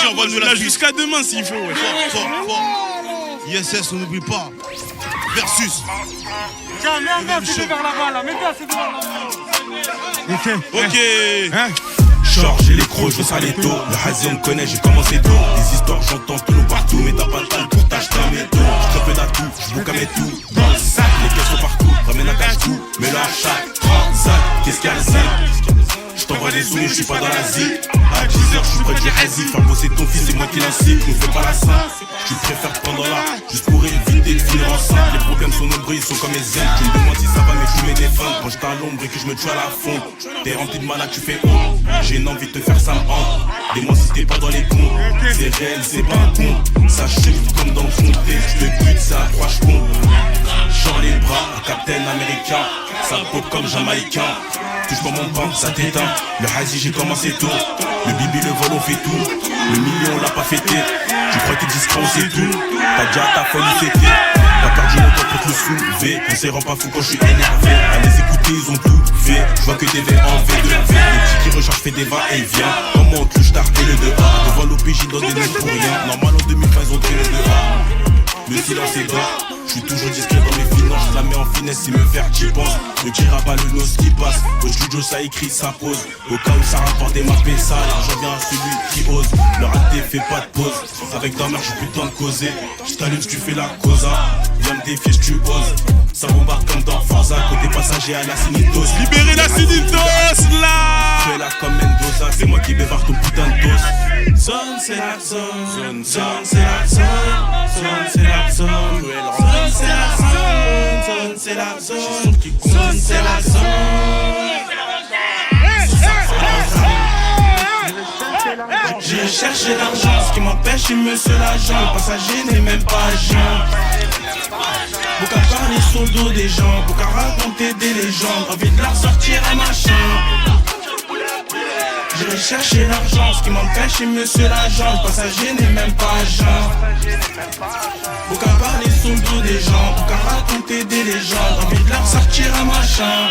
DJ, envoie-nous la suite. Jusqu'à demain s'il faut. Ouais. Fort. ISS, on n'oublie pas. Versus. Tiens, mets un CD vers là-bas, là. Mets-toi CD vers là-bas. Ok. Genre j'ai les crocs, je veux ça les taux. Le Hazi on me connaît, j'ai commencé tôt. Des histoires j'entends tout partout. Mais t'as pas le temps pour t'acheter un métaux. Je te fais d'atout, je boucle à mes tout. Dans le sac, les pièces sont partout. Ramène un cache-tout, mets-le à chaque transac. Qu'est-ce qu'il y a le sac? Je t'envoie des sous, je suis pas dans la zik. À 10h, je suis près du Hazi. Faire bosser ton fils, c'est moi qui l'incite. Ne fais pas la sainte. Tu préfères prendre là, juste pour éviter de finir enceinte. Les problèmes sont nombreux, ils sont comme les ailes. Tu me demandes si ça va, mais tu mets des fins. Quand j'étais à l'ombre et que je me tue à la fond. T'es rempli de malade, tu fais honte. J'ai une envie de te faire ça me hante. Dis-moi si t'es pas dans les cons. C'est réel, c'est pas un con. Ça chute comme dans le comté. Je te bute, ça accroche con. Genre les bras, un capitaine américain. Ça pop comme jamaïcain. Touche pas mon pain, ça t'éteint. Le Hazi, j'ai commencé tôt. Le bibi, le vol, on fait tout. Le million, on l'a pas fêté. Tu crois que t'es discret, on sait tout. T'as déjà ta folie, c'était. T'as perdu mon temps pour te le soulever. On s'y rend pas fou quand je suis énervé. À les écouter, ils ont tout fait. Je vois que des V en V2V. Les petits qui rechargent fait des va-et-vient. Comment on te je et le dehors. Devant l'OPJ dans des notes pour rien. Normal en 2020, ils ont pris le dehors. Le silence est bas. Je suis toujours discret dans mes finances. Je la mets en finesse si me faire j'y pense. Ne tirera pas le nose qui passe. Au studio ça écrit, ça pose. Au cas où ça rapporte ma paix ça. L'argent vient à celui qui ose. Le raté fait pas de pause. Avec ta mère j'ai plus le temps de causer. Je t'allume si tu fais la cosa. Viens me défier si tu oses. Ça bombarde comme dans Forza. Côté passager à la Sinitos. Libérez la Sinitos là. Tu es là comme Mendoza. C'est moi qui bévarde ton putain de dos. Zone c'est la zone. Zone c'est la zone. Zone c'est la zone. Zone c'est la zone. Zone c'est la zone. Zone c'est la zone. J'ai cherché l'argent, ce qui m'empêche, monsieur l'agent. Le passager n'est même pas agent. Beaucoup à parler sur le dos des gens, beaucoup à raconter des légendes. Envie de leur sortir un machin. J'ai cherché l'argent, ce qui m'empêche, monsieur l'agent. Le passager n'est même pas agent. Beaucoup à parler sur le dos des gens, beaucoup à raconter des légendes. Envie de leur sortir un machin.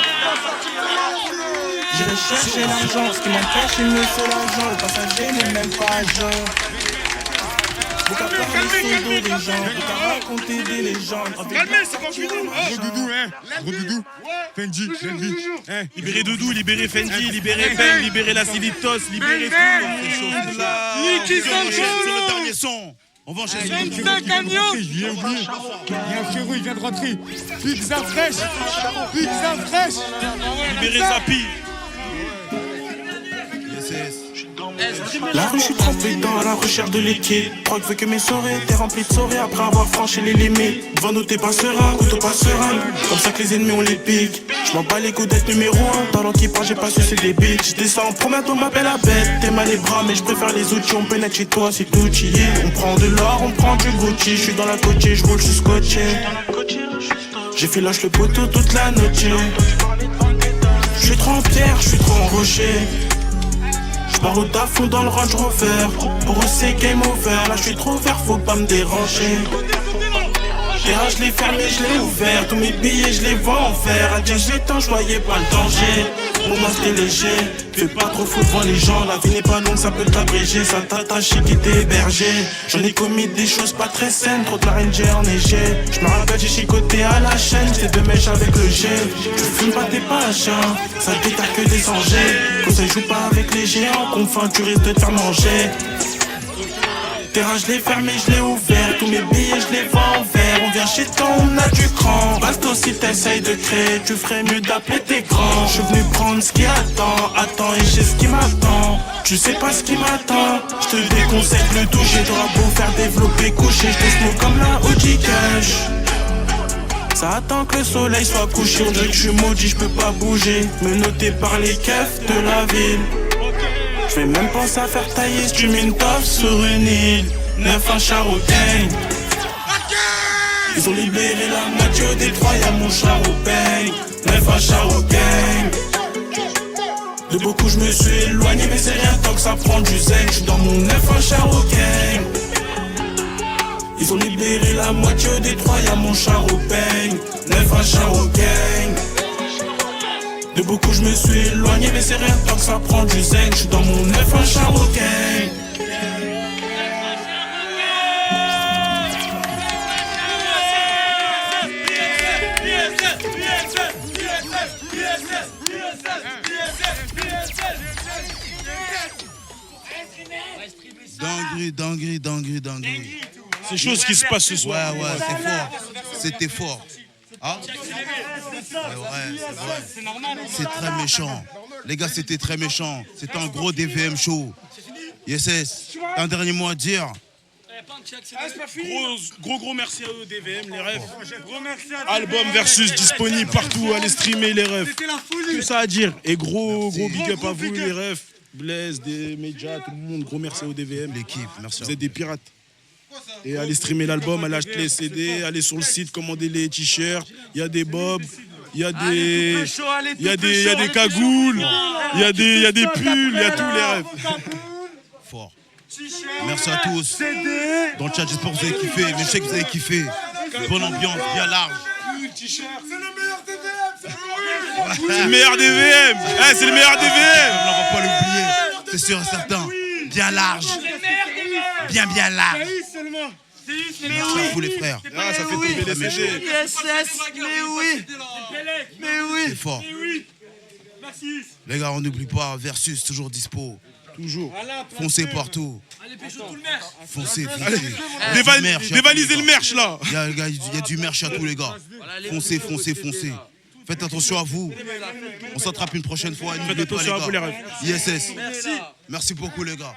J'ai cherché l'argent, ce qui m'empêche, monsieur l'agent. Le passager n'est même pas agent. Beaucoup à parler sur le dos des gens, beaucoup à raconter des légendes. Calmez, c'est quand je suis Gros Doudou, Gros Doudou. Fendi, Fendi. Libérez Doudou, libérez Fendi, libérez Ben, libérez la Silitos, libérez tout ces choses-là. Sur le dernier son. On va enchaîner. Il y a un frérot, il vient de rentrer. Pizza fraîche. Pizza fraîche. Libérez Zapi. La rue, je suis trempé dans la recherche de liquide. Drogue veut que mes soirées étaient remplies de soirées après avoir franchi les limites. Devant nous, t'es pas serein, couteau pas serein. Comme ça que les ennemis, on les pique. Je m'en bats les coups d'être numéro 1. Talent qui part, j'ai pas su, c'est des bitches. J'descends, promets, on m'appelle la bête. T'es mal les bras, mais je préfère les outils. On pénètre chez toi, c'est tout chillé. On prend de l'or, on prend du Gucci. Je suis dans la côtier, je roule, je suis scotché. J'ai fait lâche le poteau toute la noche. Je suis trop en pierre, je suis trop en rocher. J'pars au tafon dans le Range Rover. Pour eux c'est game over. Là j'suis trop vert, faut pas me déranger. Terrain je l'ai fermé, je l'ai ouvert. Tous mes billets je les vends en fer. Un dia je l'éteins, je voyais pas le danger. Mon masque rester léger. Fais pas trop fou devant les gens, la vie n'est pas longue, ça peut t'abréger. Ça t'attache qui t'est hébergé. J'en ai commis des choses pas très saines, trop de la reine j'ai enneigé. Je me rappelle, j'ai chicoté à la chaîne, j'étais deux mèches avec le G. Tu fumes pas tes pages, hein, ça détaille que des angers. Quand ça joue pas avec les géants, confin, tu risques de te faire manger. Terrain, je l'ai fermé, je l'ai ouvert. Tous mes billets, je les vends en verre. On vient chez toi, on a du cran. Basto, si t'essayes de créer, tu ferais mieux d'appeler tes grands. Je suis venu prendre ce qui attend. Attends, et j'ai ce qui m'attend. Tu sais pas ce qui m'attend. Je te déconseille le toucher. T'auras beau faire développer, coucher. Je te smoke comme la OG Cash. Ça attend que le soleil soit couché. On dirait que je suis maudit, je peux pas bouger. Me noter par les keufs de la ville. Je vais même penser à faire tailler, tu mets une toffe sur une île. 9 à Charotain. Ils ont libéré la moitié au Détroit, y'a mon Charotain. 9 à Charotain. De beaucoup je me suis éloigné, mais c'est rien tant que ça prend du zen. J'suis dans mon 9 à Charotain. Ils ont libéré la moitié au Détroit, y'a mon Charotain. 9 à Charotain. De beaucoup je me suis éloigné, mais c'est rien tant que ça prend du zen. Je suis dans mon 9 à Charotain. Dinguerie. C'est chose qui se passe ce soir. Ouais, c'est fort. C'était fort. Ah C'est normal. C'est très méchant. Les gars, c'était très méchant. C'était un gros DVM show. Yes. Un dernier mot à dire. Gros merci à eux, DVM, les refs. Album versus disponible partout, allez streamer les refs. Tout ça à dire. Et gros big up à vous, les refs. Blaise, des médias, tout le monde. Gros merci au DVM. L'équipe, merci. Vous êtes des pirates. Et allez streamer l'album, allez acheter les CD, allez sur le site, commander les t-shirts. Il y a des bobs, il y a des cagoules, il y a des pulls, il y a tous les rêves. Fort. Merci à tous. Dans le chat, j'espère que vous avez kiffé. Mais je sais que vous avez kiffé. Bonne ambiance, bien large. C'est le meilleur DVM. C'est le meilleur DVM. On va pas l'oublier. C'est sûr et certain. Bien large. Bien large. Merci à vous les frères. Ça fait tomber les CD. Mais oui. C'est fort. Les gars, on n'oublie pas, Versus, toujours dispo. Toujours. Foncez partout. Allez, pécho tout le merch. Foncez. Dévalisez le merch là. Il y a du merch à tous les gars. Foncez. Faites attention à vous. On s'attrape une prochaine fois. N'oubliez pas les gars. ISS. Merci beaucoup les gars.